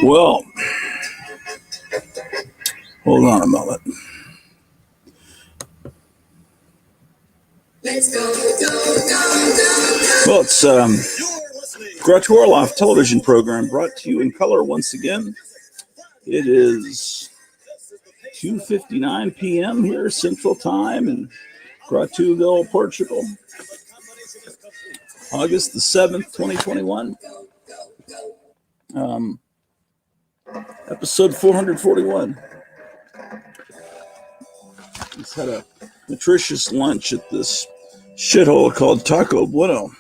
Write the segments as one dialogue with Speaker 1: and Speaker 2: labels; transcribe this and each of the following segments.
Speaker 1: Well, hold on a moment. Well, it's Gretchen Orloff television program brought to you in color once again. It is 2:59 p.m. here Central Time in Gratuito, Portugal. August the 7th, 2021. Episode 441. Just had a nutritious lunch at this shithole called Taco Bueno.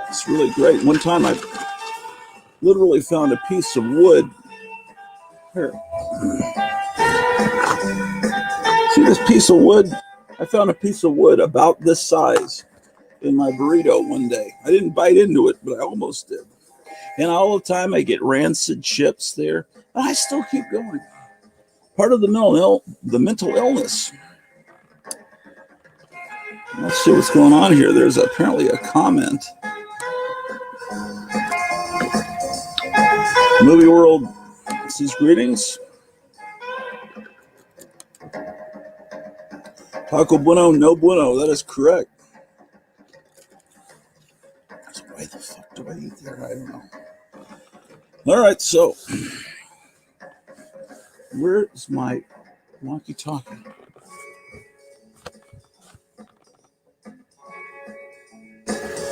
Speaker 1: It's really great. One time I literally found a piece of wood. Here. See this piece of wood? I found a piece of wood about this size in my burrito one day. I didn't bite into it, but I almost did. And all the time I get rancid chips there. And I still keep going. Part of the mental illness. Let's see what's going on here. There's apparently a comment. Movie World says greetings. Taco Bueno, no bueno. That is correct. Why the fuck do I eat there? I don't know. All right, so where's my walkie-talkie?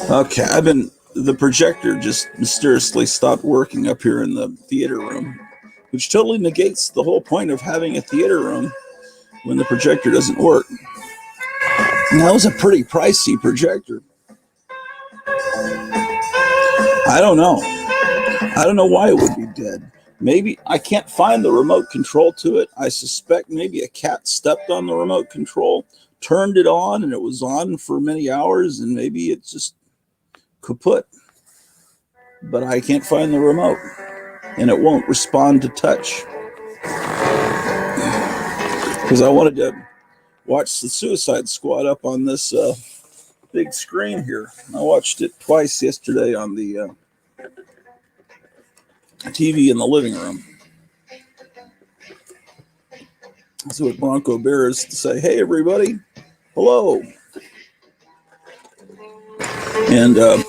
Speaker 1: Okay, the projector just mysteriously stopped working up here in the theater room, which totally negates the whole point of having a theater room when the projector doesn't work. And that was a pretty pricey projector. I don't know. I don't know why it would be dead. Maybe I can't find the remote control to it. I suspect maybe a cat stepped on the remote control, turned it on, and it was on for many hours, and maybe it's just kaput. But I can't find the remote, and it won't respond to touch. Because I wanted to watch the Suicide Squad up on this big screen here. I watched it twice yesterday on the TV in the living room. That's what Bronco Bears to say. Hey, everybody. Hello. And the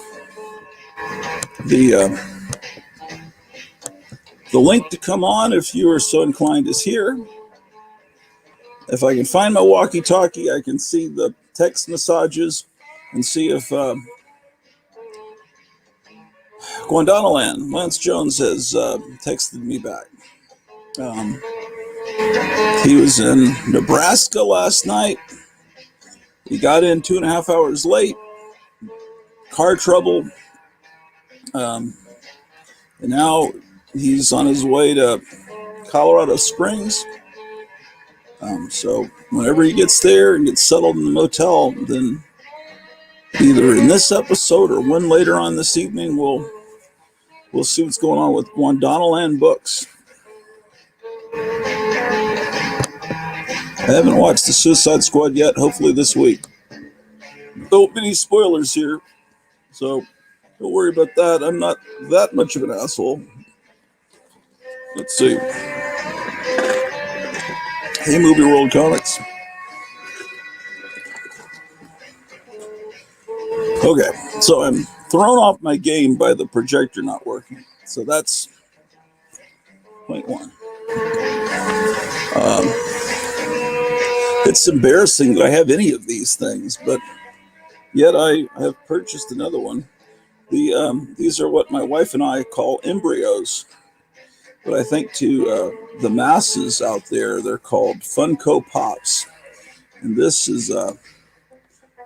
Speaker 1: link to come on, if you are so inclined, is here. If I can find my walkie-talkie, I can see the text messages and see if Guandanaland, Lance Jones has texted me back. He was in Nebraska last night. He got in 2.5 hours late. Car trouble. And now he's on his way to Colorado Springs. So whenever he gets there and gets settled in the motel, then either in this episode or one later on this evening, we'll see what's going on with Guandanaland Books. I haven't watched the Suicide Squad yet. Hopefully this week. Don't be any spoilers here, so don't worry about that. I'm not that much of an asshole. Let's see. Hey, Movie World Comics. Okay, so I'm thrown off my game by the projector not working. So that's point one. It's embarrassing that I have any of these things, but yet I have purchased another one. These are what my wife and I call embryos, but I think to the masses out there, they're called Funko Pops. And this is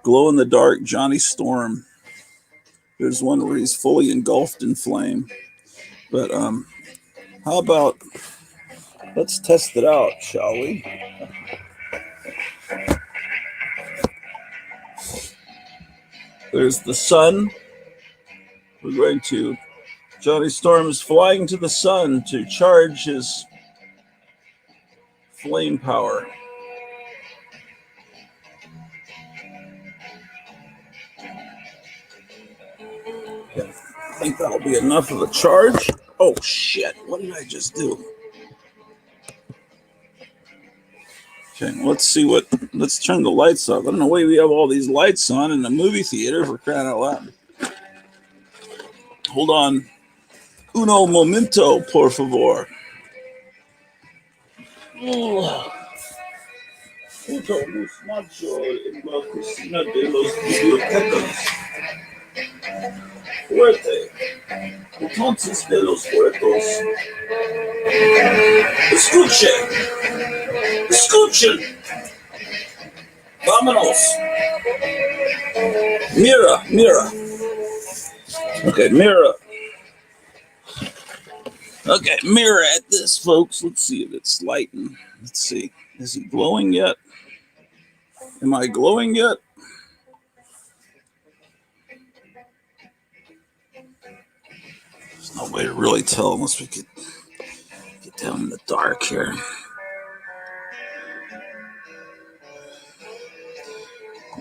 Speaker 1: glow-in-the-dark Johnny Storm. There's one where he's fully engulfed in flame. But how about, let's test it out, shall we? There's the sun. We're going to, Johnny Storm is flying to the sun to charge his flame power. think that'll be enough of a charge. Oh shit, what did I just do? Okay, let's turn the lights off. I don't know why we have all these lights on in the movie theater, for crying out loud. Hold on. Uno momento, por favor. Junto mucho en la cocina de los bibliotecas. Fuerte. Entonces de los puertos. Escuchen. Escuchen. Vámonos. Mira, mira. Okay, mira. Okay, mirror at this, folks. Let's see if it's lighting. Let's see. Is it glowing yet? Am I glowing yet? There's no way to really tell unless we could get down in the dark here.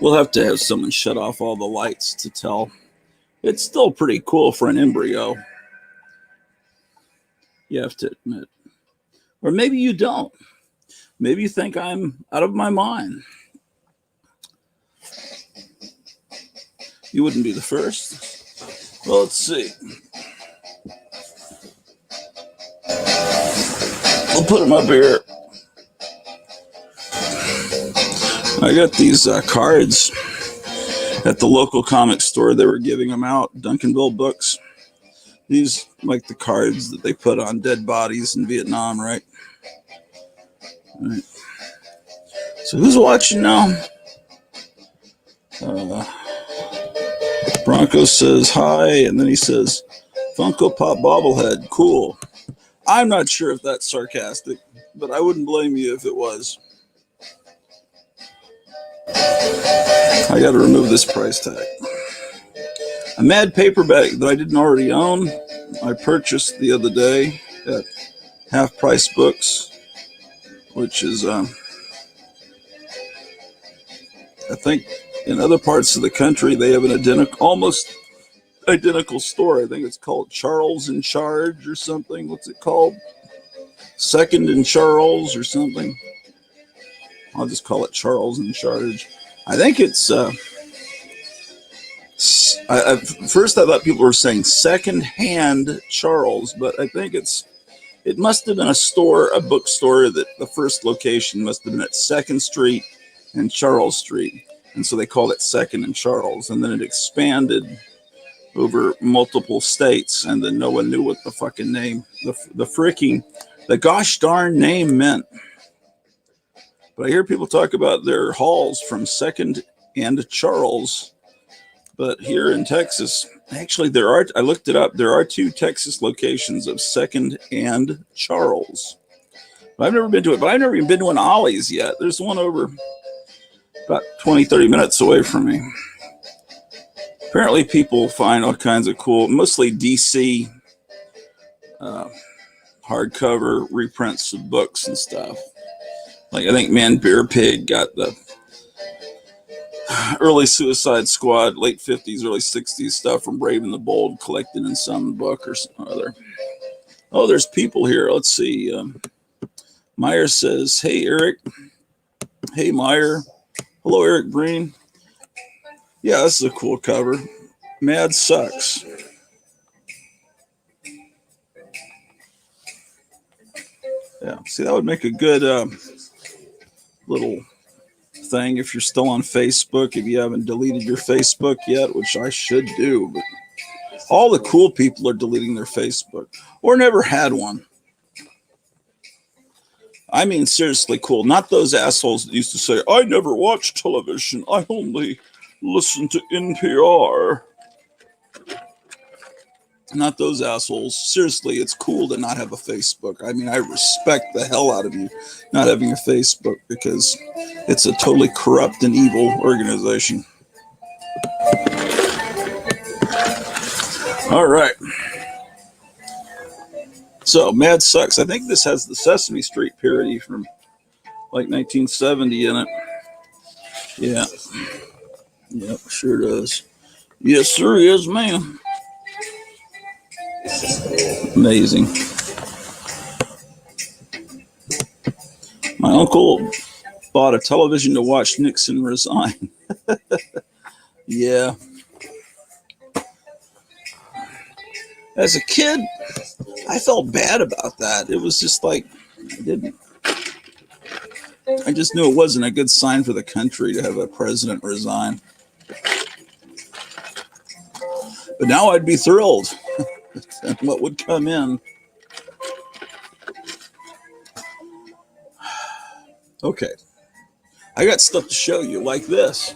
Speaker 1: We'll have to have someone shut off all the lights to tell. It's still pretty cool for an embryo. You have to admit. Or maybe you don't. Maybe you think I'm out of my mind. You wouldn't be the first. Well, let's see. We'll put them up here. I got these cards at the local comic store. They were giving them out, Duncanville Books. These like the cards that they put on dead bodies in Vietnam, right? All right. So who's watching now? Bronco says hi, and then he says, Funko Pop bobblehead, cool. I'm not sure if that's sarcastic, but I wouldn't blame you if it was. I got to remove this price tag. A Mad paperback that I didn't already own, I purchased the other day at Half Price Books, which is, I think in other parts of the country, they have an almost identical store. I think it's called Charles in Charge or something. What's it called? Second in Charles or something. I'll just call it Charles in Charge. I think it's, first I thought people were saying second-hand Charles, but I think it must have been a bookstore that the first location must have been at 2nd Street and Charles Street. And so they called it Second and Charles. And then it expanded over multiple states. And then no one knew what the fucking name, the gosh darn name meant. But I hear people talk about their hauls from Second and Charles. But here in Texas, actually I looked it up. There are 2 Texas locations of Second and Charles. I've never been to it, but I've never even been to an Ollie's yet. There's one over about 20, 30 minutes away from me. Apparently people find all kinds of cool, mostly DC hardcover reprints of books and stuff. Like I think Man Bear Pig got the early Suicide Squad, late 50s, early 60s stuff from Brave and the Bold collected in some book or some other. Oh, there's people here. Let's see. Meyer says, hey, Eric. Hey, Meyer. Hello, Eric Breen. Yeah, this is a cool cover. Mad Sucks. Yeah, see, that would make a good little thing if you're still on Facebook, if you haven't deleted your Facebook yet, which I should do. But all the cool people are deleting their Facebook or never had one. I mean, seriously cool. Not those assholes that used to say, I never watch television. I only listen to NPR. Not those assholes. Seriously, it's cool to not have a Facebook. I mean, I respect the hell out of you not having a Facebook because it's a totally corrupt and evil organization. All right. So, Mad Sucks. I think this has the Sesame Street parody from like 1970 in it. Yeah. Yep, sure does. Yes, sir, yes, ma'am. Amazing. My uncle bought a television to watch Nixon resign. Yeah. As a kid, I felt bad about that. It was just like, I didn't. I just knew it wasn't a good sign for the country to have a president resign. But now I'd be thrilled at what would come in. Okay. I got stuff to show you like this.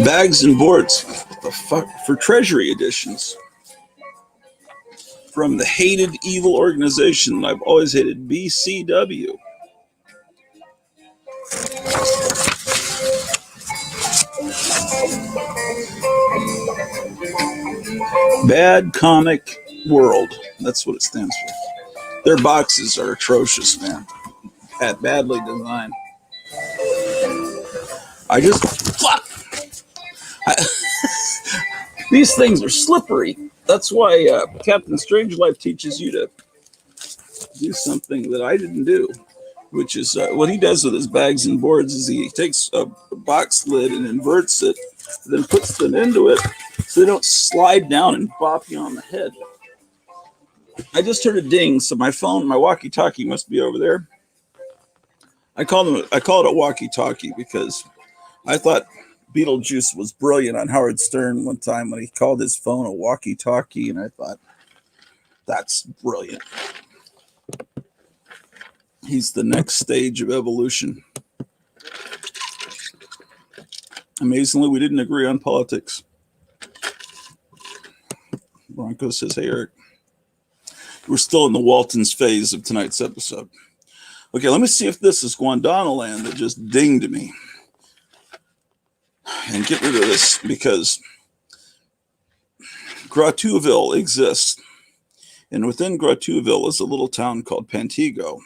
Speaker 1: Bags and boards. What the fuck? For Treasury editions. From the hated evil organization I've always hated, BCW. Bad Comic World. That's what it stands for. Their boxes are atrocious, man. Badly designed. I just fuck. These things are slippery. That's why Captain Strangelove teaches you to do something that I didn't do, which is what he does with his bags and boards is he takes a box lid and inverts it, then puts them into it so they don't slide down and bop you on the head. I just heard a ding, so my phone, my walkie-talkie must be over there. I called it a walkie-talkie because I thought Beetlejuice was brilliant on Howard Stern one time when he called his phone a walkie-talkie, and I thought, that's brilliant. He's the next stage of evolution. Amazingly, we didn't agree on politics. Bronco says, hey, Eric. We're still in the Waltons phase of tonight's episode. Okay, let me see if this is Guandanaland that just dinged me. And get rid of this because Grotuville exists. And within Grotuville is a little town called Pantego.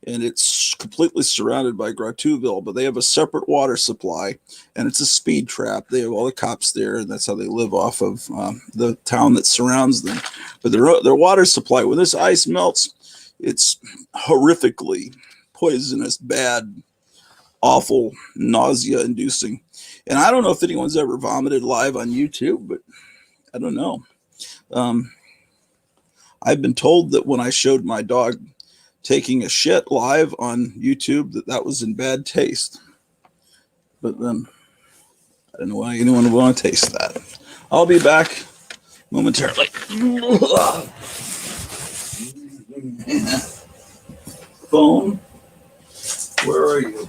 Speaker 1: And it's completely surrounded by Grotuville, but they have a separate water supply, and it's a speed trap. They have all the cops there, and that's how they live off of the town that surrounds them. But their water supply, when this ice melts, it's horrifically poisonous, bad, awful, nausea-inducing. And I don't know if anyone's ever vomited live on YouTube, but I don't know. I've been told that when I showed my dog taking a shit live on YouTube, that was in bad taste. But then I don't know why anyone would want to taste that. I'll be back momentarily. Phone, where are you?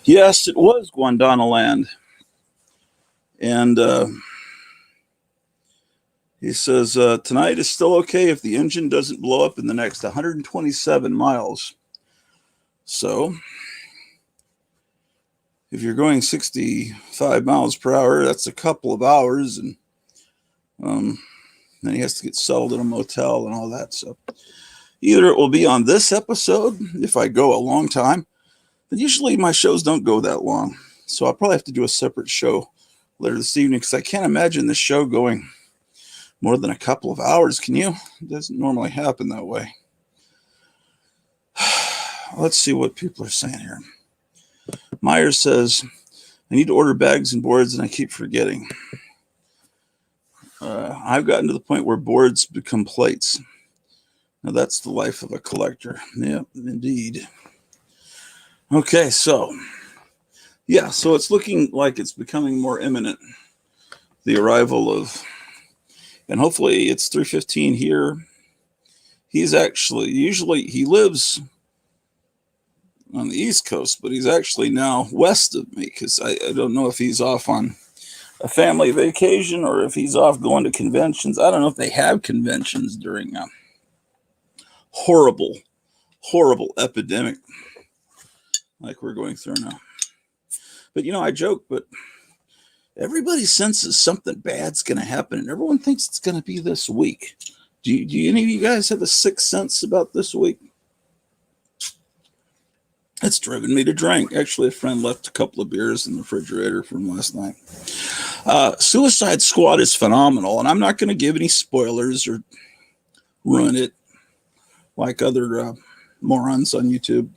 Speaker 1: Yes, it was Guandana Land. And he says, tonight is still okay if the engine doesn't blow up in the next 127 miles. So if you're going 65 miles per hour, that's a couple of hours. And then he has to get settled in a motel and all that. So either it will be on this episode, if I go a long time, but usually my shows don't go that long. So I'll probably have to do a separate show later this evening because I can't imagine this show going more than a couple of hours. Can you? It doesn't normally happen that way. Let's see what people are saying here. Myers says, I need to order bags and boards and I keep forgetting. I've gotten to the point where boards become plates. Now that's the life of a collector. Yep, indeed. Okay, so yeah, so it's looking like it's becoming more imminent. The arrival of, and hopefully it's 3:15 here. He's actually, usually he lives on the East Coast, but he's actually now west of me because I don't know if he's off on a family vacation or if he's off going to conventions. I don't know if they have conventions during a horrible, horrible epidemic like we're going through now. But I joke, but everybody senses something bad's going to happen, and everyone thinks it's going to be this week. Do any of you guys have a sixth sense about this week? It's driven me to drink. Actually, a friend left a couple of beers in the refrigerator from last night. Suicide Squad is phenomenal, and I'm not going to give any spoilers or ruin it like other morons on YouTube.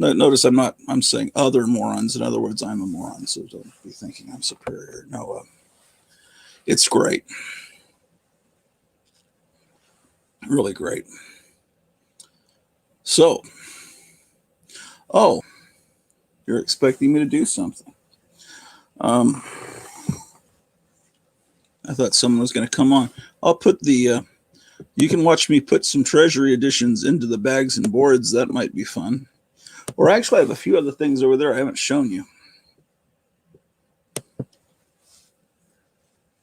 Speaker 1: Notice I'm saying other morons. In other words, I'm a moron, so don't be thinking I'm superior. No, it's great. Really great. So, you're expecting me to do something. I thought someone was going to come on. I'll put you can watch me put some Treasury editions into the bags and boards. That might be fun. Or actually, I have a few other things over there I haven't shown you.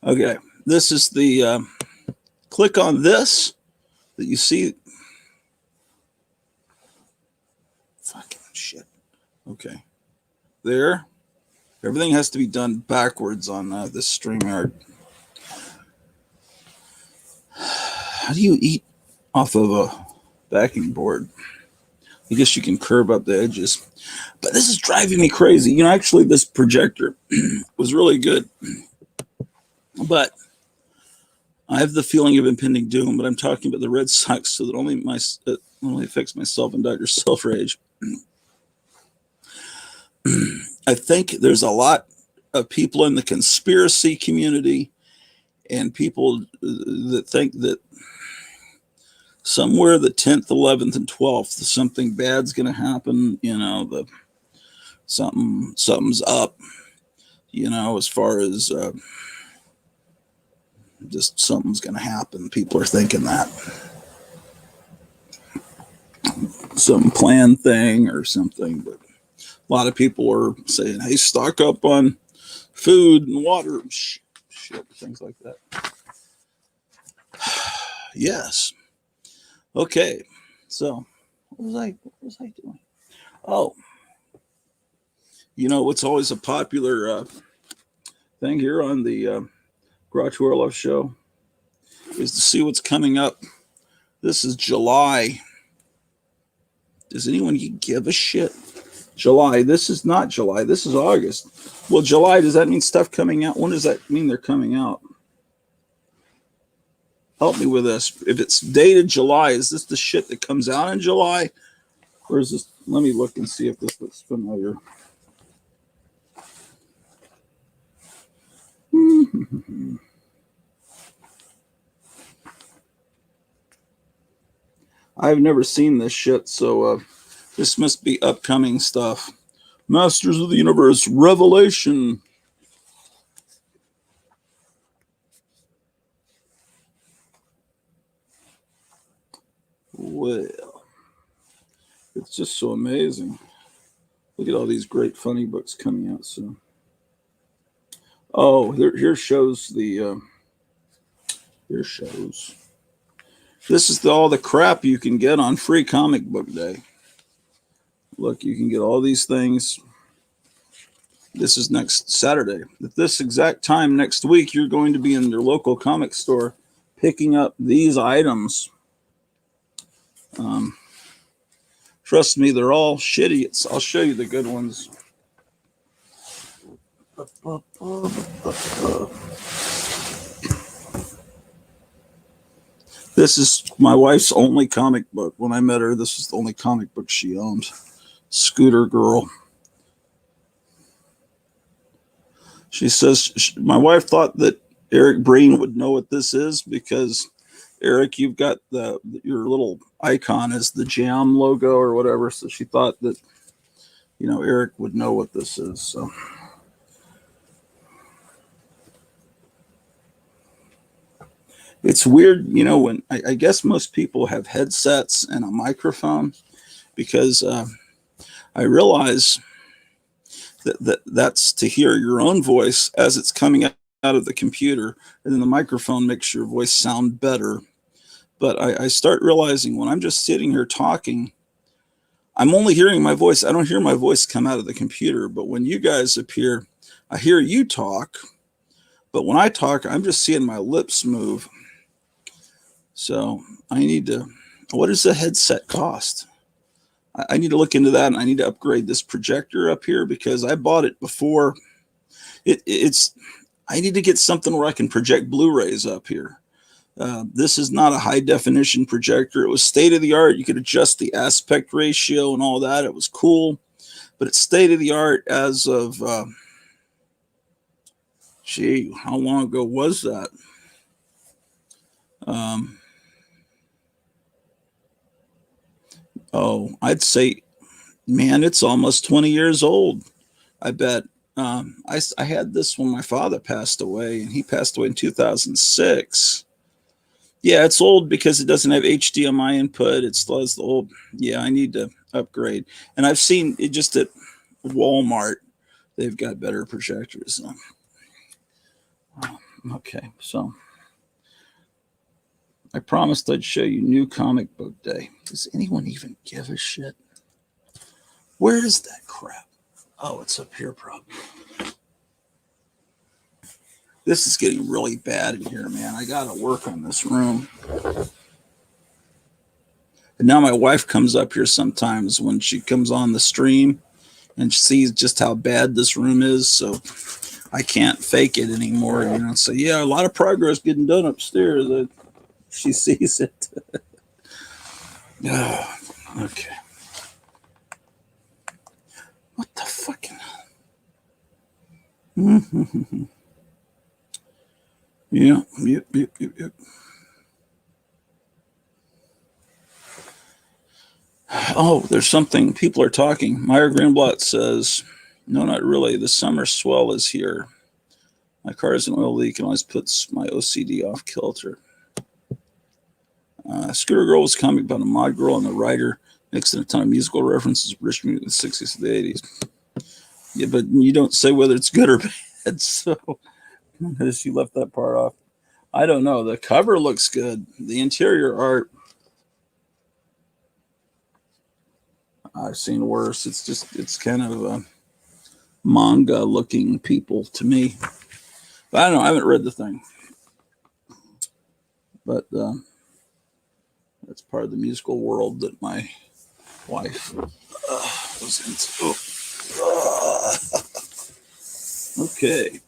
Speaker 1: Okay, this is the, click on this that you see. Fucking shit. Okay. There. Everything has to be done backwards on this StreamYard. How do you eat off of a backing board? I guess you can curve up the edges. But this is driving me crazy. Actually, this projector was really good. But I have the feeling of impending doom, but I'm talking about the Red Sox, so that only affects myself and Dr. Selfrage. I think there's a lot of people in the conspiracy community and people that think that somewhere the 10th, 11th, and 12th, something bad's going to happen. Something's up. As far as just something's going to happen. People are thinking that some planned thing or something, but a lot of people are saying, hey, stock up on food and water, shit, things like that. Yes. Okay. So what was I doing? Oh, what's always a popular thing here on the Groucho Orlov show is to see what's coming up. This is July. Does anyone give a shit? July. This is not July. This is August. Well, July, does that mean stuff coming out? When does that mean they're coming out? Help me with this. If it's dated July, is this the shit that comes out in July? Or is this, let me look and see if this looks familiar. I've never seen this shit, so this must be upcoming stuff. Masters of the Universe, Revelation. Well, it's just so amazing. Look at all these great funny books coming out soon. Oh, here shows the here shows. This is all the crap you can get on Free Comic Book Day. Look, you can get all these things. This is next Saturday. At this exact time next week, you're going to be in your local comic store picking up these items. Trust me, they're all shitty. I'll show you the good ones. This is my wife's only comic book. When I met her, this was the only comic book she owned. Scooter Girl. She says, my wife thought that Eric Breen would know what this is because, Eric, you've got your little icon as the Jam logo or whatever. So she thought that, Eric would know what this is. So it's weird, when I guess most people have headsets and a microphone because I realize that's to hear your own voice as it's coming out of the computer, and then the microphone makes your voice sound better. But I start realizing when I'm just sitting here talking, I'm only hearing my voice. I don't hear my voice come out of the computer. But when you guys appear, I hear you talk. But when I talk, I'm just seeing my lips move. So I need to, what does the headset cost? I need to look into that, and I need to upgrade this projector up here because I bought it before. I need to get something where I can project Blu-rays up here. This is not a high definition projector. It was state of the art. You could adjust the aspect ratio and all that. It was cool, but it's state of the art as of, how long ago was that? I'd say, man, it's almost 20 years old. I bet. I had this when my father passed away, and he passed away in 2006. Yeah, it's old because it doesn't have HDMI input. It still has the old. Yeah, I need to upgrade. And I've seen it just at Walmart. They've got better projectors. Okay, so I promised I'd show you New Comic Book Day. Does anyone even give a shit? Where is that crap? Oh, it's up here probably. This is getting really bad in here, man. I got to work on this room. And now my wife comes up here sometimes when she comes on the stream and sees just how bad this room is. So I can't fake it anymore. So yeah, a lot of progress getting done upstairs. She sees it. Oh, okay. What the fucking? Yeah, yep. Oh, there's something. People are talking. Meyer Greenblatt says, no, not really. The summer swell is here. My car has an oil leak and always puts my OCD off kilter. Scooter Girl was a comic about a mod girl and the writer mixed in a ton of musical references, British music in the 60s and the 80s. Yeah, but you don't say whether it's good or bad, so she left that part off. I don't know. The cover looks good. The interior art, I've seen worse. It's kind of a manga looking people to me. But I don't know. I haven't read the thing. But that's part of the musical world that my wife was into. Okay.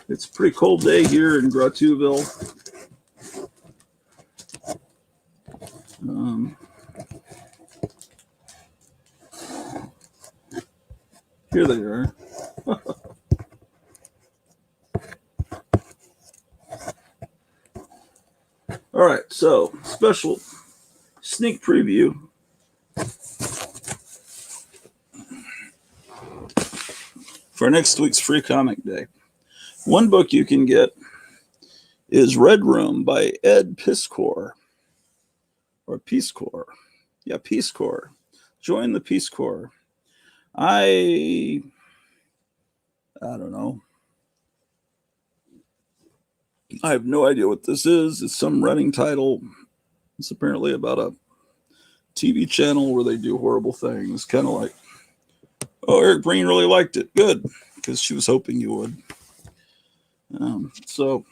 Speaker 1: It's a pretty cold day here in Grotuville. Here they are. All right, so special sneak preview. for next week's Free Comic Day. One book you can get is Red Room by Ed Piskor. Or Peace Corps. Yeah, Peace Corps. Join the Peace Corps. I don't know. I have no idea what this is. It's some running title. It's apparently about a TV channel where they do horrible things. Kind of like, oh, Eric Breen really liked it. Good, because she was hoping you would. So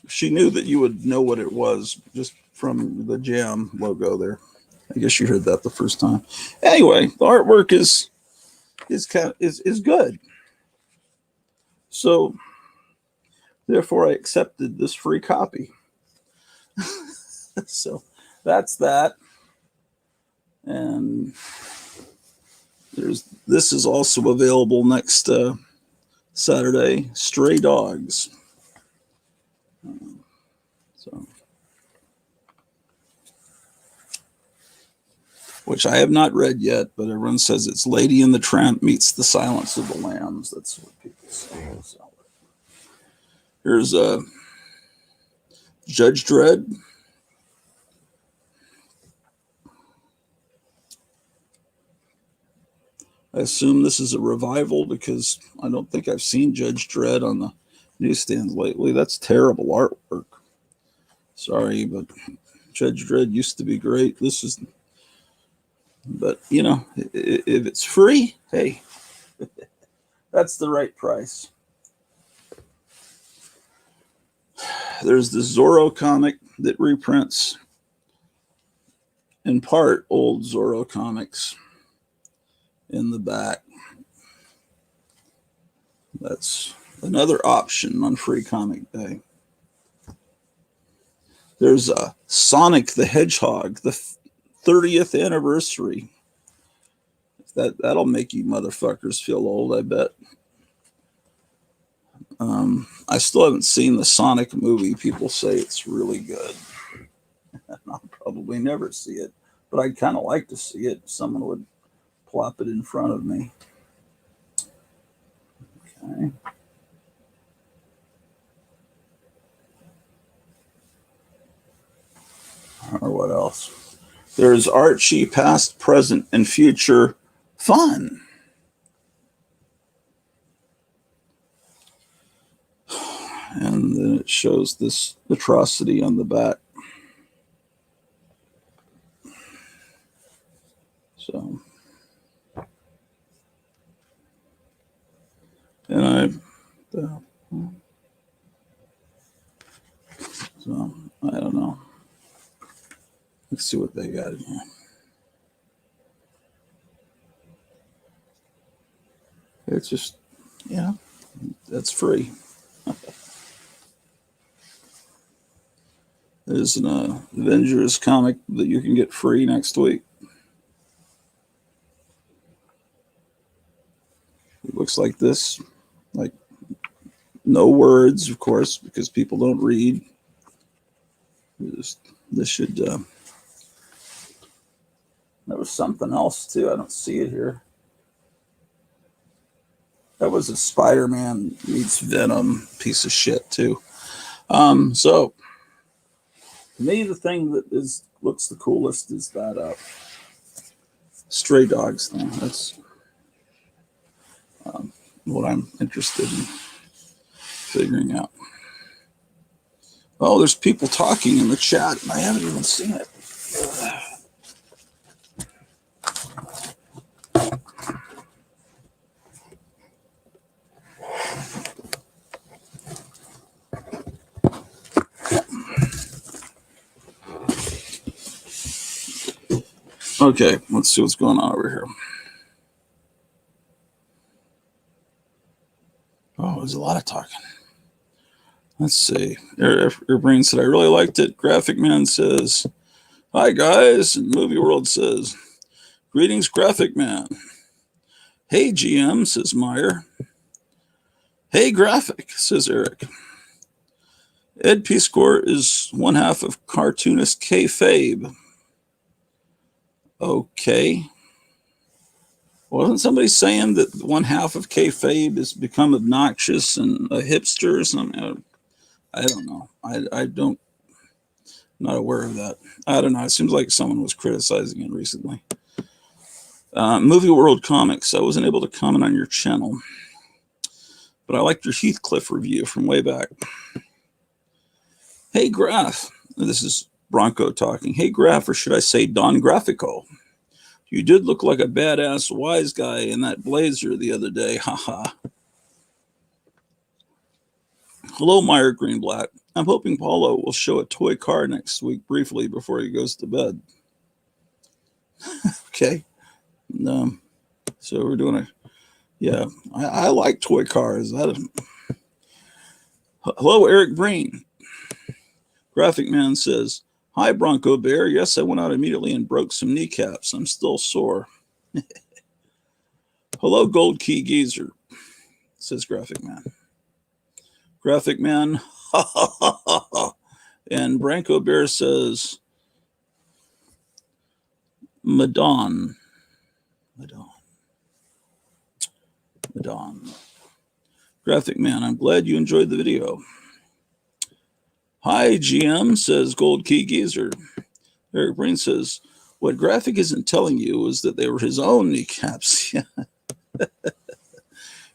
Speaker 1: she knew that you would know what it was just from the Jam logo there. I guess you heard that the first time. Anyway, the artwork is good. So therefore, I accepted this free copy. So that's that. And this is also available next Saturday. Stray Dogs. Which I have not read yet, but everyone says it's Lady and the Tramp meets The Silence of the Lambs. That's what people say. So here's Judge Dredd. I assume this is a revival because I don't think I've seen Judge Dredd on the newsstands lately. That's terrible artwork. Sorry, but Judge Dredd used to be great. But you know, if it's free, hey, that's the right price. There's the Zorro comic that reprints in part old Zorro comics in the back. That's another option on Free Comic Day. There's a Sonic the Hedgehog, the 30th anniversary. That'll make you motherfuckers feel old, I bet. I still haven't seen the Sonic movie. People say it's really good. I'll probably never see it, but I'd kind of like to see it if someone would plop it in front of me. Okay. Or what else? There's Archie Past, Present, and Future Fun. And then it shows this atrocity on the back. So, and I don't know. Let's see what they got in here. It's just, yeah, that's free. There's an Avengers comic that you can get free next week. It looks like this, like no words, of course, because people don't read. This should. There was something else too. I don't see it here. That was a Spider-Man meets Venom piece of shit too. So to me, the thing that looks the coolest is that Stray Dogs thing. That's what I'm interested in figuring out. Oh, there's people talking in the chat, and I haven't even seen it. Okay, let's see what's going on over here. Oh, there's a lot of talking. Let's see. Your brain said, I really liked it. Graphic Man says, hi, guys. And Movie World says, greetings, Graphic Man. Hey, GM, says Meyer. Hey, Graphic, says Eric. Ed Piskor is one half of cartoonist Kayfabe. Okay. Wasn't somebody saying that one half of kayfabe has become obnoxious and a hipster or something? I don't know. I don't, not aware of that. I don't know. It seems like someone was criticizing it recently. Movie World Comics. I wasn't able to comment on your channel, but I liked your Heathcliff review from way back. Hey, Graph. This is Bronco talking. Hey, Graph, or should I say Don Graphico? You did look like a badass wise guy in that blazer the other day. Haha. Hello, Meyer Greenblatt. I'm hoping Paulo will show a toy car next week briefly before he goes to bed. Okay. So we're doing yeah, I like toy cars. Hello, Eric Breen. Graphic Man says, hi, Bronco Bear. Yes, I went out immediately and broke some kneecaps. I'm still sore. Hello, Gold Key Geezer, says Graphic Man. Graphic Man, and Bronco Bear says, Madon. Graphic Man, I'm glad you enjoyed the video. Hi, GM, says Gold Key Geezer. Eric Breen says, what Graphic isn't telling you is that they were his own kneecaps.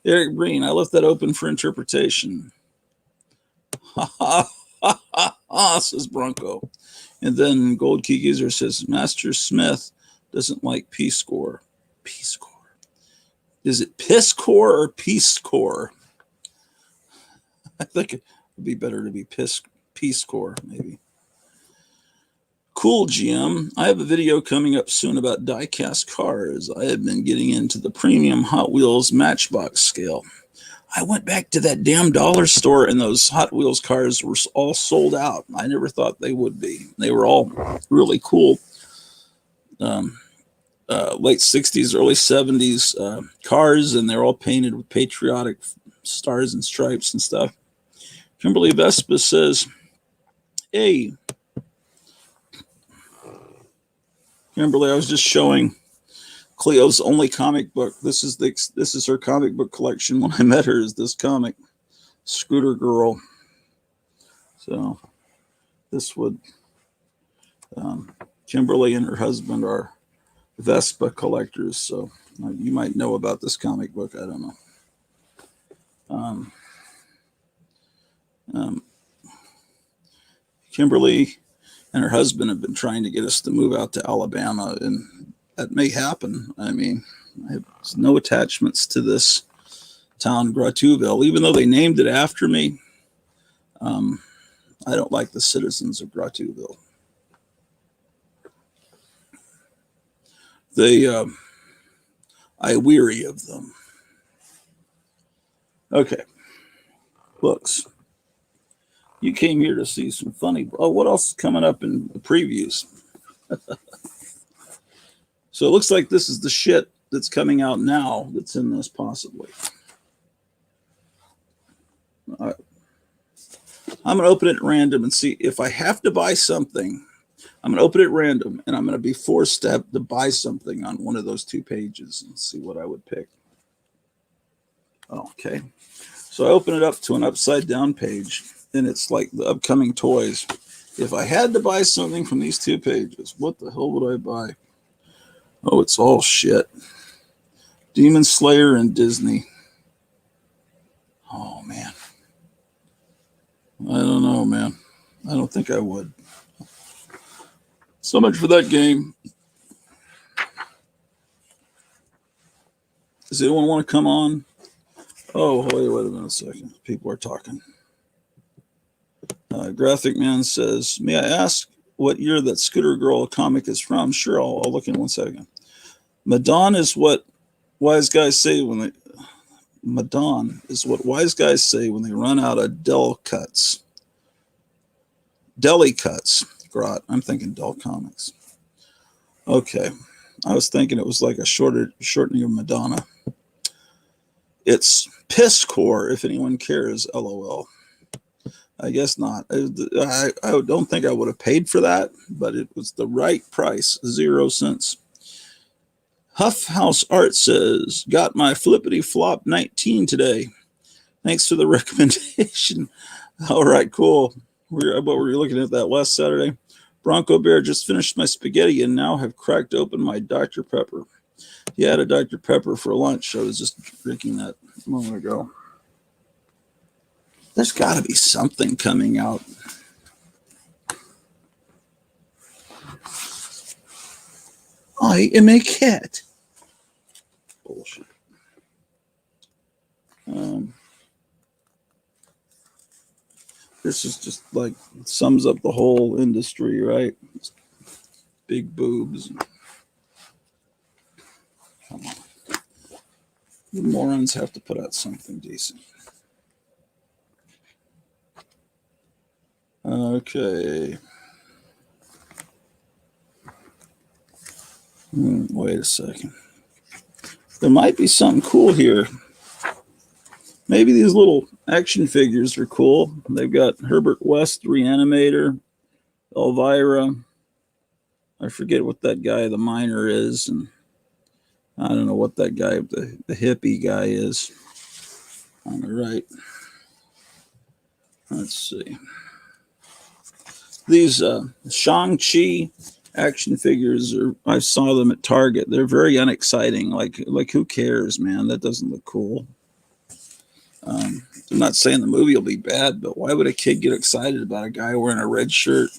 Speaker 1: Eric Breen, I left that open for interpretation. Ha ha ha ha ha, says Bronco. And then Gold Key Geezer says, Master Smith doesn't like Peace Corps. Peace Corps. Is it Piss Corps or Peace Corps? I think it would be better to be Peace Corps, maybe. Cool, GM. I have a video coming up soon about die-cast cars. I have been getting into the premium Hot Wheels Matchbox scale. I went back to that damn dollar store and those Hot Wheels cars were all sold out. I never thought they would be. They were all really cool. Late 60s, early 70s cars, and they're all painted with patriotic stars and stripes and stuff. Kimberly Vespa says, hey, Kimberly, I was just showing Cleo's only comic book. This is her comic book collection. When I met her, is this comic, Scooter Girl. So this would, Kimberly and her husband are Vespa collectors, so you might know about this comic book. I don't know. Kimberly and her husband have been trying to get us to move out to Alabama, and that may happen. I mean, I have no attachments to this town, Grotuville, even though they named it after me. I don't like the citizens of Grotuville. I weary of them. Okay, books. You came here to see some funny. Oh, what else is coming up in the previews? So it looks like this is the shit that's coming out now that's in this, possibly. All right. I'm going to open it at random and see if I have to buy something. I'm going to open it at random, and I'm going to be forced to have to buy something on one of those two pages and see what I would pick. Okay. So I open it up to an upside down page, and it's like the upcoming toys. If I had to buy something from these two pages, what the hell would I buy? Oh, it's all shit. Demon Slayer and Disney. Oh, man. I don't know, man. I don't think I would. So much for that game. Does anyone want to come on? Oh, wait a minute a second. People are talking. Graphic Man says, may I ask what year that Scooter Girl comic is from? Sure, I'll look in 1 second. Madon is what wise guys say when they... Madon is what wise guys say when they run out of deli cuts. Grot. I'm thinking Dell Comics. Okay. I was thinking it was like a shortening of Madonna. It's Piss Corps, if anyone cares, LOL. I guess not. I don't think I would have paid for that, but it was the right price, 0 cents. Huff House Art says, got my flippity flop 19 today. Thanks for the recommendation. All right, cool. What were you looking at that last Saturday? Bronco Bear, just finished my spaghetti and now have cracked open my Dr. Pepper. He had a Dr. Pepper for lunch. I was just drinking that a moment ago. There's got to be something coming out. I am a cat. Bullshit. This is just like sums up the whole industry, right? Big boobs. Come on. You morons have to put out something decent. Okay. Wait a second. There might be something cool here. Maybe these little action figures are cool. They've got Herbert West, Reanimator, Elvira. I forget what that guy, the miner, is, and I don't know what that guy, the hippie guy, is. On the right. Let's see. These Shang-Chi action figures I saw them at Target. They're very unexciting. Like who cares, man? That doesn't look cool. I'm not saying the movie will be bad, but why would a kid get excited about a guy wearing a red shirt?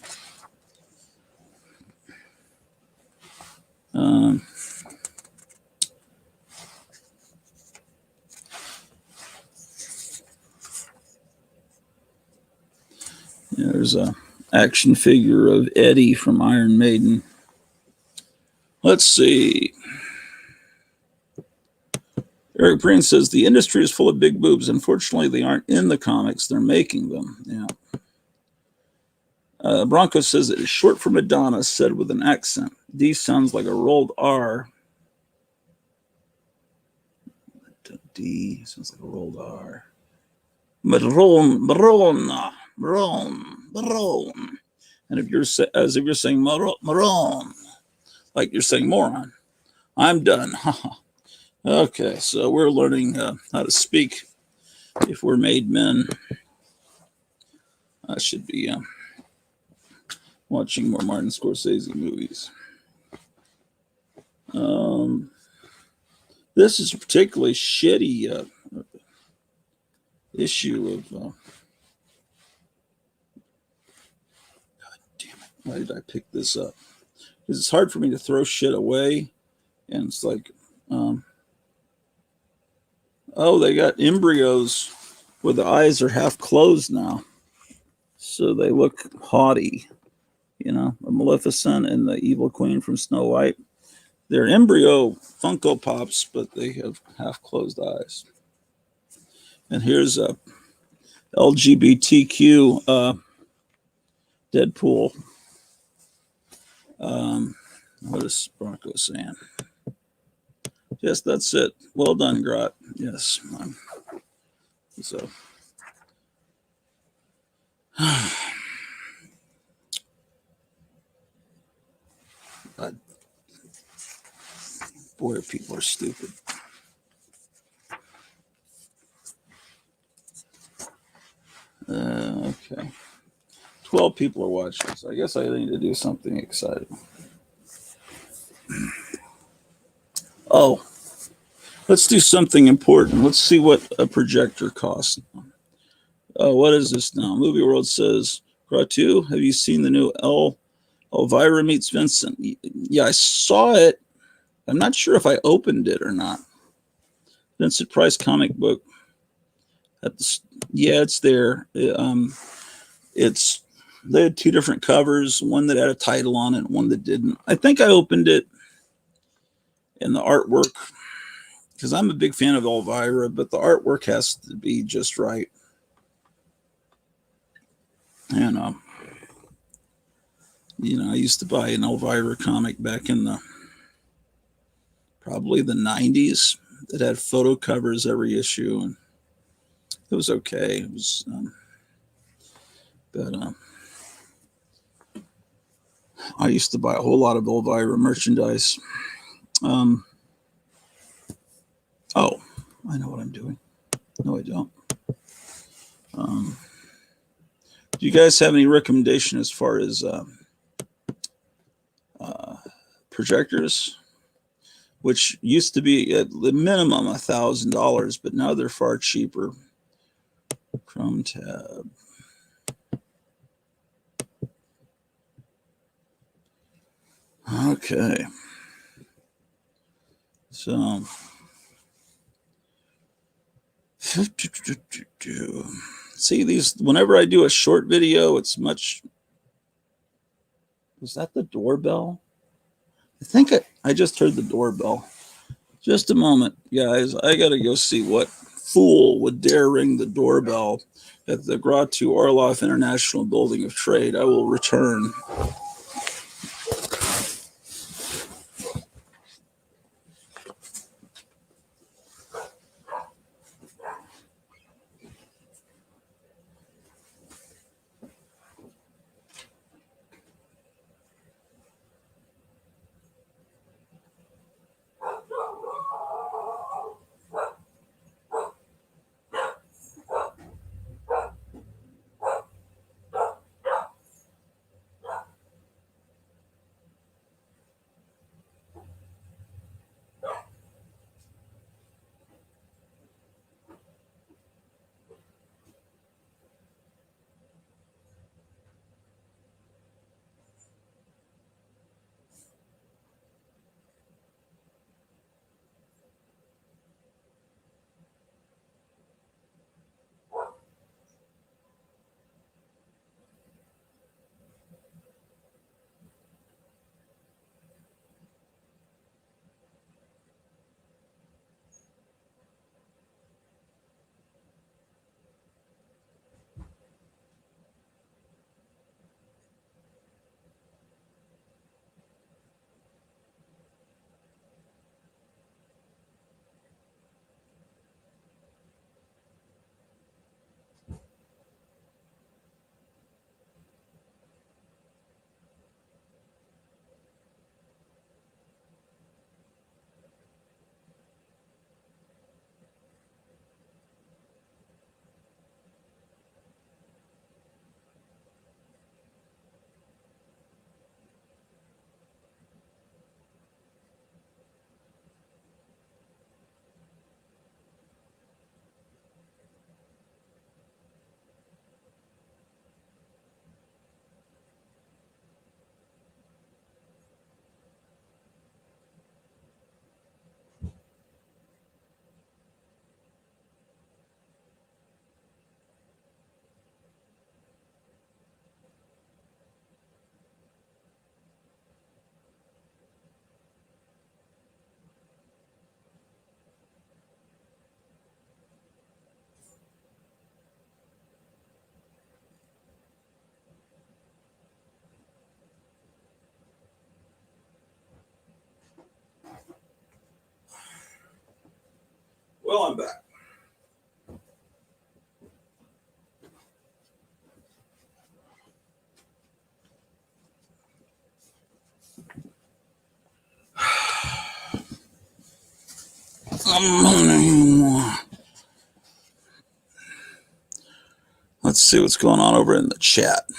Speaker 1: There's a action figure of Eddie from Iron Maiden. Let's see. Eric Breen says the industry is full of big boobs. Unfortunately, they aren't in the comics. They're making them. Yeah. Bronco says it is short for Madonna, said with an accent. D sounds like a rolled R. D sounds like a rolled R. Marone. And if you're as if you're saying Maron, like you're saying moron. I'm done. Okay, so we're learning how to speak if we're made men. I should be watching more Martin Scorsese movies. This is a particularly shitty issue of. God damn it! Why did I pick this up? Because it's hard for me to throw shit away, and it's like. Oh, they got embryos where the eyes are half closed now. So they look haughty. You know, a Maleficent and the Evil Queen from Snow White. They're embryo Funko Pops, but they have half closed eyes. And here's a LGBTQ Deadpool. What is Bronco saying? Yes, that's it. Well done, Grot. Yes. So. But, boy, people are stupid. Okay. 12 people are watching, so I guess I need to do something exciting. Oh, let's do something important. Let's see what a projector costs. What is this now? Movie World says, Gratu, have you seen the new Elvira Meets Vincent? Yeah, I saw it. I'm not sure if I opened it or not. Vincent Price comic book. Yeah, it's there. It's they had two different covers, one that had a title on it, one that didn't. I think I opened it in the artwork because I'm a big fan of Elvira, but the artwork has to be just right. And I used to buy an Elvira comic back in probably the 90s that had photo covers every issue, and it was okay. It was, but I used to buy a whole lot of Elvira merchandise. Oh, I know what I'm doing. No, I don't. Do you guys have any recommendation as far as uh, projectors, which used to be at the minimum $1,000, but now they're far cheaper? Chrome tab. Okay. So, see these, whenever I do a short video, it's much. Was that the doorbell? I think I just heard the doorbell. Just a moment, guys. I got to go see what fool would dare ring the doorbell at the Gratu Orlov International Building of Trade. I will return. Well, I'm back. Let's see what's going on over in the chat.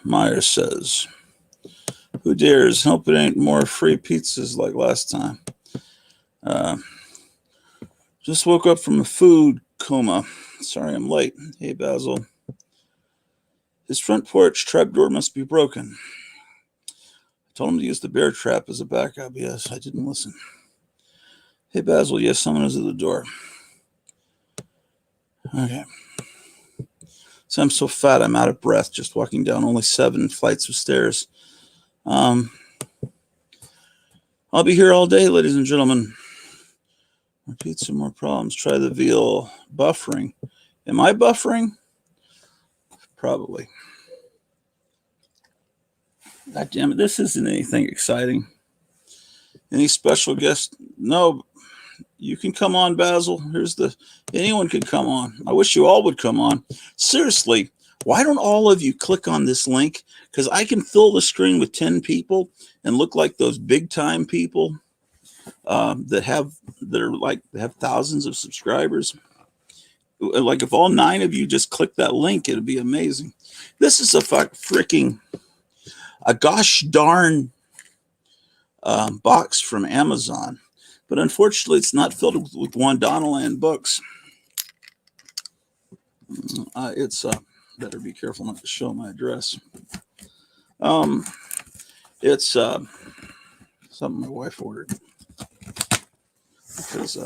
Speaker 1: Meyer says, who dares? Hope it ain't more free pizzas like last time. Just woke up from a food coma. Sorry I'm late. Hey, Basil. His front porch trapdoor must be broken. I told him to use the bear trap as a backup. Yes, I didn't listen. Hey, Basil. Yes, someone is at the door. Okay. So I'm so fat, I'm out of breath just walking down only 7 flights of stairs. I'll be here all day, ladies and gentlemen. Repeat some more problems. Try the veal buffering. Am I buffering? Probably. God damn it, this isn't anything exciting. Any special guest? No, you can come on, Basil. Anyone can come on. I wish you all would come on. Seriously, why don't all of you click on this link? Because I can fill the screen with 10 people and look like those big time people. that have thousands of subscribers. Like if all 9 of you just click that link, it'd be amazing. This is a gosh darn box from Amazon, but unfortunately it's not filled with Wandanaland books. It's better be careful not to show my address. It's something my wife ordered because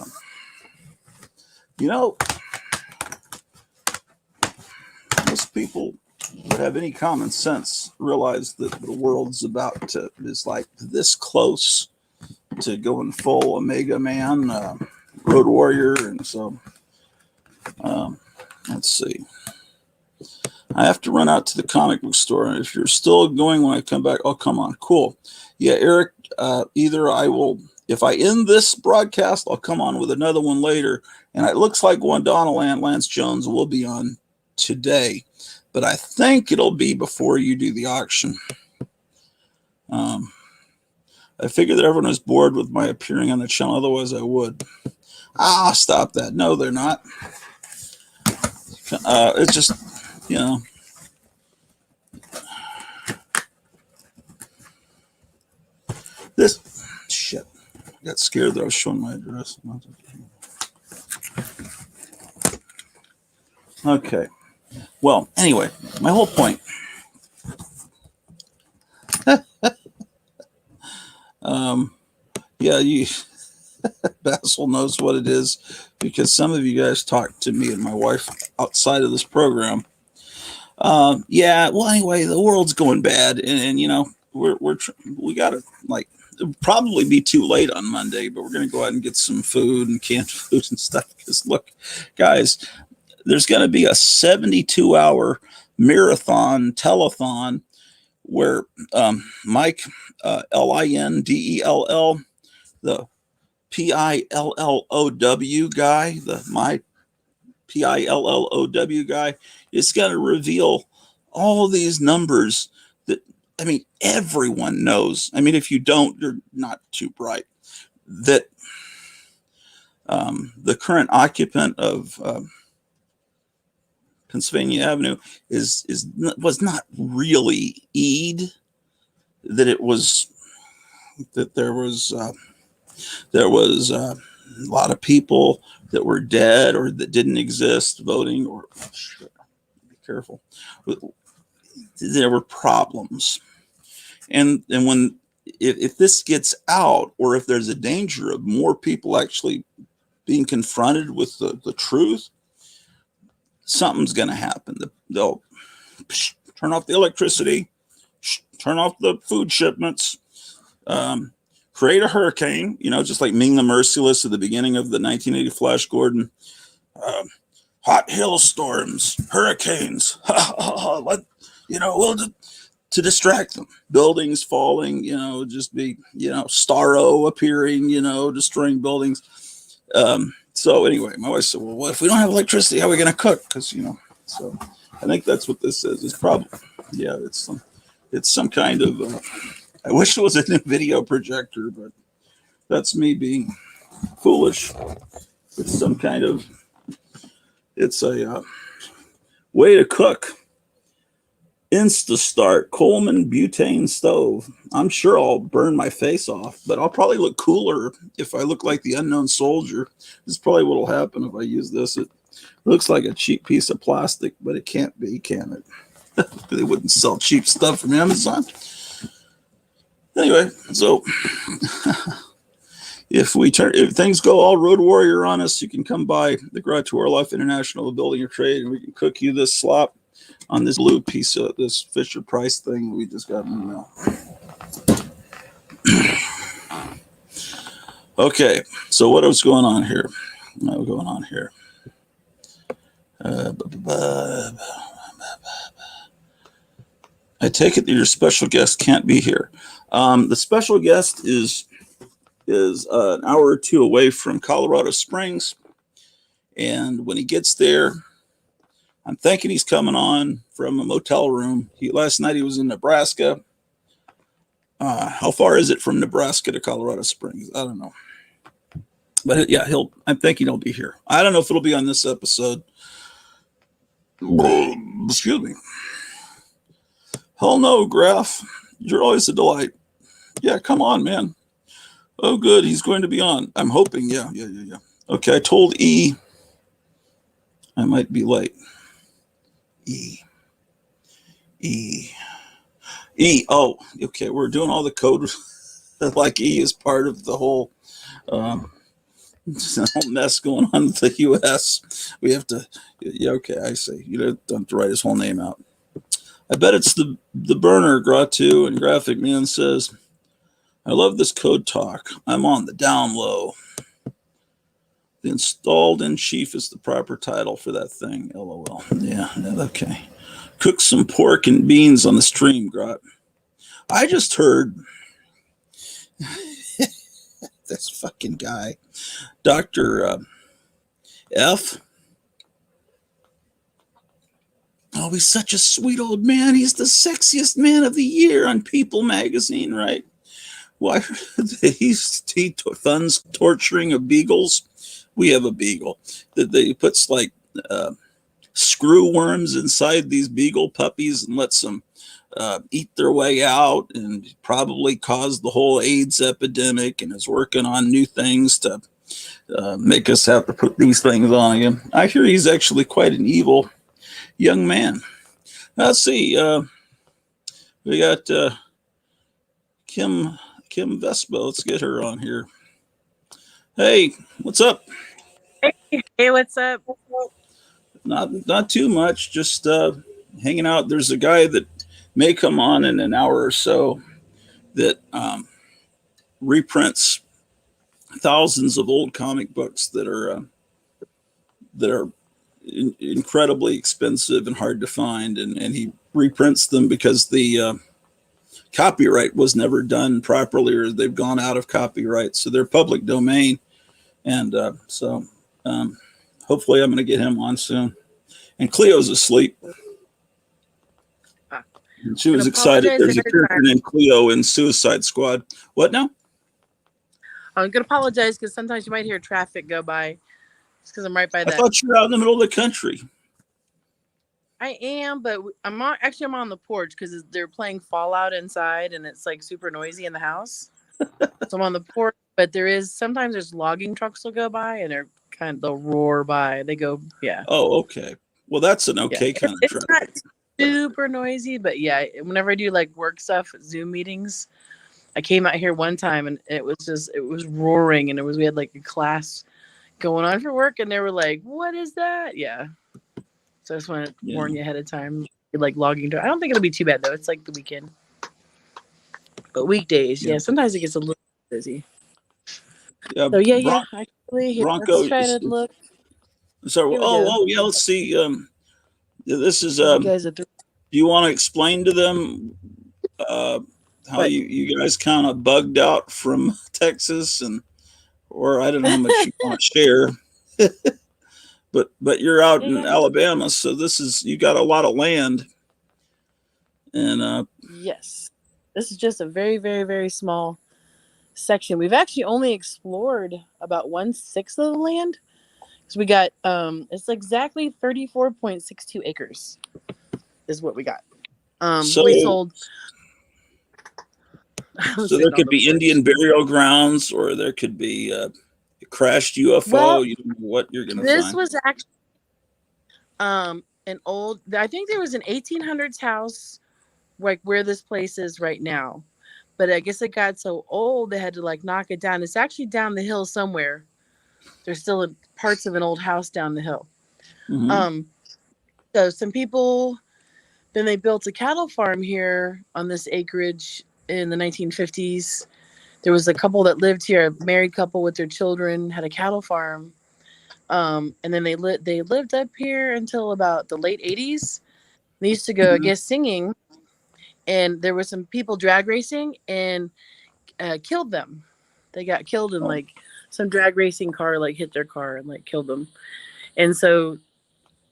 Speaker 1: most people that have any common sense realize that the world's is like this close to going full Omega Man, Road Warrior, and so let's see. I have to run out to the comic book store, and if you're still going when I come back, oh, come on, cool. Yeah, Eric, either I will, if I end this broadcast, I'll come on with another one later, and it looks like Wandanaland Lance Jones will be on today, but I think it'll be before you do the auction. I figured that everyone was bored with my appearing on the channel, otherwise I would. Stop that. No, they're not. It's just, this shit. I got scared that I was showing my address. Okay. Well, anyway, my whole point. Basil knows what it is because some of you guys talked to me and my wife outside of this program. Well, anyway, the world's going bad, and we gotta, like, it'll probably be too late on Monday, but we're gonna go out and get some food and canned food and stuff. Because look, guys, there's gonna be a 72-hour marathon telethon where Mike Lindell, the PILLOW guy, my PILLOW guy, is going to reveal all these numbers that, everyone knows. If you don't, you're not too bright. That the current occupant of Pennsylvania Avenue was not really Eid. That there was a lot of people that were dead or that didn't exist voting, or be careful. There were problems, and when if this gets out, or if there's a danger of more people actually being confronted with the truth, something's going to happen. They'll turn off the electricity, turn off the food shipments, create a hurricane, just like Ming the Merciless at the beginning of the 1980 Flash Gordon. Hot hailstorms, hurricanes, to distract them. Buildings falling, just be, Starro appearing, destroying buildings. So anyway, my wife said, well, what if we don't have electricity? How are we going to cook? Because, so I think that's what this is. It's probably, it's some kind of, I wish it was a video projector, but that's me being foolish. It's some kind of, it's a way to cook. Instastart Coleman butane stove. I'm sure I'll burn my face off, but I'll probably look cooler if I look like the unknown soldier. This is probably what will happen if I use this. It looks like a cheap piece of plastic, but it can't be, can it? They wouldn't sell cheap stuff from Amazon. Anyway, so if things go all Road Warrior on us, you can come by the Garage to Our Life International Building or Trade, and we can cook you this slop on this blue piece of this Fisher Price thing we just got in the mail. Okay, so what is going on here? I take it that your special guest can't be here. The special guest is an hour or two away from Colorado Springs, and when he gets there, I'm thinking he's coming on from a motel room. Last night he was in Nebraska. How far is it from Nebraska to Colorado Springs? I don't know. But yeah, I'm thinking he'll be here. I don't know if it'll be on this episode. Excuse me. Hell no, Graf. You're always a delight. Yeah, come on, man. Oh, good. He's going to be on. I'm hoping. Yeah. Okay, I told E I might be late. E. Oh, okay. We're doing all the code like E is part of the whole mess going on with the U.S. We have to. Yeah, okay. I see. You don't have to write his whole name out. I bet it's the burner, Gratu, and Graphic Man says, I love this code talk. I'm on the down low. The installed in chief is the proper title for that thing. LOL. Yeah, okay. Cook some pork and beans on the stream, Grot. I just heard this fucking guy, Dr. F. Oh, he's such a sweet old man. He's the sexiest man of the year on People magazine, right? Why? He funds torturing of beagles. We have a beagle that he puts like screw worms inside these beagle puppies and lets them eat their way out, and probably caused the whole AIDS epidemic, and is working on new things to make us have to put these things on him. I hear he's actually quite an evil young man. Let's see. We got Kim Vespa. Let's get her on here. Hey, what's up?
Speaker 2: Hey, what's up?
Speaker 1: Not too much. Just hanging out. There's a guy that may come on in an hour or so that reprints thousands of old comic books that are incredibly expensive and hard to find, and he reprints them because the copyright was never done properly, or they've gone out of copyright, so they're public domain. And so hopefully I'm going to get him on soon. And Cleo's asleep. She was excited. There's a character named Cleo in Suicide Squad. What now?
Speaker 2: I'm going to apologize because sometimes you might hear traffic go by. It's because I'm right by that.
Speaker 1: I thought you were out in the middle of the country.
Speaker 2: I am, but I'm on the porch because they're playing Fallout inside, and it's like super noisy in the house. So I'm on the porch, but sometimes there's logging trucks will go by, and they'll roar by. They go, yeah.
Speaker 1: Oh, okay. Well, that's an okay kind of traffic.
Speaker 2: It's not super noisy, but yeah, whenever I do like work stuff, Zoom meetings, I came out here one time and it was roaring, and we had like a class going on for work, and they were like, "What is that?" Yeah. So I just want to warn you ahead of time. Like logging to. I don't think it'll be too bad though. It's like the weekend, but weekdays, sometimes it gets a little busy.
Speaker 1: Yeah.
Speaker 2: So actually,
Speaker 1: Bronco,
Speaker 2: let's try to look.
Speaker 1: Sorry. Yeah. Let's see. This is. Do you want to explain to them how you guys kind of bugged out from Texas, or I don't know how much you want to share, but you're out in Alabama, so you got a lot of land, and
Speaker 2: yes, this is just a very, very, very small section. We've actually only explored about 1/6 of the land. So we got it's exactly 34.62 acres is what we got. We sold.
Speaker 1: So there could be Indian burial grounds, or there could be a crashed UFO.
Speaker 2: Well,
Speaker 1: you don't know what you're going to
Speaker 2: find.
Speaker 1: This
Speaker 2: was actually an old. I think there was an 1800s house, like where this place is right now. But I guess it got so old they had to like knock it down. It's actually down the hill somewhere. There's still parts of an old house down the hill. Mm-hmm. So some people, then they built a cattle farm here on this acreage in the 1950s. There was a couple that lived here, a married couple with their children, had a cattle farm. And then they lived up here until about the late 80s. They used to go, I guess, singing. And there were some people drag racing and killed them. They got killed in like some drag racing car, like hit their car and like killed them. And so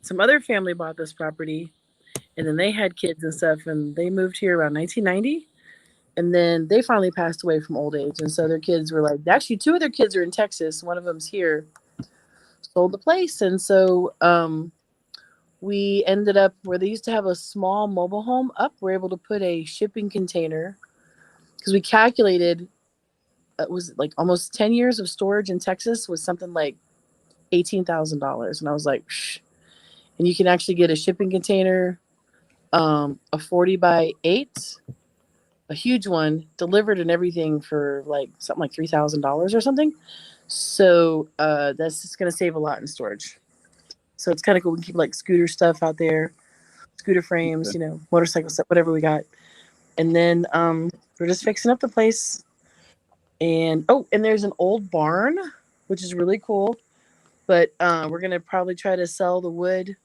Speaker 2: some other family bought this property, and then they had kids and stuff, and they moved here around 1990. And then they finally passed away from old age. And so their kids were like, actually, two of their kids are in Texas. One of them's here, sold the place. And so we ended up where they used to have a small mobile home up. We're able to put a shipping container because we calculated it was like almost 10 years of storage in Texas was something like $18,000. And I was like, Psh. And you can actually get a shipping container, a 40 by 8, a huge one, delivered and everything for like something like $3,000 or something. So that's just going to save a lot in storage. So it's kind of cool. We can keep like scooter stuff out there, scooter frames,
Speaker 1: Okay.
Speaker 2: motorcycle stuff, whatever we got. And then we're just fixing up the place. And and there's an old barn, which is really cool. But we're gonna probably try to sell the wood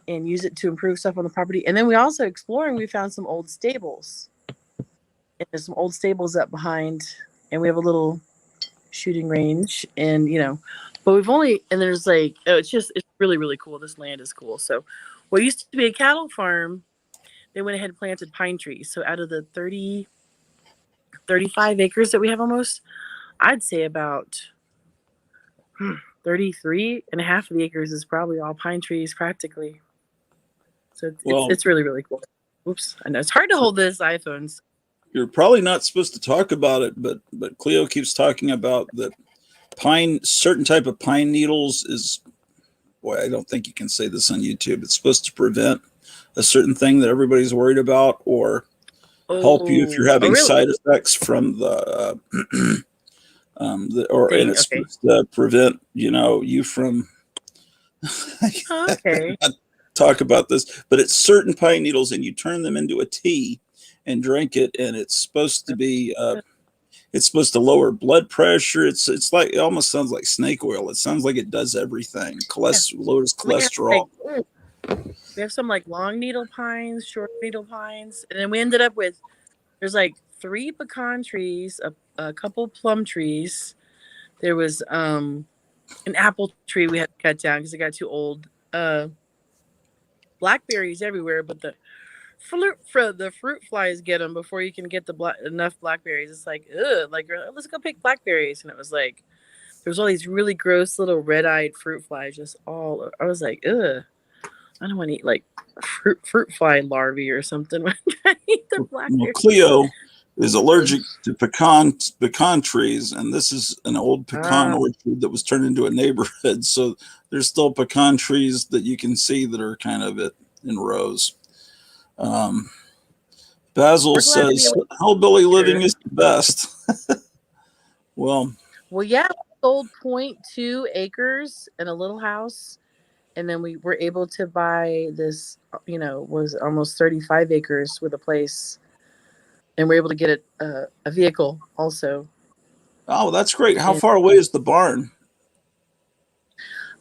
Speaker 2: and use it to improve stuff on the property. And then we also exploring. We found some old stables. And there's some old stables up behind, and we have a little shooting range. And but we've only there's like it's really really cool. This land is cool. So what used to be a cattle farm, they went ahead and planted pine trees. So out of the 35 acres that we have almost, I'd say about 33 and a half of the acres is probably all pine trees practically. So it's really, really cool. Oops. I know it's hard to hold this iPhones.
Speaker 1: You're probably not supposed to talk about it, but Cleo keeps talking about that certain type of pine needles is, boy, I don't think you can say this on YouTube. It's supposed to prevent a certain thing that everybody's worried about or help you if you're having
Speaker 2: really?
Speaker 1: side effects from the, and it's
Speaker 2: Okay.
Speaker 1: supposed to prevent, you from
Speaker 2: Okay.
Speaker 1: talk about this, but it's certain pine needles and you turn them into a tea and drink it. And it's supposed to be, it's supposed to lower blood pressure. It's like, it almost sounds like snake oil. It sounds like it does everything. Lowers cholesterol.
Speaker 2: We have some like long needle pines, short needle pines. And then we ended up with, there's like 3 pecan trees, a couple plum trees. There was an apple tree we had to cut down because it got too old. Blackberries everywhere, but the fruit flies get them before you can get enough blackberries. It's like, ugh, like let's go pick blackberries. And it was like, there's all these really gross little red-eyed fruit flies just all. I was like, ugh, I don't want to eat like fruit fly larvae or something when I try to eat the blackberries.
Speaker 1: Well, Cleo is allergic to pecan trees, and this is an old pecan orchard that was turned into a neighborhood. So there's still pecan trees that you can see that are kind of in rows. Basil says hillbilly living is the best. well,
Speaker 2: yeah, we sold 0.2 acres and a little house, and then we were able to buy this. Was almost 35 acres with a place. And we're able to get a vehicle also.
Speaker 1: Oh, that's great. How far away is the barn?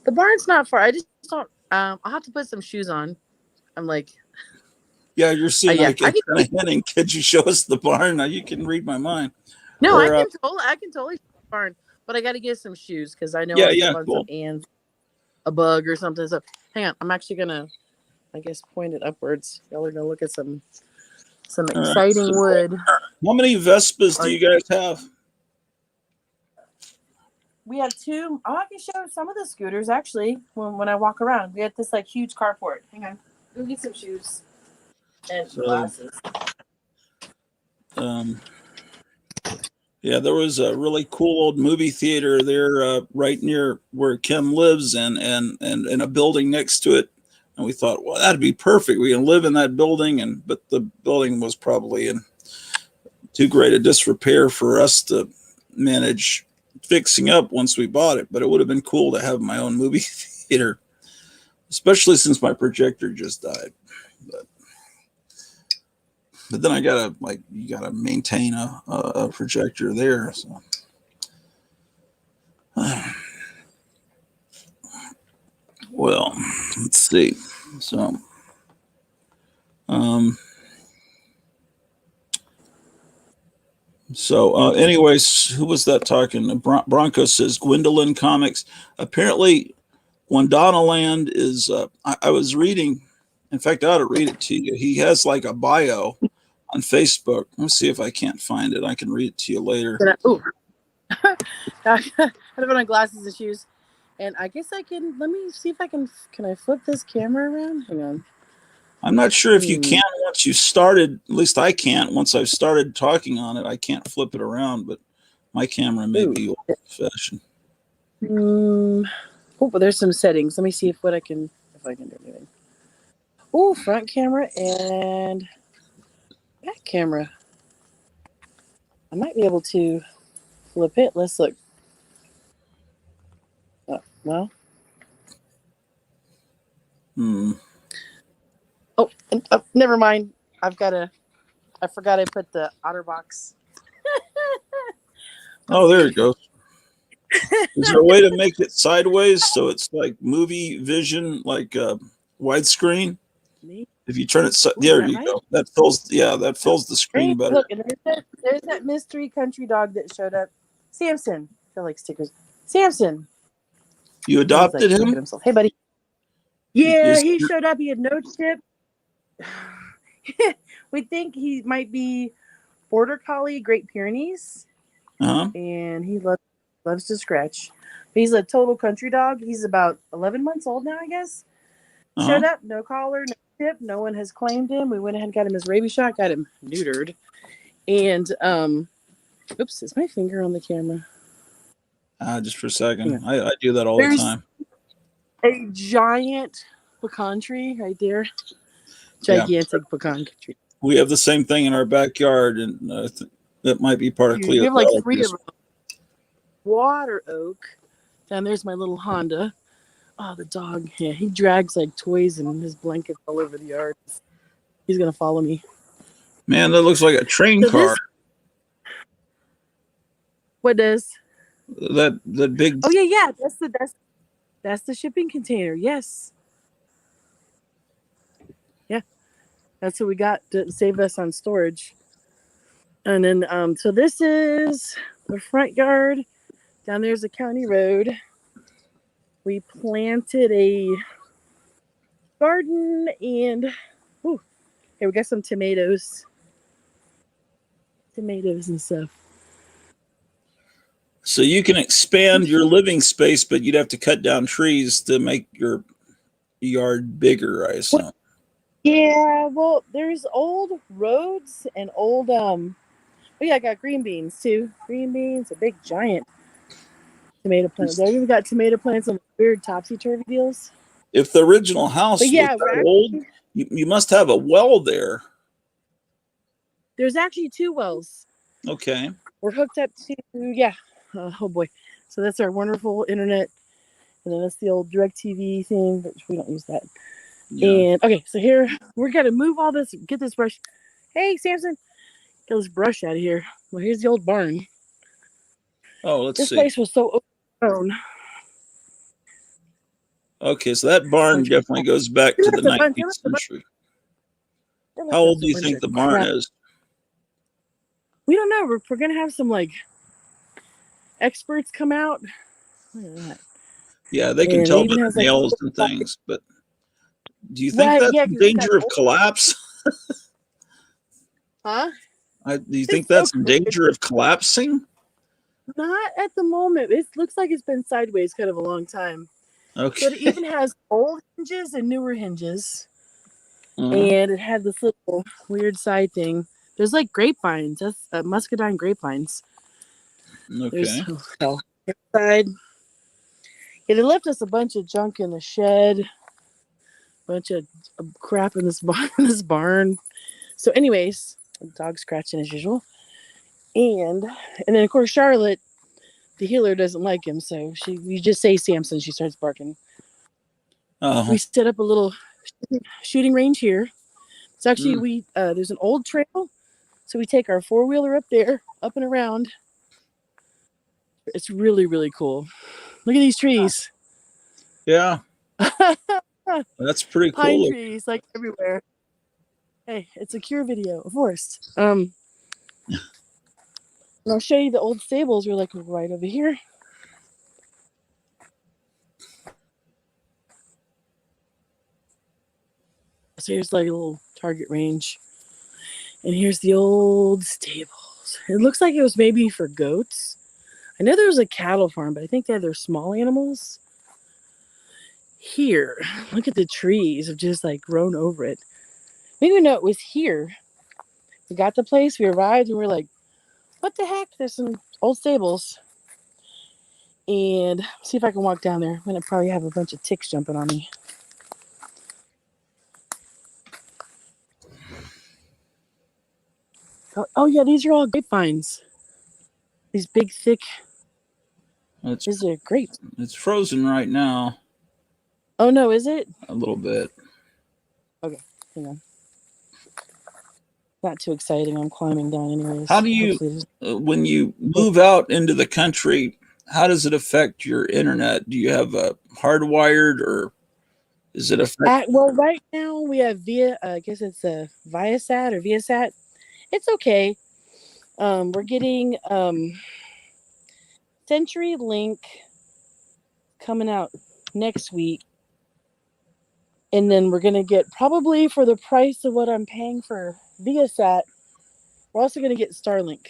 Speaker 2: The barn's not far. I just don't. I'll have to put some shoes on. I'm like,
Speaker 1: yeah, you're seeing like kind of hinting. Could you show us the barn? Now you can read my mind.
Speaker 2: No, I can totally show the barn, but I got to get some shoes because I know
Speaker 1: cool.
Speaker 2: some ants, a bug or something. So hang on, I'm actually gonna, I guess, point it upwards. Y'all are gonna look at some exciting wood.
Speaker 1: How many Vespas do you guys have?
Speaker 2: We have 2. I can show some of the scooters actually when I walk around. We have this like huge carport. Hang on, go get some shoes and glasses.
Speaker 1: Yeah, there was a really cool old movie theater there right near where Kim lives and a building next to it. And we thought, well, that'd be perfect. We can live in that building, but the building was probably in too great a disrepair for us to manage fixing up once we bought it. But it would have been cool to have my own movie theater, especially since my projector just died. But then you gotta maintain a projector there. So. Well, let's see. So, anyways, who was that talking? Bronco says Gwendolyn Comics. Apparently, Wandana is. I was reading. In fact, I ought to read it to you. He has like a bio on Facebook. Let's see if I can't find it. I can read it to you later.
Speaker 2: Ooh. I had to put on glasses and shoes. And I guess I can, let me see if I can I flip this camera around? Hang on.
Speaker 1: I'm not sure if you can once you started, at least I can't. Once I've started talking on it, I can't flip it around, but my camera may be old-fashioned.
Speaker 2: Oh, but there's some settings. Let me see if I can do anything. Oh, front camera and back camera. I might be able to flip it. Let's look. Well. Oh, never mind. I forgot I put the OtterBox.
Speaker 1: Oh, there it goes. Is there a way to make it sideways so it's like movie vision, like widescreen? If you turn it, there you go. That fills the screen better.
Speaker 2: Look, and there's that mystery country dog that showed up. Samson. I feel like stickers. Samson.
Speaker 1: You adopted him?
Speaker 2: Hey, buddy. Yeah, he showed up. He had no chip. We think he might be Border Collie, Great Pyrenees. And he loves to scratch. He's a total country dog. He's about 11 months old now, I guess. Showed up, no collar, no chip. No one has claimed him. We went ahead and got him his rabies shot, got him neutered. And, oops, is my finger on the camera?
Speaker 1: Just for a second. I do that all the time.
Speaker 2: A giant pecan tree right there. Gigantic pecan tree.
Speaker 1: We have the same thing in our backyard, and that might be part of Cleo.
Speaker 2: We have like 3 of them. Water oak. Down there's my little Honda. Oh, the dog. Yeah, he drags like toys and his blankets all over the yard. He's going to follow me.
Speaker 1: Man, that looks like a train car.
Speaker 2: What does?
Speaker 1: That big.
Speaker 2: Oh, yeah. That's the shipping container. Yes. Yeah. That's what we got to save us on storage. And then, so this is the front yard. Down there's a county road. We planted a garden and we got some tomatoes and stuff.
Speaker 1: So you can expand your living space, but you'd have to cut down trees to make your yard bigger, I assume.
Speaker 2: Yeah, well, there's old roads and old I got green beans too. Green beans, a big giant tomato plant. I even got tomato plants on weird topsy-turvy deals.
Speaker 1: If the original house was that old, you must have a well there.
Speaker 2: There's actually 2 wells.
Speaker 1: Okay.
Speaker 2: We're hooked up to, oh boy. So that's our wonderful internet. And then that's the old DirecTV thing, but we don't use that. Yeah. And okay, so here we're gonna move all this, get this brush. Hey, Samson, get this brush out of here. Well, here's the old barn.
Speaker 1: Oh, let's see.
Speaker 2: This place was so overgrown.
Speaker 1: Okay, so that barn definitely goes back to the 19th century. How old do you think the barn is?
Speaker 2: We don't know. We're gonna have some like experts come out. Look at that.
Speaker 1: Yeah, they can tell by the nails and things, but do you think that's in danger of collapse?
Speaker 2: Huh?
Speaker 1: Do you think that's in danger of collapsing?
Speaker 2: Not at the moment. It looks like it's been sideways kind of a long time.
Speaker 1: Okay.
Speaker 2: But it even has old hinges and newer hinges. And it had this little weird side thing. There's like grapevines. That's muscadine grapevines.
Speaker 1: Okay.
Speaker 2: Side. Yeah, they left us a bunch of junk in the shed. A bunch of crap in this barn. So anyways, dog scratching as usual. And then of course Charlotte, the healer, doesn't like him, so you just say Samson, she starts barking. We set up a little shooting range here. It's actually there's an old trail, so we take our 4-wheeler up there, up and around. It's really, really cool. Look at these trees.
Speaker 1: Yeah. That's pretty cool.
Speaker 2: Pine trees like everywhere. Hey, it's a Cure video, of course. And I'll show you the old stables. We're like right over here. So here's like a little target range. And here's the old stables. It looks like it was maybe for goats. I know there was a cattle farm, but I think they had their small animals. Here, look at the trees have just like grown over it. We didn't know it was here. We got the place, we arrived, and we were like, what the heck? There's some old stables. And see if I can walk down there. I'm going to probably have a bunch of ticks jumping on me. Oh yeah, these are all grapevines. These big, thick. These are grapes.
Speaker 1: It's frozen right now.
Speaker 2: Oh no, is it?
Speaker 1: A little bit.
Speaker 2: Okay, hang on. Not too exciting. I'm climbing down anyways.
Speaker 1: How do you, when you move out into the country, how does it affect your internet? Do you have a hardwired, or is it affect?
Speaker 2: Well, right now we have I guess it's a Viasat or Viasat. It's okay. We're getting CenturyLink coming out next week. And then we're going to get, probably for the price of what I'm paying for Viasat, we're also going to get Starlink.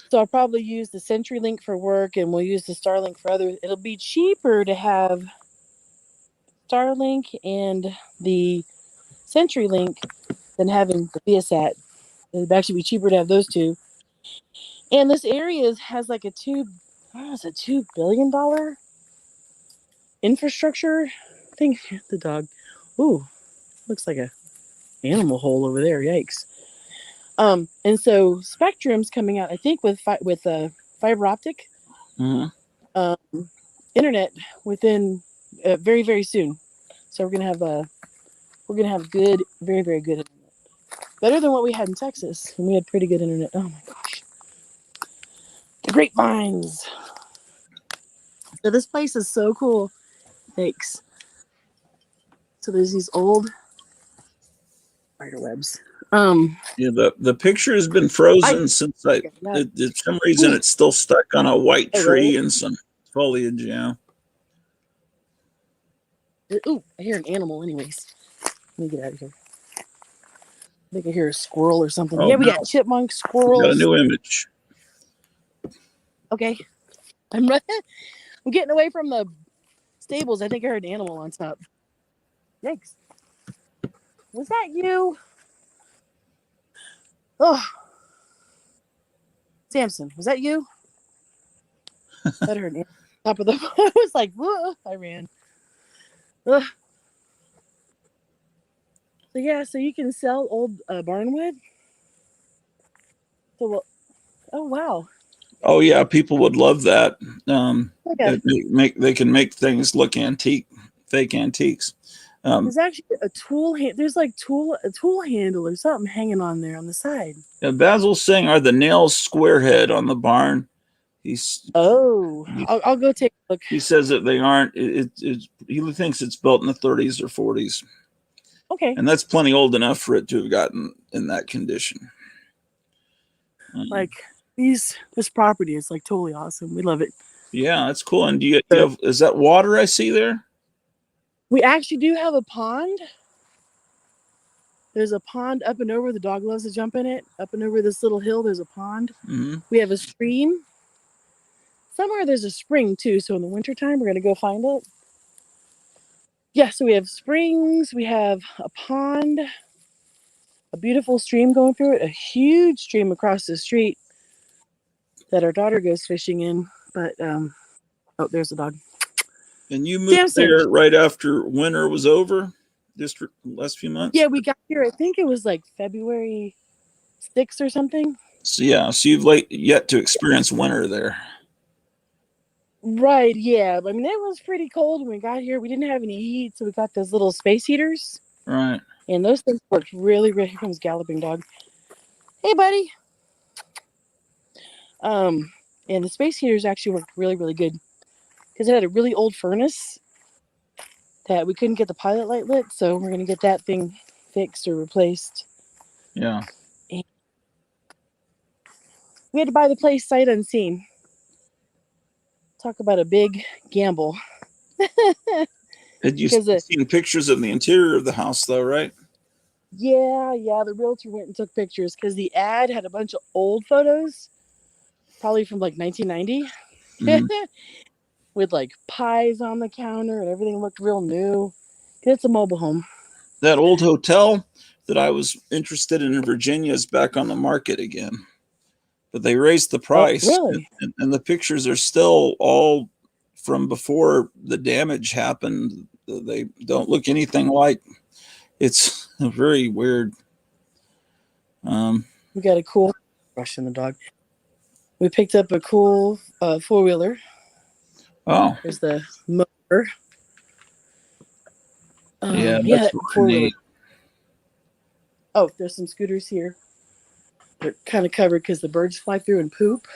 Speaker 2: So I'll probably use the CenturyLink for work, and we'll use the Starlink for others. It'll be cheaper to have Starlink and the CenturyLink than having the Viasat. It'd actually be cheaper to have those two. And this area has like a $2 billion infrastructure thing. The dog. Ooh, looks like a animal hole over there. Yikes. And so Spectrum's coming out, I think, with fiber optic internet within very, very soon. So we're gonna have good, very, very good internet. Better than what we had in Texas, and we had pretty good internet. Oh my gosh, the grapevines. So this place is so cool. Thanks. So there's these old spider webs.
Speaker 1: Yeah, the picture has been frozen since for some reason it's still stuck on a white tree and some foliage. Yeah.
Speaker 2: Ooh, I hear an animal. Anyways, let me get out of here. I think I hear a squirrel or something. Oh, yeah, we got chipmunks, squirrels.
Speaker 1: Got a new image.
Speaker 2: Okay, I'm getting away from the stables. I think I heard an animal on top. Yikes! Was that you? Oh, Samson, was that you? I heard an animal on top of the. I was like, whoa! I ran. Ugh. So yeah, so you can sell old barnwood. So well, oh wow.
Speaker 1: Oh yeah, people would love that. They can make things look antique, fake antiques.
Speaker 2: There's actually a tool. There's like a tool handle or something hanging on there on the side.
Speaker 1: Yeah, Basil's saying, are the nails square head on the barn?
Speaker 2: I'll go take a look.
Speaker 1: He says that they aren't. He thinks it's built in the 30s or 40s.
Speaker 2: Okay.
Speaker 1: And that's plenty old enough for it to have gotten in that condition.
Speaker 2: Like this property is like totally awesome. We love it.
Speaker 1: Yeah, that's cool. And do you have, is that water I see there?
Speaker 2: We actually do have a pond. There's a pond up and over. The dog loves to jump in it. Up and over this little hill, there's a pond.
Speaker 1: Mm-hmm.
Speaker 2: We have a stream. Somewhere there's a spring too. So in the wintertime, we're going to go find it. Yeah, so we have springs. We have a pond. A beautiful stream going through it. A huge stream across the street that our daughter goes fishing in. But, oh, there's the dog.
Speaker 1: And you moved there right after winter was over, just for the last few months?
Speaker 2: Yeah, we got here, I think it was like February 6th or something.
Speaker 1: So yeah, so you've yet to experience winter there.
Speaker 2: Right, yeah. I mean, it was pretty cold when we got here. We didn't have any heat, so we got those little space heaters.
Speaker 1: Right.
Speaker 2: And those things worked really, really. Here comes Galloping Dog. Hey, buddy. And the space heaters actually worked really, really good. Because it had a really old furnace that we couldn't get the pilot light lit, so we're going to get that thing fixed or replaced.
Speaker 1: Yeah.
Speaker 2: And we had to buy the place sight unseen. Talk about a big gamble.
Speaker 1: Had you seen pictures of the interior of the house, though, right?
Speaker 2: Yeah. The realtor went and took pictures because the ad had a bunch of old photos, probably from like 1990,
Speaker 1: Mhm.
Speaker 2: with like pies on the counter and everything looked real new. It's a mobile home.
Speaker 1: That old hotel that I was interested in Virginia is back on the market again, but they raised the
Speaker 2: Oh,
Speaker 1: price,
Speaker 2: really?
Speaker 1: and the pictures are still all from before the damage happened. They don't look anything like. It's very weird. Um,
Speaker 2: We got a cool brushing the dog. We picked up a cool 4-wheeler.
Speaker 1: oh,
Speaker 2: There's the motor.
Speaker 1: yeah,
Speaker 2: Yeah,
Speaker 1: that's really
Speaker 2: 4-wheeler.
Speaker 1: neat.
Speaker 2: Oh, there's some scooters here. They're kind of covered because the birds fly through and poop.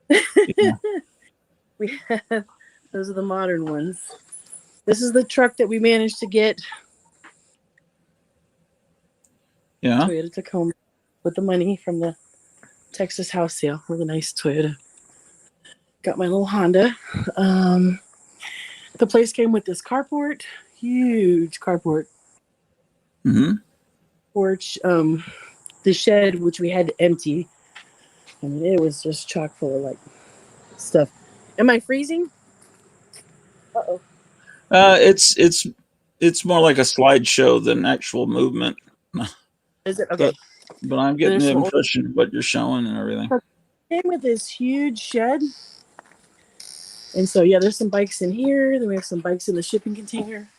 Speaker 1: Yeah.
Speaker 2: We have those are the modern ones. This is the truck that we managed to get.
Speaker 1: Yeah.
Speaker 2: Toyota Tacoma with the money from the Texas house sale. Really nice Toyota. Got my little Honda. The place came with this carport, huge carport
Speaker 1: Hmm.
Speaker 2: porch. The shed, which we had to empty. I mean, it was just chock full of like stuff. Am I freezing? Uh-oh.
Speaker 1: It's more like a slideshow than actual movement,
Speaker 2: Is it okay?
Speaker 1: but I'm getting
Speaker 2: There's
Speaker 1: the
Speaker 2: some old.
Speaker 1: impression of what you're showing and everything.
Speaker 2: Came with this huge shed, and so yeah, there's some bikes in here. Then we have some bikes in the shipping container.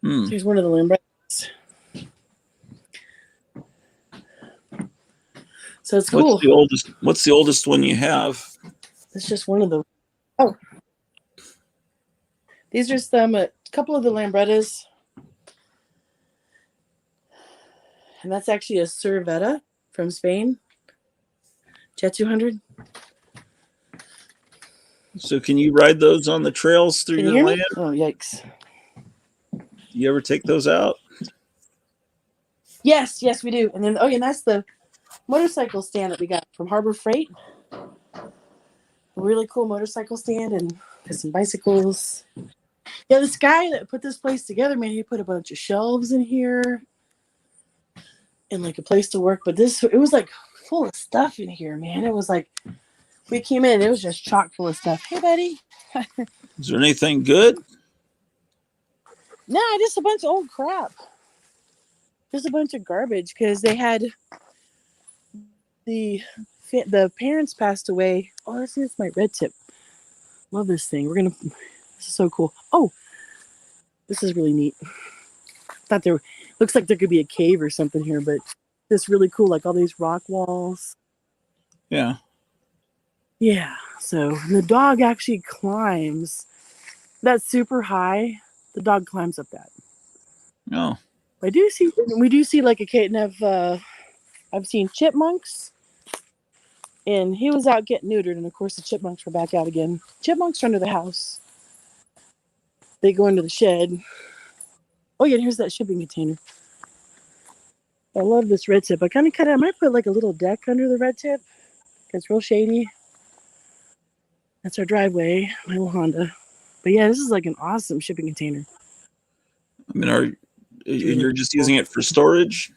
Speaker 1: Hmm.
Speaker 2: Here's one of the Lambrets. So it's cool.
Speaker 1: What's the oldest one you have?
Speaker 2: It's just one of the. Oh, these are some a couple of the Lambrettas, and that's actually a Cervetta from Spain. Jet 200.
Speaker 1: So can you ride those on the trails through
Speaker 2: Can you
Speaker 1: your
Speaker 2: hear
Speaker 1: land?
Speaker 2: me? Oh, yikes.
Speaker 1: Do you ever take those out?
Speaker 2: Yes, we do. And then, oh, yeah, and that's the motorcycle stand that we got from Harbor Freight. A really cool motorcycle stand and some bicycles. Yeah, this guy that put this place together, man, he put a bunch of shelves in here and like a place to work. But it was like full of stuff in here, man. It was like, we came in, it was just chock full of stuff. Hey, buddy.
Speaker 1: Is there anything good?
Speaker 2: Nah, just a bunch of old crap. Just a bunch of garbage because they had the parents passed away. Oh, this is my red tip. Love this thing. This is so cool. Oh, this is really neat. Thought looks like there could be a cave or something here, but this really cool, like all these rock walls.
Speaker 1: Yeah.
Speaker 2: Yeah. So the dog actually climbs. That's super high. The dog climbs up that.
Speaker 1: Oh.
Speaker 2: We do see like a kitten of I've seen chipmunks, and he was out getting neutered, and of course the chipmunks were back out again. Chipmunks are under the house. They go into the shed. Oh yeah, and here's that shipping container. I love this red tip. I kind of cut it. I might put like a little deck under the red tip. It's real shady. That's our driveway, my little Honda. But yeah, this is like an awesome shipping container.
Speaker 1: I mean, you're just using it for storage?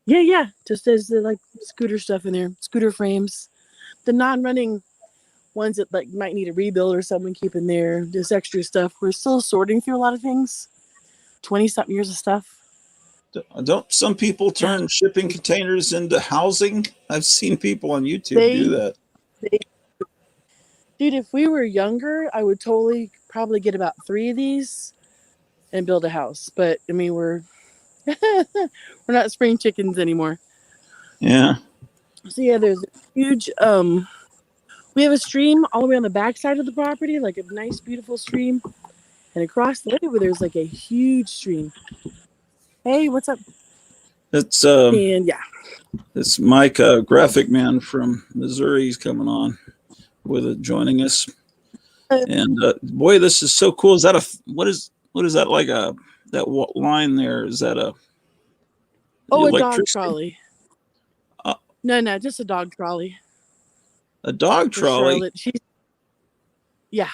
Speaker 2: Yeah. Just as the like scooter stuff in there, scooter frames, the non-running ones that like might need a rebuild or something. Keep in there. This extra stuff. We're still sorting through a lot of things. 20-something years of stuff.
Speaker 1: Don't some people turn shipping containers into housing? I've seen people on YouTube do that.
Speaker 2: Dude, if we were younger, I would totally probably get about 3 of these and build a house. But I mean, we're not spring chickens anymore.
Speaker 1: Yeah.
Speaker 2: So yeah, there's a huge we have a stream all the way on the back side of the property, like a nice beautiful stream. And across the way there's like a huge stream. Hey, what's up?
Speaker 1: It's
Speaker 2: And yeah.
Speaker 1: It's Mike, graphic man from Missouri. He's coming on joining us. And boy, this is so cool. Is that what is that like that line there? Is that a
Speaker 2: dog trolley. No, just a dog trolley.
Speaker 1: A dog trolley?
Speaker 2: Yeah.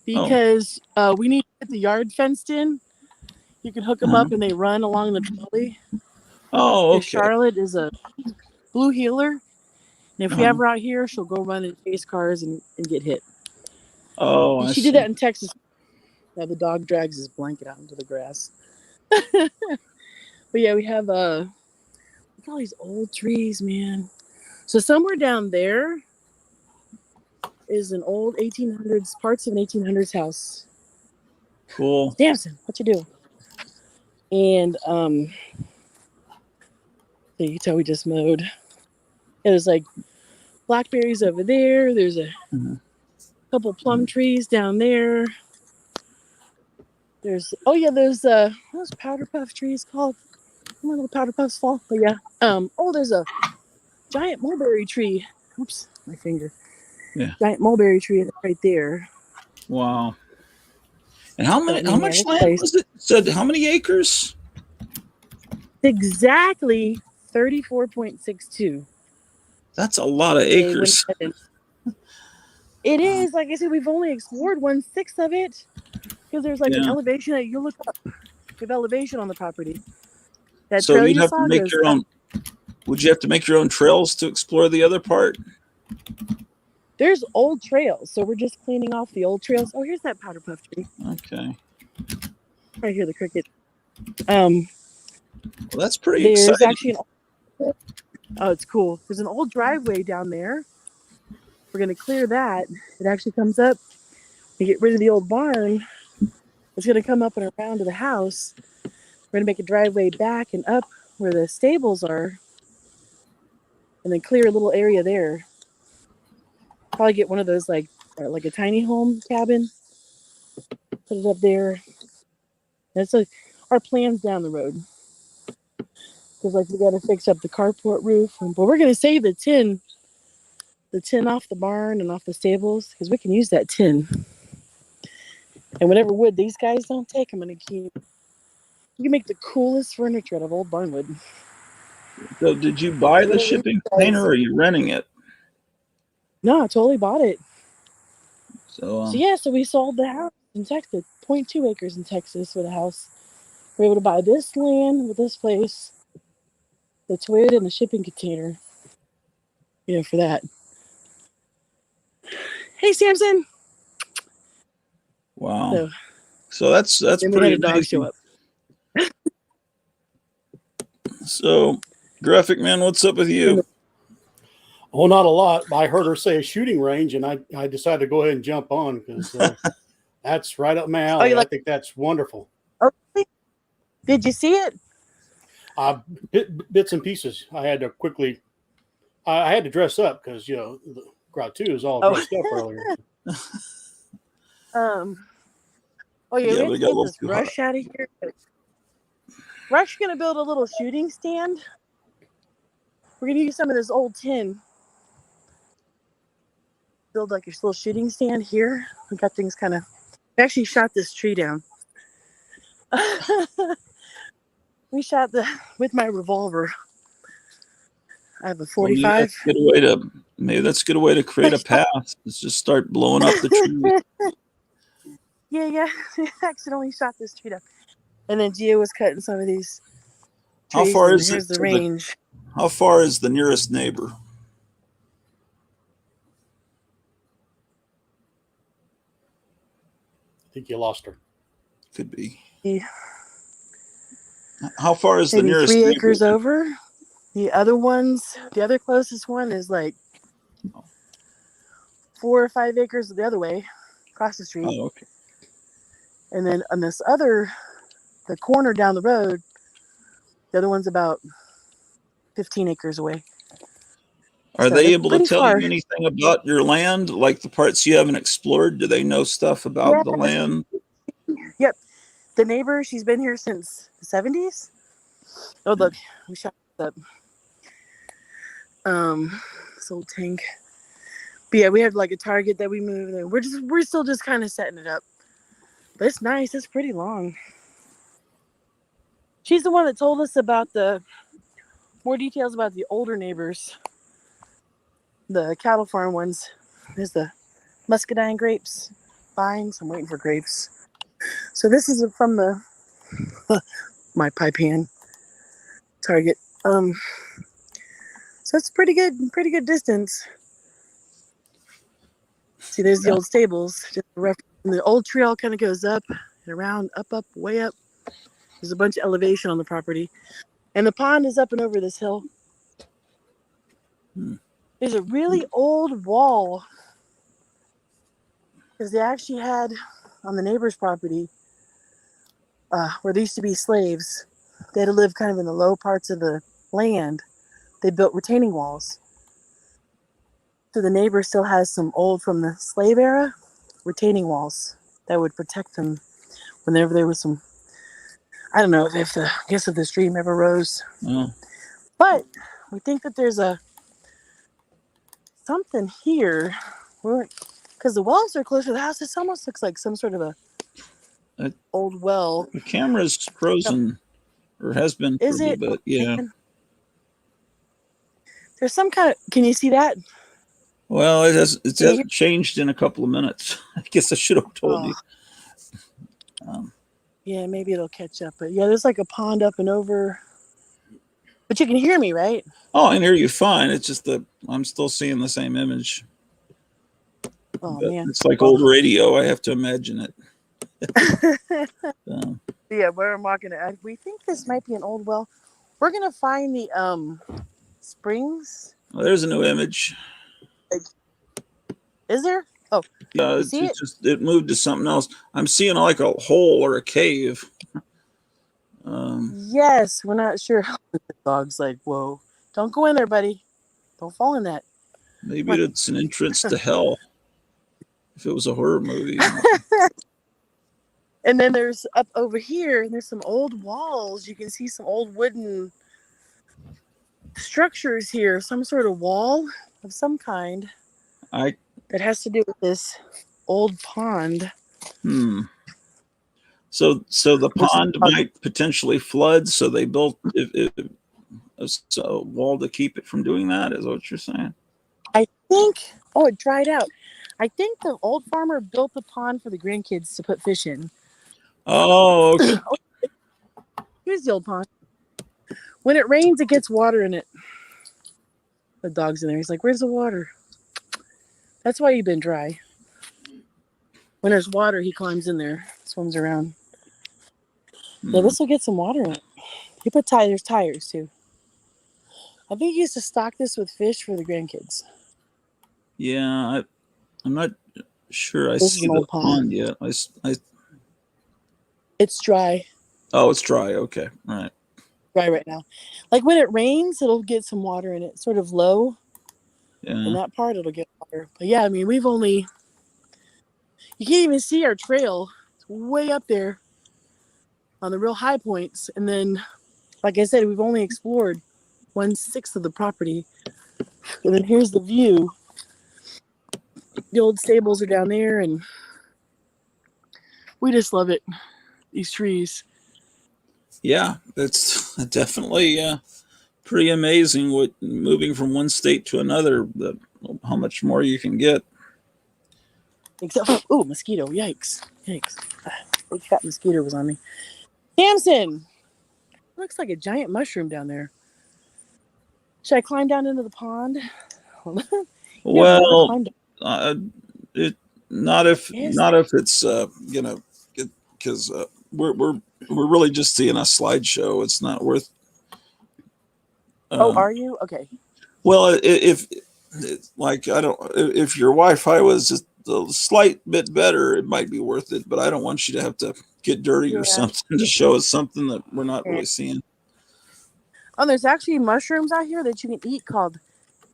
Speaker 2: Because we need to get the yard fenced in. You can hook them up and they run along the trolley.
Speaker 1: Oh,
Speaker 2: Because
Speaker 1: okay.
Speaker 2: Charlotte is a blue heeler. And if we
Speaker 1: Uh-huh.
Speaker 2: have her out here, she'll go run and chase cars and get hit.
Speaker 1: Oh,
Speaker 2: And
Speaker 1: I
Speaker 2: she
Speaker 1: see.
Speaker 2: did that in Texas. Now the dog drags his blanket out into the grass. But yeah, we have look at all these old trees, man. So somewhere down there is an old 1800s, parts of an 1800s house.
Speaker 1: Cool.
Speaker 2: Damson, what you doing? And so you can tell we just mowed. There's like blackberries over there. There's a couple plum trees down there. There's those powder puff trees called. My little powder puffs fall. But yeah. There's a giant mulberry tree. Oops, my finger.
Speaker 1: Yeah.
Speaker 2: Giant mulberry tree right there.
Speaker 1: Wow. And how much
Speaker 2: this
Speaker 1: land
Speaker 2: place-
Speaker 1: was it? Said how many acres?
Speaker 2: Exactly 34.62.
Speaker 1: That's a lot of
Speaker 2: They went
Speaker 1: acres.
Speaker 2: ahead and- It is, like I said, we've only explored 1/6 of it because there's like an
Speaker 1: Yeah.
Speaker 2: elevation that you look up. We have elevation on the property. That
Speaker 1: So
Speaker 2: trail
Speaker 1: you'd
Speaker 2: you
Speaker 1: have
Speaker 2: saw
Speaker 1: to make
Speaker 2: goes
Speaker 1: your
Speaker 2: up.
Speaker 1: own. Would you have to make your own trails to explore the other part?
Speaker 2: There's old trails, so we're just cleaning off the old trails. Oh, here's that powder puff tree.
Speaker 1: Okay.
Speaker 2: Right here, the cricket.
Speaker 1: Well, that's pretty
Speaker 2: There's
Speaker 1: exciting.
Speaker 2: actually it's cool. There's an old driveway down there. We're gonna clear that. It actually comes up. We get rid of the old barn. It's gonna come up and around to the house. We're gonna make a driveway back and up where the stables are, and then clear a little area there. Probably get one of those like a tiny home cabin. Put it up there. That's our plans down the road. Because like we got to fix up the carport roof, but we're gonna save the tin off the barn and off the stables because we can use that tin. And whatever wood these guys don't take, I'm gonna keep. You can make the coolest furniture out of old barn wood.
Speaker 1: So did you buy the shipping container or are you renting it?
Speaker 2: No, I totally bought it.
Speaker 1: So
Speaker 2: So we sold the house in Texas, 0.2 acres in Texas for the house. We're able to buy this land with this place, the Toyota and the shipping container. For that. Hey, Samson.
Speaker 1: wow. So that's
Speaker 2: Then we
Speaker 1: pretty
Speaker 2: had a dog show
Speaker 1: amazing.
Speaker 2: up.
Speaker 1: So, Graphic Man, what's up with you?
Speaker 3: Oh, not a lot. I heard her say a shooting range, and I decided to go ahead and jump on because that's right up my alley. I think that's wonderful.
Speaker 2: Okay. Did you see it?
Speaker 3: Bits and pieces. I had to quickly. I had to dress up because the crowd too is all dressed up earlier.
Speaker 2: We have to get this brush out of here. We're actually going to build a little shooting stand. We're going to use some of this old tin. Build like your little shooting stand here. We got things kind of. We actually shot this tree down. We shot with my revolver. I have a 45.
Speaker 1: Well, maybe that's a good way to create a path. Let's just start blowing up the tree.
Speaker 2: Yeah. I accidentally shot this tree down. And then Gio was cutting some of these trees.
Speaker 1: How far is
Speaker 2: here's
Speaker 1: it?
Speaker 2: The range.
Speaker 1: How far is the nearest neighbor?
Speaker 3: I think you lost her.
Speaker 1: Could be.
Speaker 2: Yeah.
Speaker 1: How far is the nearest
Speaker 2: 3
Speaker 1: neighbor?
Speaker 2: acres over. The other closest one is like 4 or 5 acres the other way, across the street.
Speaker 1: Oh, okay.
Speaker 2: And then on this the corner down the road, the other one's about 15 acres away.
Speaker 1: Are they able to tell you anything about your land, like the parts you haven't explored? Do they know stuff about the land?
Speaker 2: Yep. The neighbor, she's been here since the 70s. Oh, look, we shot up. This old tank. But yeah, we have like a target that we moved, and we're still just kind of setting it up. But it's nice. It's pretty long. She's the one that told us about the more details about the older neighbors, the cattle farm ones. There's the muscadine grapes, vines. I'm waiting for grapes. So this is from the my pipe hand target. So it's pretty good distance. See, there's the old stables. Just and the old trail kind of goes up and around, up, way up. There's a bunch of elevation on the property. And the pond is up and over this hill. There's a really old wall. Because they actually had, on the neighbor's property, where there used to be slaves, they had to live kind of in the low parts of the land. They built retaining walls. So the neighbor still has some old, from the slave era, retaining walls that would protect them whenever there was some, I don't know if the stream ever rose.
Speaker 1: Oh.
Speaker 2: But we think that there's something here, because the walls are close to the house. This almost looks like some sort of a old well.
Speaker 1: The camera's frozen, or has been for a bit, yeah.
Speaker 2: There's some kind of, can you see that?
Speaker 1: Well, it hasn't changed in a couple of minutes. I guess I should have told you.
Speaker 2: Yeah, maybe it'll catch up. But yeah, there's like a pond up and over. But you can hear me, right?
Speaker 1: Oh, I can hear you fine. It's just that I'm still seeing the same image.
Speaker 2: Oh,
Speaker 1: but
Speaker 2: man.
Speaker 1: it's like old radio. I have to imagine it.
Speaker 2: Yeah, where I'm walking it. We think this might be an old well. We're going to find the springs.
Speaker 1: Well, there's a new image.
Speaker 2: Is there? Oh,
Speaker 1: yeah. It moved to something else. I'm seeing like a hole or a cave.
Speaker 2: Yes, we're not sure. The dog's like, whoa, don't go in there, buddy. Don't fall in that.
Speaker 1: Maybe it's an entrance to hell. If it was a horror movie.
Speaker 2: And then there's up over here, and there's some old walls. You can see some old wooden structures here. Some sort of wall of some kind. That has to do with this old pond.
Speaker 1: So the pond might potentially flood. So they built a wall to keep it from doing that. Is that what you're saying?
Speaker 2: I think. Oh, it dried out. I think the old farmer built the pond for the grandkids to put fish in.
Speaker 1: Oh, okay.
Speaker 2: Here's the old pond. When it rains, it gets water in it. The dog's in there. He's like, "Where's the water?" That's why you've been dry. When there's water, he climbs in there, swims around. Yeah, this will get some water in it. He put tires too. I think he used to stock this with fish for the grandkids.
Speaker 1: Yeah, I'm not sure I
Speaker 2: This
Speaker 1: see the pond yet.
Speaker 2: It's dry.
Speaker 1: Oh, it's dry. Okay, right.
Speaker 2: Dry right now. Like when it rains, it'll get some water in it, sort of low.
Speaker 1: Yeah.
Speaker 2: In that part, it'll get water. But yeah, I mean, you can't even see our trail. It's way up there on the real high points. And then, like I said, we've only explored 1/6 of the property. And then here's the view. The old stables are down there, and we just love it. These trees.
Speaker 1: Yeah, it's definitely pretty amazing what moving from one state to another, how much more you can get.
Speaker 2: Except, oh, mosquito! Yikes! Big fat mosquito was on me. Samson, looks like a giant mushroom down there. Should I climb down into the pond?
Speaker 1: Well, not if it's because we're really just seeing a slideshow. It's not worth.
Speaker 2: Are you okay?
Speaker 1: Well, if your Wi-Fi was just a slight bit better, it might be worth it. But I don't want you to have to get dirty or something to show us something that we're not really seeing.
Speaker 2: Oh, there's actually mushrooms out here that you can eat called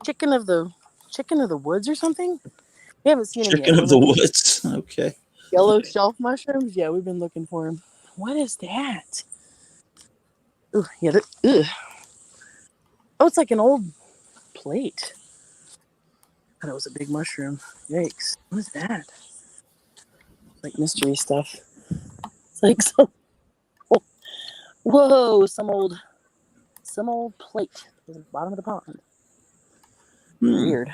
Speaker 2: chicken of the woods or something. We haven't seen them yet.
Speaker 1: Chicken of the woods. Okay.
Speaker 2: Yellow shelf mushrooms. Yeah, we've been looking for them. What is that? Ooh, yeah. Oh, it's like an old plate. I thought it was a big mushroom. Yikes. What is that? Like mystery stuff. It's like some... Whoa, some old plate at the bottom of the pond. Weird.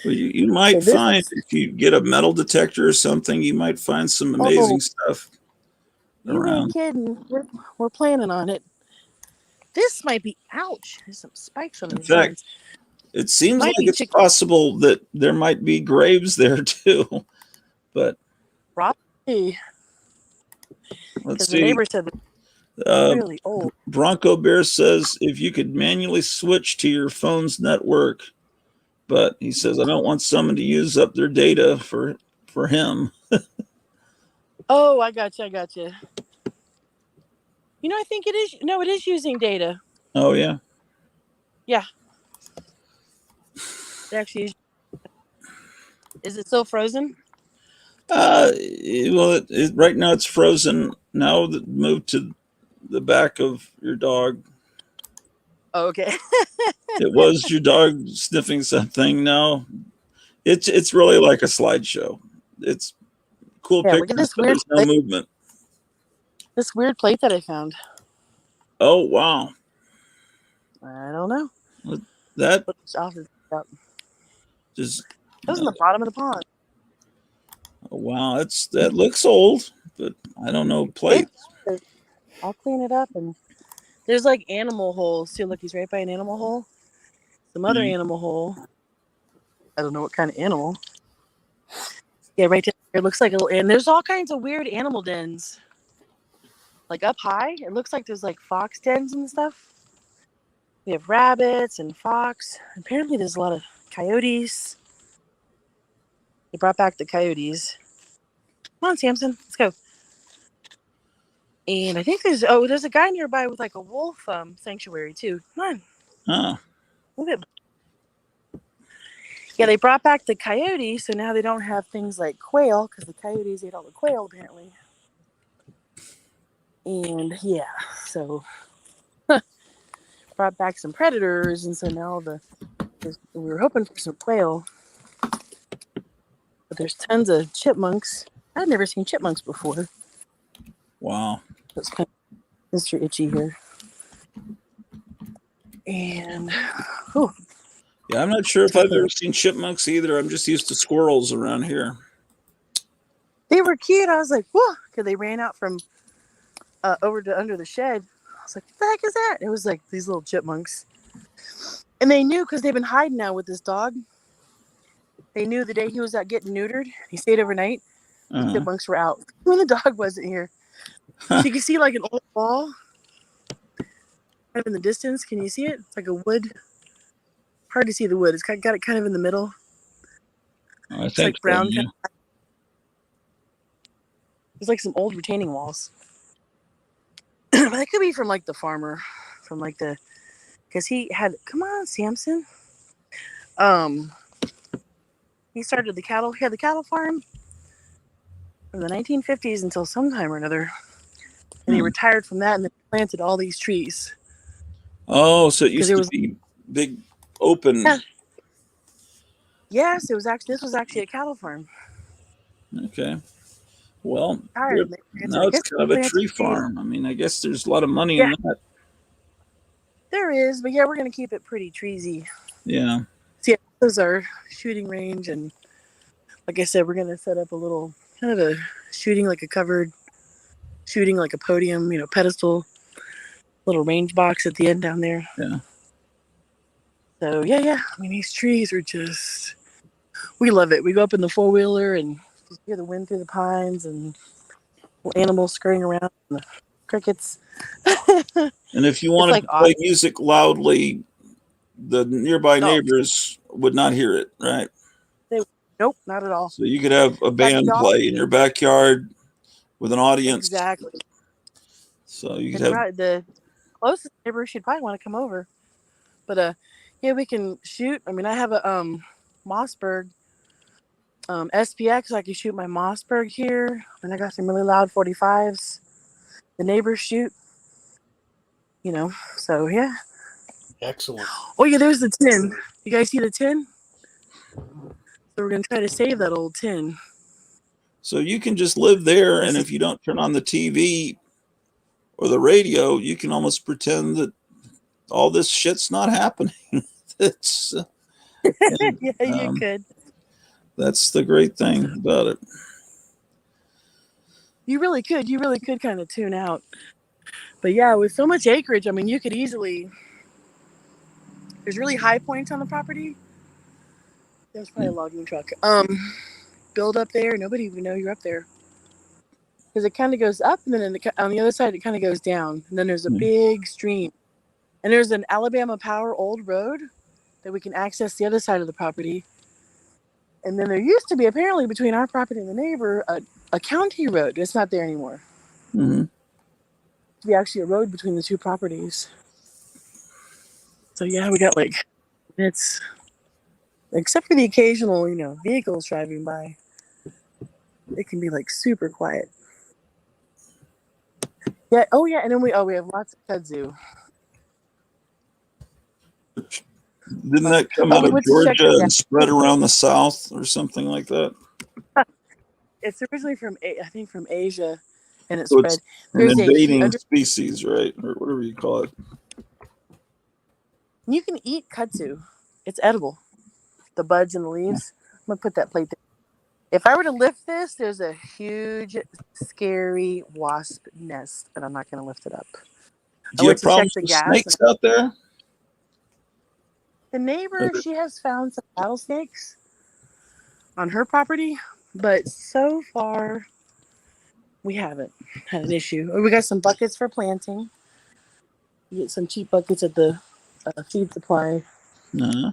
Speaker 1: Well, you might find, if you get a metal detector or something, you might find some amazing stuff.
Speaker 2: You ain't kidding. We're planning on it. This might be, ouch, there's some spikes on
Speaker 1: In
Speaker 2: these
Speaker 1: fact,
Speaker 2: vines.
Speaker 1: it seems
Speaker 2: Might
Speaker 1: like
Speaker 2: be
Speaker 1: it's possible that there might be graves there too. But
Speaker 2: probably.
Speaker 1: Let's
Speaker 2: The
Speaker 1: see.
Speaker 2: neighbor said they're really old.
Speaker 1: Bronco Bear says if you could manually switch to your phone's network, but he says I don't want someone to use up their data for him.
Speaker 2: Oh, I got you. You know, I think it is. No, it is using data.
Speaker 1: Oh yeah.
Speaker 2: Yeah. It actually is. Is it still frozen?
Speaker 1: Well, right now it's frozen. Now move to the back of your dog.
Speaker 2: Oh, okay.
Speaker 1: It was your dog sniffing something. No, it's really like a slideshow. It's cool
Speaker 2: Yeah,
Speaker 1: pictures,
Speaker 2: look at this
Speaker 1: but
Speaker 2: weird
Speaker 1: there's no movement.
Speaker 2: This weird plate that I found.
Speaker 1: Oh wow!
Speaker 2: I don't know.
Speaker 1: That
Speaker 2: just that was in the bottom of the pond.
Speaker 1: Oh, wow, that looks old, but I don't know plates.
Speaker 2: I'll clean it up, and there's like animal holes too. Look, he's right by an animal hole. Some other animal hole. I don't know what kind of animal. Yeah, right there. It looks like and there's all kinds of weird animal dens. Like up high, it looks like there's like fox dens and stuff. We have rabbits and fox. Apparently, there's a lot of coyotes. They brought back the coyotes. Come on, Samson, let's go. And I think there's a guy nearby with like a wolf sanctuary too. Come on. Look at. Yeah, they brought back the coyote, so now they don't have things like quail because the coyotes ate all the quail apparently. And yeah, so brought back some predators, and so now we were hoping for some quail, but there's tons of chipmunks. I've never seen chipmunks before.
Speaker 1: Wow,
Speaker 2: that's kind of Mr. Itchy here. And
Speaker 1: yeah, I'm not sure if I've ever seen chipmunks either. I'm just used to squirrels around here.
Speaker 2: They were cute. I was like, whoa, because they ran out from over to under the shed. I was like, what the heck is that? It was like these little chipmunks. And they knew because they've been hiding now with this dog. They knew the day he was out getting neutered. He stayed overnight. The chipmunks were out when the dog wasn't here. So you can see like an old wall kind of in the distance. Can you see it? It's like a wood. Hard to see the wood. It's got it kind of in the middle.
Speaker 1: It's like
Speaker 2: brown. Yeah. There's like some old retaining walls. But that could be from like the farmer, from like because he had. Come on, Samson. He started the cattle. He had the cattle farm from the 1950s until sometime or another, and he retired from that and then planted all these trees.
Speaker 1: Oh, so it used to be big open.
Speaker 2: Yeah. Yes, this was actually a cattle farm.
Speaker 1: Okay. Well, now it's kind of a tree farm. I mean, I guess there's a lot of money in that.
Speaker 2: There is, but yeah, we're going to keep it pretty treesy.
Speaker 1: Yeah.
Speaker 2: So yeah, this is our shooting range, and like I said, we're going to set up a little kind of a shooting, like a covered shooting, like a podium, pedestal, little range box at the end down there.
Speaker 1: Yeah.
Speaker 2: So yeah. I mean, these trees are we love it. We go up in the 4-wheeler and just hear the wind through the pines and animals scurrying around and the crickets.
Speaker 1: And if you wanted to play music loudly, the nearby neighbors would not hear it, right?
Speaker 2: Nope, not at all.
Speaker 1: So you could have a band play in your backyard with an audience.
Speaker 2: Exactly.
Speaker 1: So you could have
Speaker 2: the closest neighbor should probably want to come over. But yeah, we can shoot. I mean, I have a Mossberg SPX. I can shoot my Mossberg here, and I got some really loud 45s. The neighbors shoot. So yeah.
Speaker 3: Excellent.
Speaker 2: Oh yeah, there's the tin. You guys see the tin? So we're gonna try to save that old tin.
Speaker 1: So you can just live there, and if you don't turn on the TV or the radio, you can almost pretend that all this shit's not happening. It's
Speaker 2: yeah, you could.
Speaker 1: That's the great thing about it.
Speaker 2: You really could kind of tune out. But yeah, with so much acreage, I mean, you could easily. There's really high points on the property. There's probably a logging truck. Build up there. Nobody even know you're up there. Because it kind of goes up, and then on the other side, it kind of goes down. And then there's a big stream. And there's an Alabama Power old road that we can access the other side of the property. And then there used to be, apparently, between our property and the neighbor, a county road. It's not there anymore.
Speaker 1: Mm-hmm.
Speaker 2: To be actually a road between the two properties. So yeah, we got it's except for the occasional, vehicles driving by. It can be super quiet. Yeah. Oh yeah, and then we have lots of kudzu.
Speaker 1: Didn't that come out of Georgia and spread around the South or something like that?
Speaker 2: It's originally from Asia, and it
Speaker 1: So
Speaker 2: spread.
Speaker 1: There's an invading species, right, or whatever you call it.
Speaker 2: You can eat kudzu; it's edible. The buds and the leaves. I'm gonna put that plate there. If I were to lift this, there's a huge, scary wasp nest, and I'm not gonna lift it up.
Speaker 1: Do you have problems with snakes out there?
Speaker 2: The neighbor, she has found some rattlesnakes on her property, but so far we haven't had an issue. We got some buckets for planting. You get some cheap buckets at the feed supply.
Speaker 1: Uh-huh.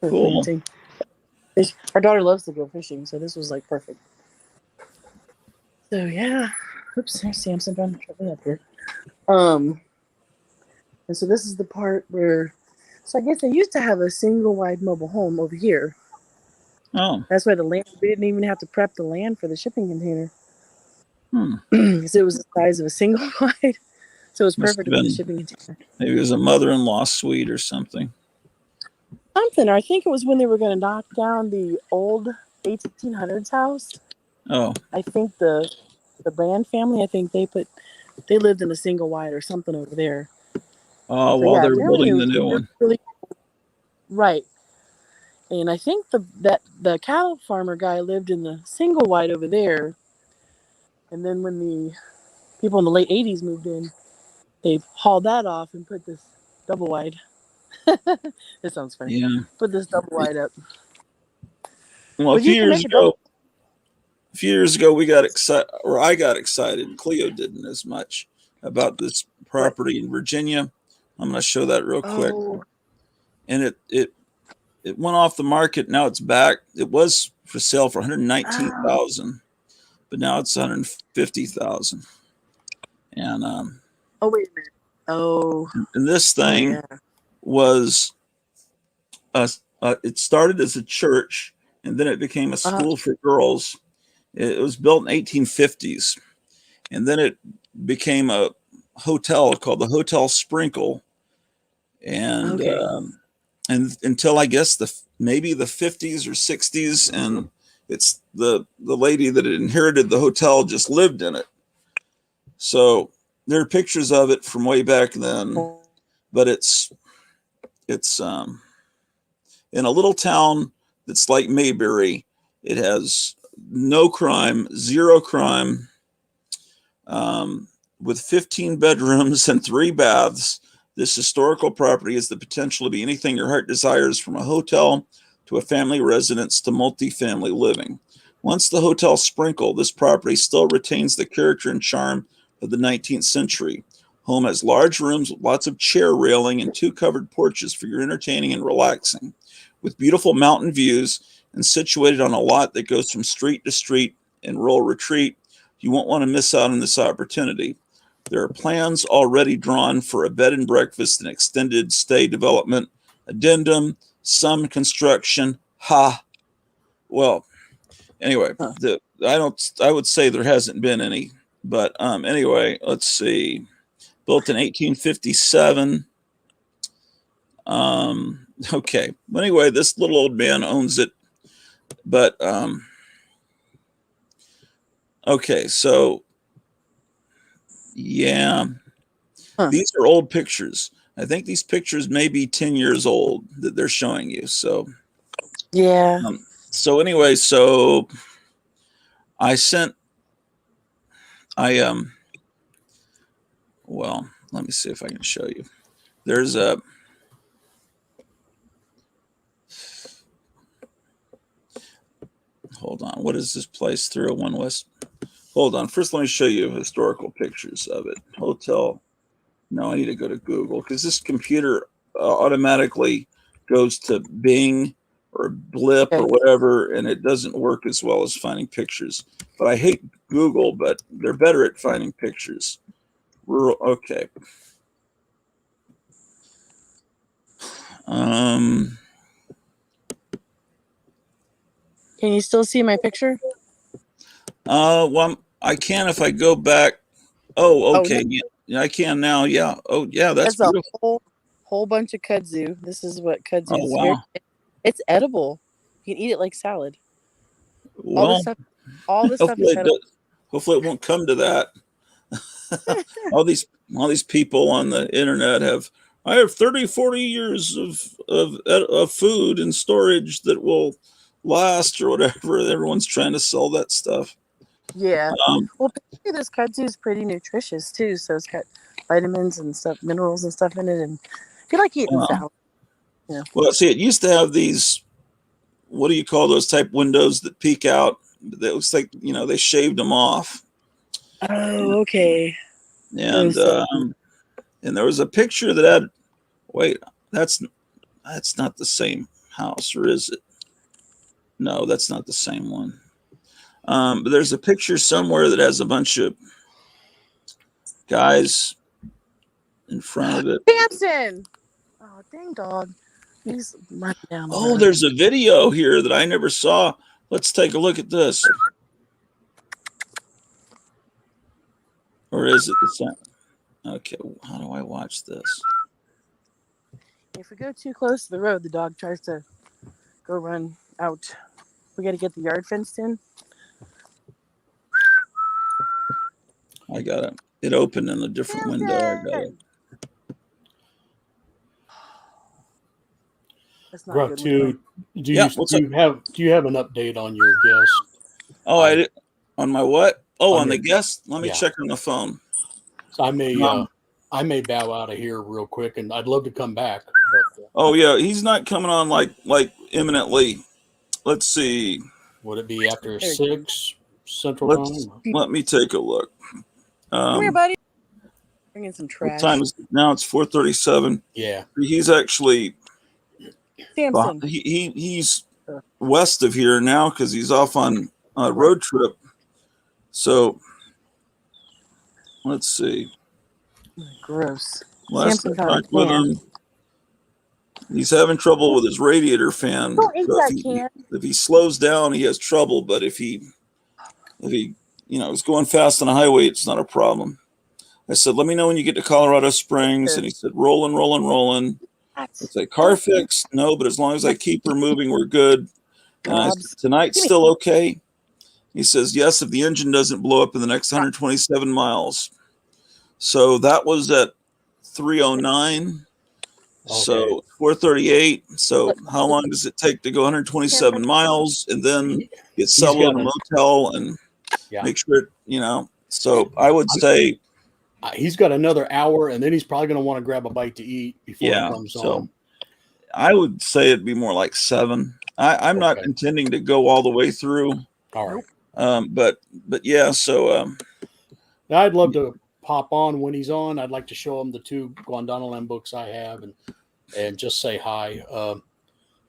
Speaker 1: Cool.
Speaker 2: Planting. Our daughter loves to go fishing, so this was perfect. So yeah. Oops, there's Samson trying to trip me up here. And so this is the part where. So I guess they used to have a single wide mobile home over here.
Speaker 1: Oh.
Speaker 2: That's why the land, we didn't even have to prep the land for the shipping container. Because it was the size of a single wide. So it was perfect for the shipping container.
Speaker 1: Maybe it was a mother-in-law suite or something.
Speaker 2: Something. Or I think it was when they were going to knock down the old 1800s house.
Speaker 1: Oh.
Speaker 2: I think the Brand family, I think they lived in a single wide or something over there.
Speaker 1: Oh, so, while they're building the new one.
Speaker 2: Really, right. And I think the cattle farmer guy lived in the single wide over there. And then when the people in the late 80s moved in, they hauled that off and put this double wide. This sounds funny.
Speaker 1: Yeah.
Speaker 2: Put this double wide up.
Speaker 1: Well, a few years ago, we got excited, or I got excited. Cleo didn't as much about this property in Virginia. I'm going to show that real quick. And it went off the market. Now it's back. It was for sale for $119,000, but now it's $150,000. And
Speaker 2: oh wait a minute. Oh.
Speaker 1: And this thing was it started as a church, and then it became a school for girls. It was built in 1850s, and then it became a hotel called the Hotel Sprinkle, and and until I guess maybe the 50s or 60s, and it's the lady that had inherited the hotel just lived in it. So there are pictures of it from way back then, but it's in a little town that's like Mayberry. It has no crime, zero crime, with 15 bedrooms and 3 baths. This historical property has the potential to be anything your heart desires, from a hotel to a family residence to multifamily living. Once the Hotel Sprinkle, this property still retains the character and charm of the 19th century. Home has large rooms with lots of chair railing and 2 covered porches for your entertaining and relaxing, with beautiful mountain views, and situated on a lot that goes from street to street in rural retreat. You won't want to miss out on this opportunity. There are plans already drawn for a bed and breakfast and extended stay development. Addendum, some construction. Well, anyway, I would say there hasn't been any, but anyway, let's see. Built in 1857. Okay. Anyway, this little old man owns it, but okay, so yeah, these are old pictures. I think these pictures may be 10 years old that they're showing you. So
Speaker 2: yeah.
Speaker 1: So anyway, so I sent Well, let me see if I can show you. There's a hold on. What is this place? 301 West. Hold on. First, let me show you historical pictures of it. Hotel. No, I need to go to Google because this computer automatically goes to Bing or Blip or whatever, and it doesn't work as well as finding pictures. But I hate Google, but they're better at finding pictures. Rural. Okay.
Speaker 2: Can you still see my picture?
Speaker 1: Well, I can if I go back. Oh, okay. Yeah, I can now. Yeah. Oh, yeah. That's beautiful.
Speaker 2: A whole bunch of kudzu. This is what kudzu is.
Speaker 1: Wow.
Speaker 2: It's edible. You can eat it like salad.
Speaker 1: Well,
Speaker 2: all this stuff is edible.
Speaker 1: Hopefully it won't come to that. all these people on the internet I have 30, 40 years of food and storage that will last or whatever. Everyone's trying to sell that stuff.
Speaker 2: Yeah. Well, this kudzu is pretty nutritious too. So it's got vitamins and stuff, minerals and stuff in it. And if you like eating salad. Yeah.
Speaker 1: Well, see, it used to have these, what do you call those type windows that peek out? That looks like, they shaved them off.
Speaker 2: Oh, okay.
Speaker 1: And there was a picture that had, wait, that's not the same house, or is it? No, that's not the same one. But there's a picture somewhere that has a bunch of guys in front of it.
Speaker 2: Samson! Oh, dang dog. He's running down.
Speaker 1: Oh, there's a video here that I never saw. Let's take a look at this. Or is it the same? Okay, how do I watch this?
Speaker 2: If we go too close to the road, the dog tries to go run out. We got to get the yard fenced in.
Speaker 1: I got it. It opened in a different window. I got it.
Speaker 3: Gruff, do you have an update on your guest?
Speaker 1: Oh, I did. On my what? Oh, on the guest? Let me check on the phone.
Speaker 3: So I may bow out of here real quick, and I'd love to come back. But,
Speaker 1: oh yeah, he's not coming on like imminently. Let's see.
Speaker 3: Would it be after 6 Central Time?
Speaker 1: Let me take a look.
Speaker 2: Come here, buddy. Bringing some trash.
Speaker 1: What time is it? Now it's 4:37.
Speaker 3: Yeah.
Speaker 1: He's actually
Speaker 2: Samson.
Speaker 1: He's west of here now because he's off on a road trip. So let's see.
Speaker 2: Gross.
Speaker 1: Last I talked with him, he's having trouble with his radiator fan.
Speaker 2: Don't eat that can.
Speaker 1: If he slows down, he has trouble. But if he is going fast on a highway, it's not a problem. I said, let me know when you get to Colorado Springs. And he said, rolling. I said, car fix? No, but as long as I keep her moving, we're good. And I said, tonight's still okay? He says, yes, if the engine doesn't blow up in the next 127 miles. So that was at 3:09. Okay. So 4:38. So how long does it take to go 127 miles and then get settled in a motel and make sure, So I would say
Speaker 3: he's got another hour, and then he's probably going to want to grab a bite to eat before he comes home.
Speaker 1: I would say it'd be more like 7. I'm not intending to go all the way through.
Speaker 3: All right.
Speaker 1: But yeah, so
Speaker 3: I'd love to pop on when he's on. I'd like to show him the 2 Guandanaland books I have and just say hi.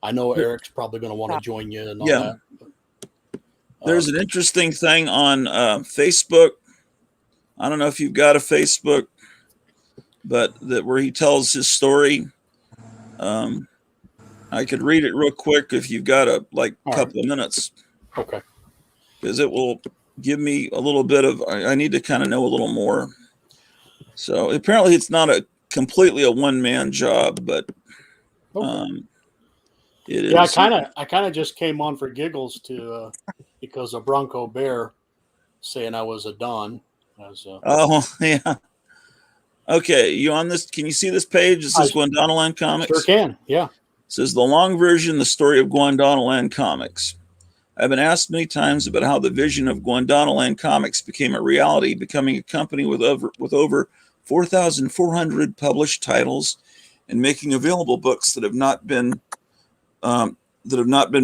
Speaker 3: I know Eric's probably going to want to join you and all that.
Speaker 1: There's an interesting thing on Facebook. I don't know if you've got a Facebook, but where he tells his story. I could read it real quick if you've got a couple of minutes.
Speaker 3: Okay.
Speaker 1: Because it will give me a little bit of, I need to kind of know a little more. So apparently it's not completely a one-man job, but it is.
Speaker 3: I kind of just came on for giggles because of Bronco Bear saying I was a Don.
Speaker 1: Oh yeah. Okay, you on this? Can you see this page? It says Guandanaland Comics.
Speaker 3: Sure can. Yeah.
Speaker 1: It says the long version, the story of Guandanaland Comics. I've been asked many times about how the vision of Gondwanaland Comics became a reality, becoming a company with over 4,400 published titles and making available books that have not been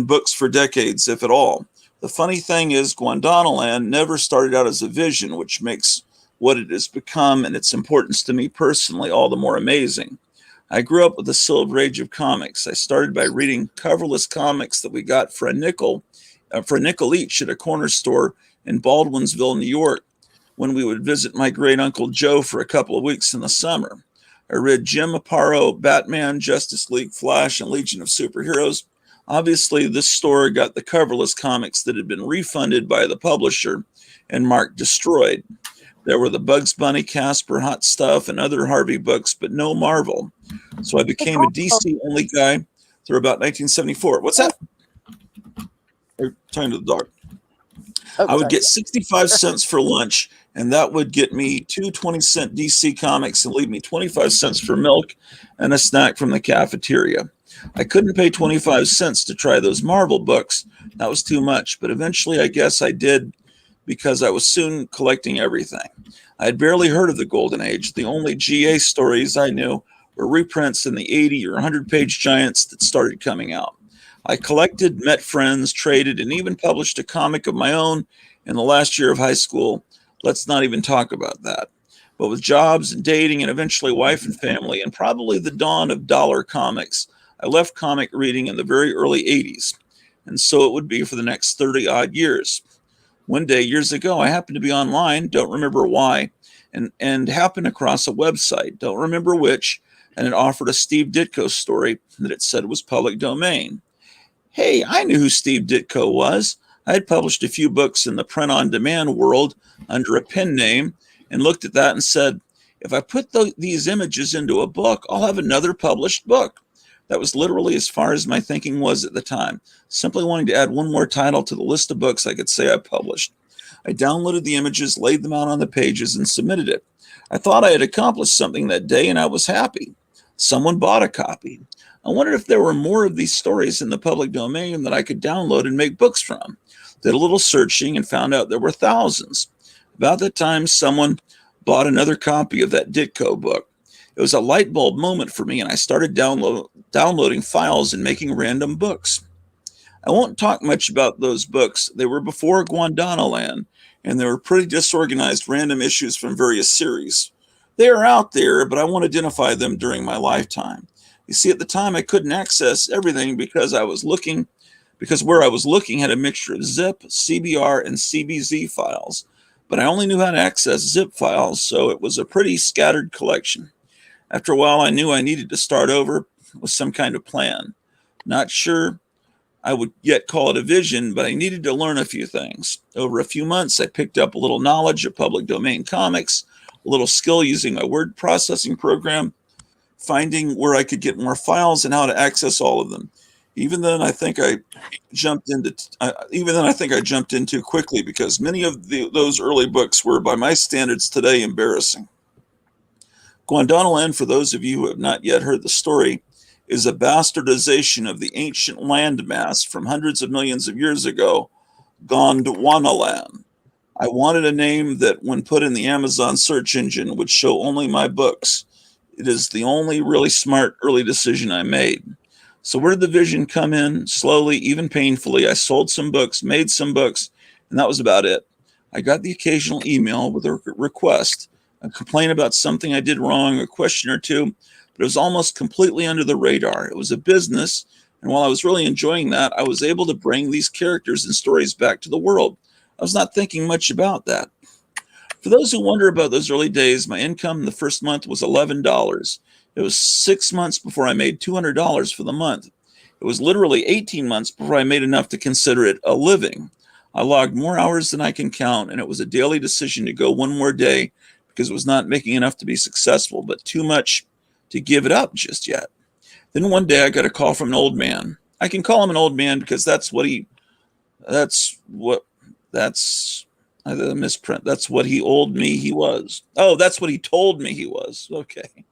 Speaker 1: books for decades, if at all. The funny thing is, Gondwanaland never started out as a vision, which makes what it has become and its importance to me personally all the more amazing. I grew up with the Silver Age of comics. I started by reading coverless comics that we got for a nickel each at a corner store in Baldwinsville, New York, when we would visit my great uncle Joe for a couple of weeks in the summer. I read Jim Aparo, Batman, Justice League, Flash, and Legion of Superheroes. Obviously, this store got the coverless comics that had been refunded by the publisher and marked destroyed. There were the Bugs Bunny, Casper, Hot Stuff, and other Harvey books, but no Marvel. So I became a DC-only guy through about 1974. What's that? I'm talking to the dog. I would get 65 cents for lunch, and that would get me two 20-cent DC comics and leave me 25 cents for milk and a snack from the cafeteria. I couldn't pay 25 cents to try those Marvel books. That was too much, but eventually I guess I did because I was soon collecting everything. I had barely heard of the Golden Age. The only GA stories I knew were reprints in the 80 or 100-page giants that started coming out. I collected, met friends, traded, and even published a comic of my own in the last year of high school. Let's not even talk about that. But with jobs and dating and eventually wife and family and probably the dawn of dollar comics, I left comic reading in the very early 80s. And so it would be for the next 30-odd years. One day, years ago, I happened to be online, don't remember why, and happened across a website, don't remember which, and it offered a Steve Ditko story that it said was public domain. Hey, I knew who Steve Ditko was. I had published a few books in the print-on-demand world under a pen name and looked at that and said, if I put these images into a book, I'll have another published book. That was literally as far as my thinking was at the time, simply wanting to add one more title to the list of books I could say I published. I downloaded the images, laid them out on the pages, and submitted it. I thought I had accomplished something that day, and I was happy. Someone bought a copy. I wondered if there were more of these stories in the public domain that I could download and make books from. Did a little searching and found out there were thousands. About that time, someone bought another copy of that Ditko book. It was a light bulb moment for me, and I started downloading files and making random books. I won't talk much about those books. They were before Gondwanaland, and they were pretty disorganized random issues from various series. They are out there, but I won't identify them during my lifetime. You see, at the time, I couldn't access everything because where I was looking had a mixture of zip, CBR, and CBZ files. But I only knew how to access zip files, so it was a pretty scattered collection. After a while, I knew I needed to start over with some kind of plan. Not sure I would yet call it a vision, but I needed to learn a few things. Over a few months, I picked up a little knowledge of public domain comics, a little skill using my word processing program, finding where I could get more files and how to access all of them. Even then, I think I jumped in too quickly because many of those early books were, by my standards today, embarrassing. Gondwanaland, for those of you who have not yet heard the story, is a bastardization of the ancient landmass from hundreds of millions of years ago, Gondwanaland. I wanted a name that, when put in the Amazon search engine, would show only my books. It is the only really smart early decision I made. So where did the vision come in? Slowly, even painfully, I sold some books, made some books, and that was about it. I got the occasional email with a request, a complaint about something I did wrong, a question or two, but it was almost completely under the radar. It was a business, and while I was really enjoying that, I was able to bring these characters and stories back to the world. I was not thinking much about that. For those who wonder about those early days, my income in the first month was $11. It was 6 months before I made $200 for the month. It was literally 18 months before I made enough to consider it a living. I logged more hours than I can count, and it was a daily decision to go one more day because it was not making enough to be successful, but too much to give it up just yet. Then one day I got a call from an old man. I can call him an old man because that's what he old me he was. Oh, that's what he told me he was. Okay.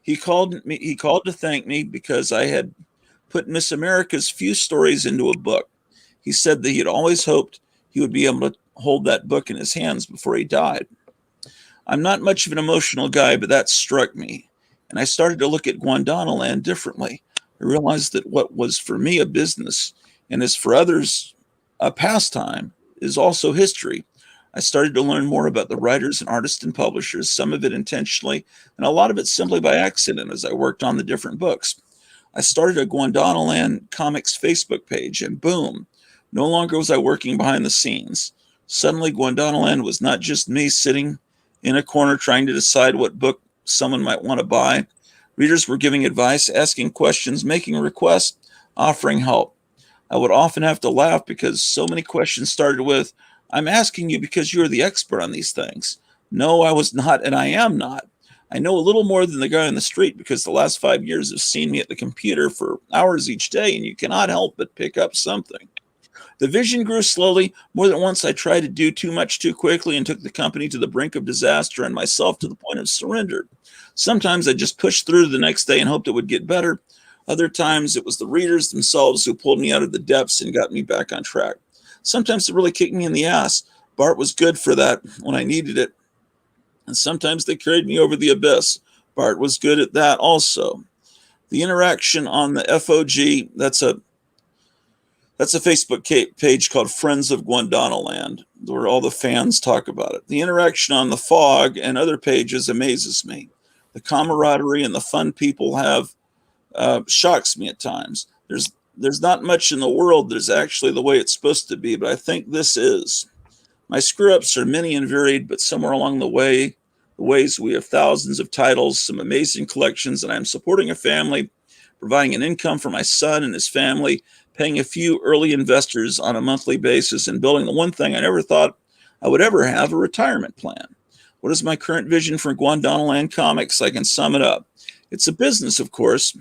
Speaker 1: He called to thank me because I had put Miss America's few stories into a book. He said that he had always hoped he would be able to hold that book in his hands before he died. I'm not much of an emotional guy, but that struck me, and I started to look at Gondwanaland differently. I realized that what was for me a business and is for others a pastime is also history. I started to learn more about the writers and artists and publishers, some of it intentionally, and a lot of it simply by accident as I worked on the different books. I started a Gondwanaland Comics Facebook page, and boom, no longer was I working behind the scenes. Suddenly, Gondwanaland was not just me sitting in a corner trying to decide what book someone might want to buy. Readers were giving advice, asking questions, making requests, offering help. I would often have to laugh because so many questions started with, "I'm asking you because you are the expert on these things." No, I was not, and I am not. I know a little more than the guy on the street because the last 5 years have seen me at the computer for hours each day, and you cannot help but pick up something. The vision grew slowly. More than once, I tried to do too much too quickly and took the company to the brink of disaster and myself to the point of surrender. Sometimes I just pushed through the next day and hoped it would get better. Other times, it was the readers themselves who pulled me out of the depths and got me back on track. Sometimes it really kicked me in the ass. Bart was good for that when I needed it. And sometimes they carried me over the abyss. Bart was good at that also. The interaction on the FOG, that's a Facebook page called Friends of Gondwanaland, where all the fans talk about it. The interaction on the FOG and other pages amazes me. The camaraderie and the fun people have shocks me at times. There's not much in the world that is actually the way it's supposed to be, but I think this is. My screw-ups are many and varied, but somewhere along the ways we have thousands of titles, some amazing collections, and I'm supporting a family, providing an income for my son and his family, paying a few early investors on a monthly basis, and building the one thing I never thought I would ever have, a retirement plan. What is my current vision for Gondwanaland Comics? I can sum it up. It's a business, of course.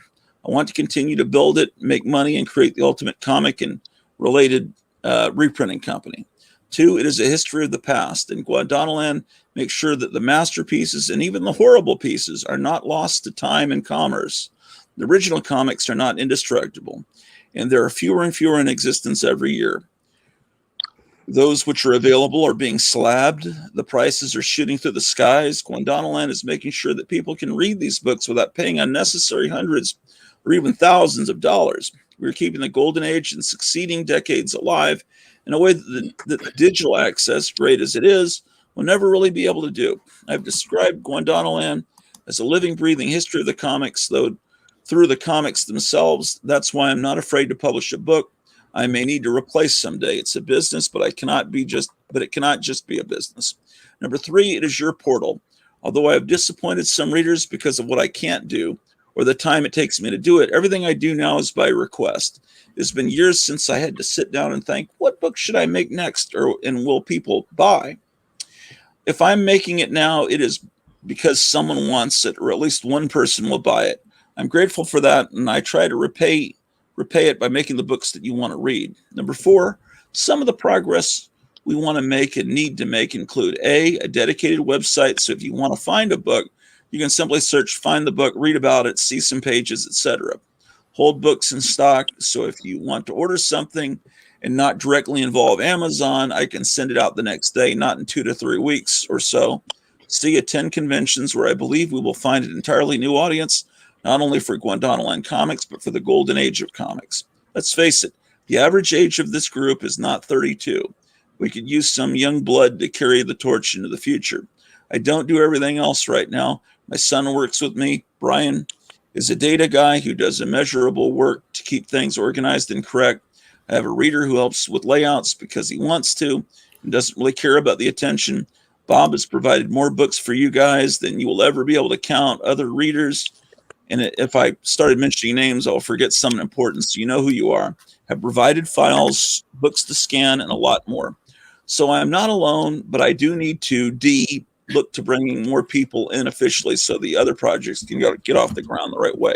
Speaker 1: I want to continue to build it, make money, and create the ultimate comic and related reprinting company. 2, it is a history of the past, and Gondwanaland makes sure that the masterpieces and even the horrible pieces are not lost to time and commerce. The original comics are not indestructible, and there are fewer and fewer in existence every year. Those which are available are being slabbed. The prices are shooting through the skies. Gondwanaland is making sure that people can read these books without paying unnecessary hundreds or even thousands of dollars. We're keeping the golden age and succeeding decades alive in a way that the digital access, great as it is, will never really be able to do. I've described Gondwanaland as a living, breathing history of the comics, though through the comics themselves. That's why I'm not afraid to publish a book I may need to replace someday. It's a business, but it cannot just be a business. Number 3, it is your portal. Although I have disappointed some readers because of what I can't do or the time it takes me to do it, everything I do now is by request. It's been years since I had to sit down and think, what book should I make next, and will people buy? If I'm making it now, it is because someone wants it, or at least one person will buy it. I'm grateful for that, and I try to repay it by making the books that you want to read. Number 4, some of the progress we want to make and need to make include a dedicated website. So if you want to find a book, you can simply search, find the book, read about it, see some pages, etc. Hold books in stock. So if you want to order something and not directly involve Amazon, I can send it out the next day, not in 2 to 3 weeks or so. See, attend conventions where I believe we will find an entirely new audience, not only for Gondwanaland Comics, but for the golden age of comics. Let's face it, the average age of this group is not 32. We could use some young blood to carry the torch into the future. I don't do everything else right now. My son works with me. Brian is a data guy who does immeasurable work to keep things organized and correct. I have a reader who helps with layouts because he wants to and doesn't really care about the attention. Bob has provided more books for you guys than you will ever be able to count. Other readers, and if I started mentioning names, I'll forget some importance. So you know who you are. Have provided files, books to scan, and a lot more. So I'm not alone, but I do need to look to bringing more people in officially so the other projects can get off the ground the right way.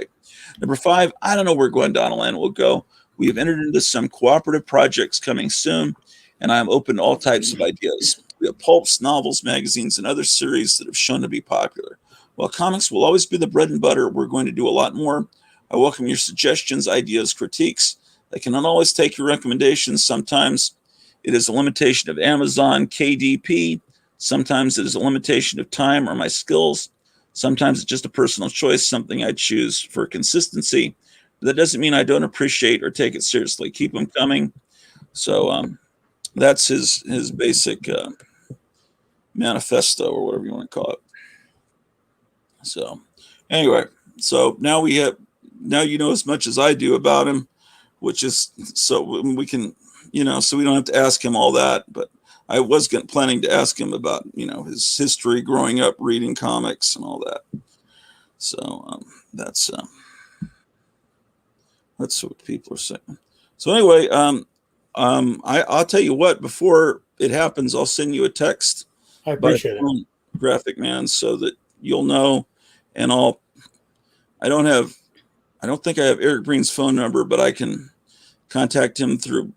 Speaker 1: Number 5, I don't know where Gondwanaland will go. We have entered into some cooperative projects coming soon, and I'm open to all types of ideas. We have pulps, novels, magazines, and other series that have shown to be popular. While comics will always be the bread and butter, we're going to do a lot more. I welcome your suggestions, ideas, critiques. I cannot always take your recommendations. Sometimes it is a limitation of Amazon KDP. Sometimes it is a limitation of time or my skills. Sometimes it's just a personal choice, something I choose for consistency. But that doesn't mean I don't appreciate or take it seriously. Keep them coming. So that's his basic manifesto or whatever you want to call it. So anyway, so now you know as much as I do about him, which is so we can, so we don't have to ask him all that. But I was planning to ask him about, his history growing up reading comics and all that. So that's what people are saying. So anyway, I'll tell you what, before it happens, I'll send you a text.
Speaker 3: I appreciate it.
Speaker 1: Graphic Man, so that you'll know. And I don't think I have Eric Breen's phone number, but I can contact him through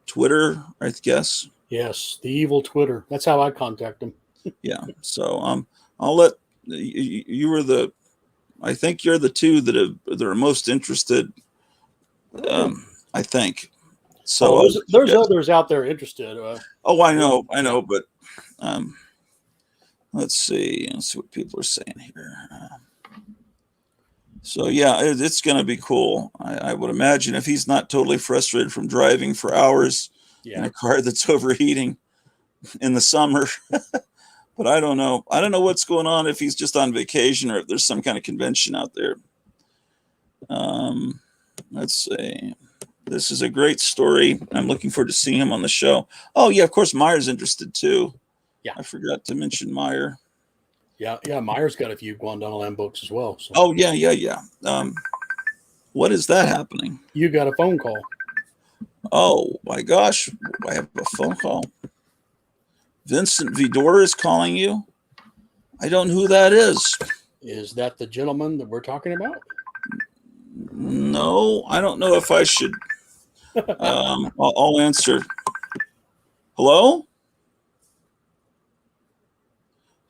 Speaker 1: Twitter, I guess.
Speaker 3: Yes, the evil Twitter. That's how I contact him.
Speaker 1: Yeah. So I'll let you I think you're the two that are most interested. I think. So
Speaker 3: there's others out there interested.
Speaker 1: I know, but let's see what people are saying here. So yeah, it's going to be cool. I would imagine if he's not totally frustrated from driving for hours in a car that's overheating in the summer. But I don't know. I don't know what's going on, if he's just on vacation or if there's some kind of convention out there. Let's see. This is a great story. I'm looking forward to seeing him on the show. Oh yeah, of course Meyer's interested too. Yeah, I forgot to mention Meyer.
Speaker 3: Yeah. Meyer's got a few Guantanamo books as well. So.
Speaker 1: Oh yeah. What is that happening?
Speaker 3: You got a phone call.
Speaker 1: Oh my gosh, I have a phone call. Vincent Vidor is calling you. I don't know who that is.
Speaker 3: Is that the gentleman that we're talking about?
Speaker 1: No, I don't know if I should. I'll answer. Hello?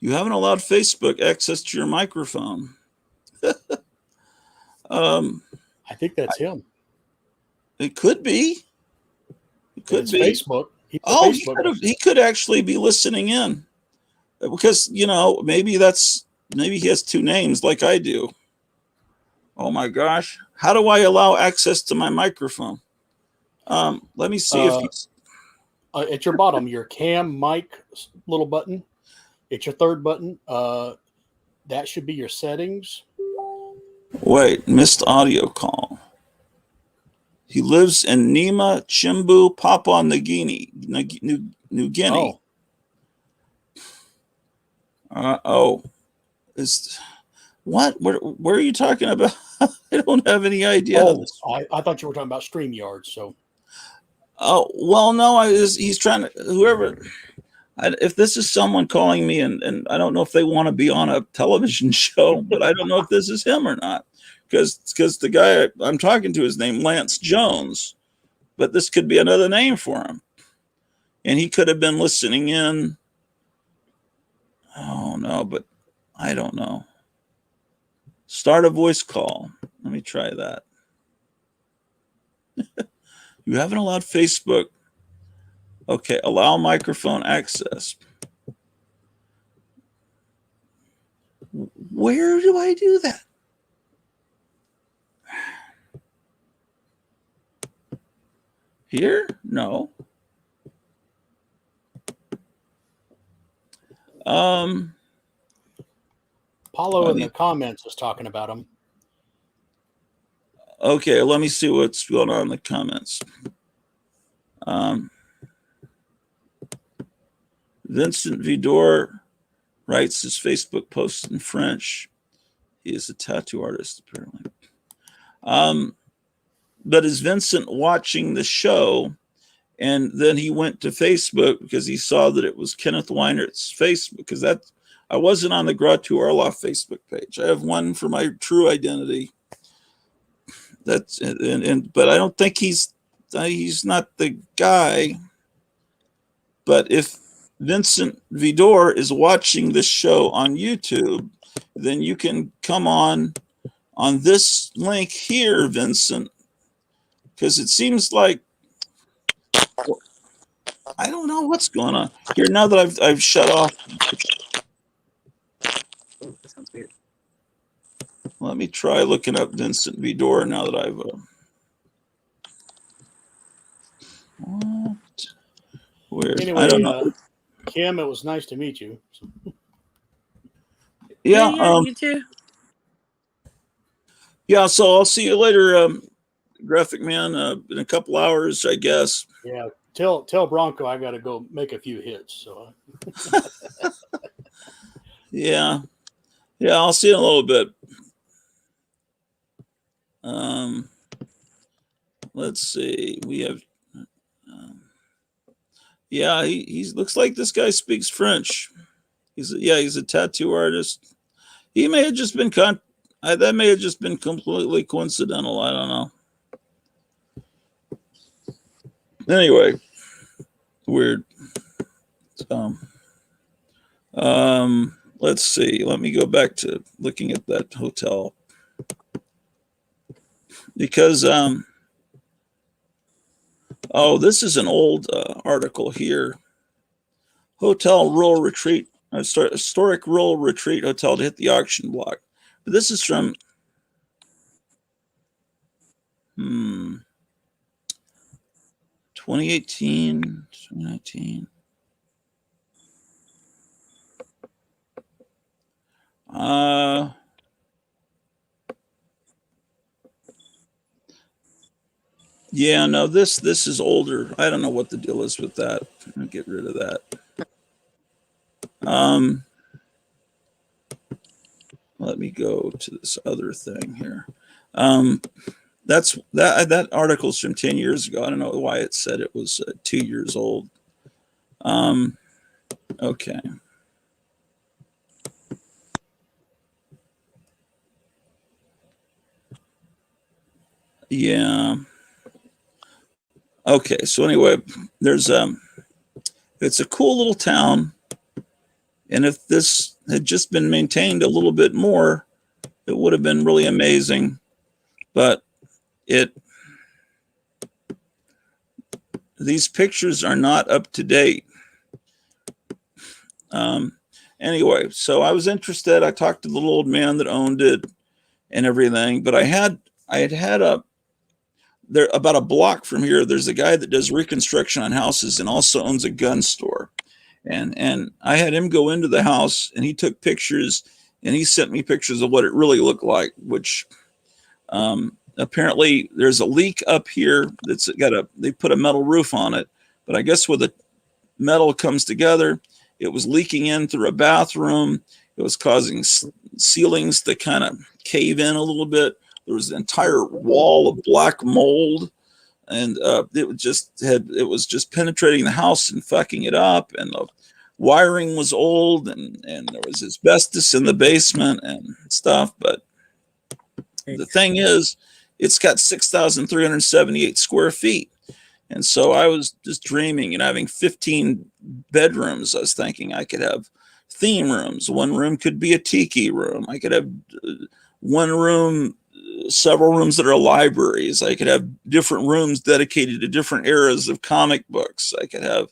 Speaker 1: You haven't allowed Facebook access to your microphone.
Speaker 3: I think that's him.
Speaker 1: It could be. It could be
Speaker 3: Facebook.
Speaker 1: He could actually be listening in, because maybe he has two names like I do. Oh my gosh! How do I allow access to my microphone? Let me see if he's
Speaker 3: at your bottom, your cam mic little button. It's your third button. That should be your settings.
Speaker 1: Wait, missed audio call. He lives in Nima, Chimbu, Papua New Guinea. New Guinea. What? Where are you talking about? I don't have any idea.
Speaker 3: I thought you were talking about StreamYard. So.
Speaker 1: Oh well, no. He's trying to whoever. If this is someone calling me, and I don't know if they want to be on a television show, but I don't know if this is him or not. Because the guy I'm talking to is named Lance Jones, but this could be another name for him. And he could have been listening in. Oh, no, but I don't know. Start a voice call. Let me try that. You haven't allowed Facebook. Okay, allow microphone access. Where do I do that? Here? No.
Speaker 3: Paulo in the comments is talking about him.
Speaker 1: Okay, let me see what's going on in the comments. Vincent Vidor writes his Facebook posts in French. He is a tattoo artist, apparently. But is Vincent watching the show? And then he went to Facebook because he saw that it was Kenneth Weinert's Facebook. Because I wasn't on the Gratu Orloff Facebook page. I have one for my true identity. But I don't think he's not the guy. But if Vincent Vidor is watching this show on YouTube, then you can come on this link here, Vincent. because it seems like I don't know what's going on here now that I've shut off.
Speaker 2: Oh, that sounds weird.
Speaker 1: Let me try looking up Vincent Vidor now that I've. What? Where?
Speaker 3: Anyway,
Speaker 1: I don't know.
Speaker 3: Kim, it was nice to meet you.
Speaker 1: Yeah.
Speaker 2: You too.
Speaker 1: Yeah. So I'll see you later, Graphic Man. In a couple hours, I guess.
Speaker 3: Yeah. Tell Bronco I got to go make a few hits. So.
Speaker 1: Yeah. Yeah. I'll see you in a little bit. Let's see. We have. Yeah, he looks like this guy speaks French. He's a tattoo artist. He may have just been that may have just been completely coincidental. I don't know. Anyway, weird. Let's see. Let me go back to looking at that hotel because oh, this is an old article here. Hotel Rural Retreat, historic rural retreat hotel to hit the auction block. But this is from 2018, 2019. Yeah, no, this is older. I don't know what the deal is with that. I'll get rid of that. Let me go to this other thing here. That article's from 10 years ago. I don't know why it said it was 2 years old. Okay. Yeah. Okay, so anyway, there's it's a cool little town, and if this had just been maintained a little bit more, it would have been really amazing. But these pictures are not up to date. Anyway, so I was interested. I talked to the little old man that owned it and everything, but I had there about a block from here, there's a guy that does reconstruction on houses and also owns a gun store. And I had him go into the house and he took pictures and he sent me pictures of what it really looked like, which apparently there's a leak up here that's they put a metal roof on it, but I guess where the metal comes together, it was leaking in through a bathroom. It was causing ceilings to kind of cave in a little bit. There was an entire wall of black mold, and it was just penetrating the house and fucking it up. And the wiring was old, and there was asbestos in the basement and stuff. But the thing is, it's got 6,378 square feet. And so I was just dreaming and having 15 bedrooms. I was thinking I could have theme rooms. One room could be a tiki room. I could have one room, several rooms that are libraries. I could have different rooms dedicated to different eras of comic books. I could have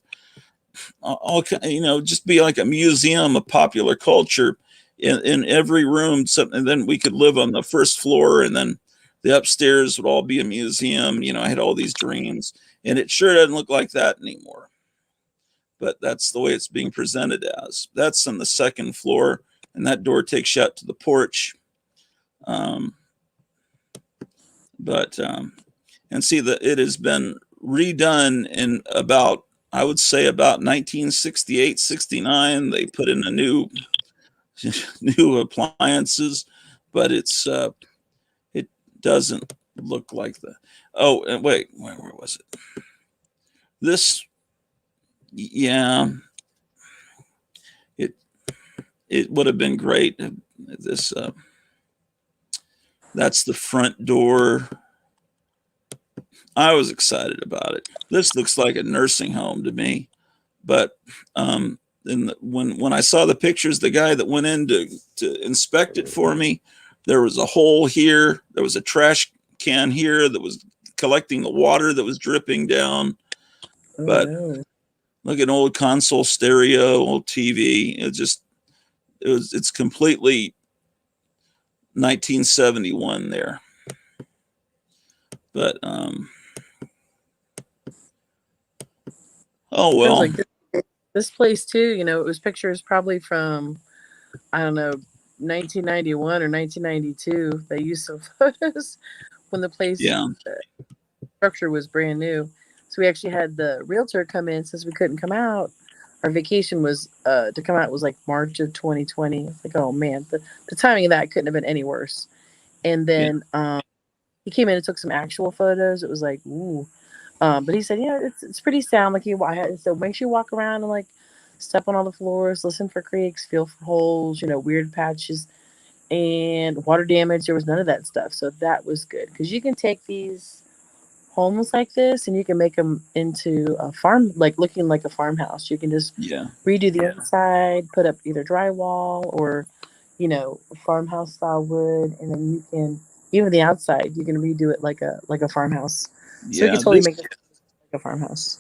Speaker 1: all, just be like a museum of popular culture in every room. And then we could live on the first floor, and then the upstairs would all be a museum. I had all these dreams, and it sure doesn't look like that anymore. But that's the way it's being presented as. That's on the second floor, and that door takes you out to the porch. And see that it has been redone in about, I would say about 1968, 69. They put in a new appliances, but it doesn't look like that. Oh, and wait, where was it? This, yeah, it would have been great. This, that's the front door. I was excited about it. This looks like a nursing home to me, but when I saw the pictures, the guy that went in to inspect it for me, there was a hole here. There was a trash can here that was collecting the water that was dripping down.
Speaker 2: Oh,
Speaker 1: But
Speaker 2: no.
Speaker 1: look at old console stereo, old TV. It's completely 1971 there. But oh
Speaker 2: It was
Speaker 1: well.
Speaker 2: like this place too, you know, it was pictures probably from, I don't know, 1991 or 1992. They used some photos when the place
Speaker 1: Yeah.
Speaker 2: structure was brand new. So we actually had the realtor come in since we couldn't come out. Our vacation was to come out was like March of 2020. It's like, oh man, the timing of that couldn't have been any worse. And
Speaker 1: Yeah.
Speaker 2: then he came in and took some actual photos. It was like, ooh. But he said, yeah, it's pretty sound. Like so make sure you walk around and like step on all the floors, listen for creaks, feel for holes, you know, weird patches and water damage. There was none of that stuff. So that was good because you can take these homes like this and you can make them into a farm, like looking like a farmhouse. You can just
Speaker 1: Yeah.
Speaker 2: redo the inside, put up either drywall or, you know, farmhouse style wood, and then you can even the outside you can redo it like a farmhouse. So we
Speaker 1: Yeah.
Speaker 2: could totally make it like a farmhouse.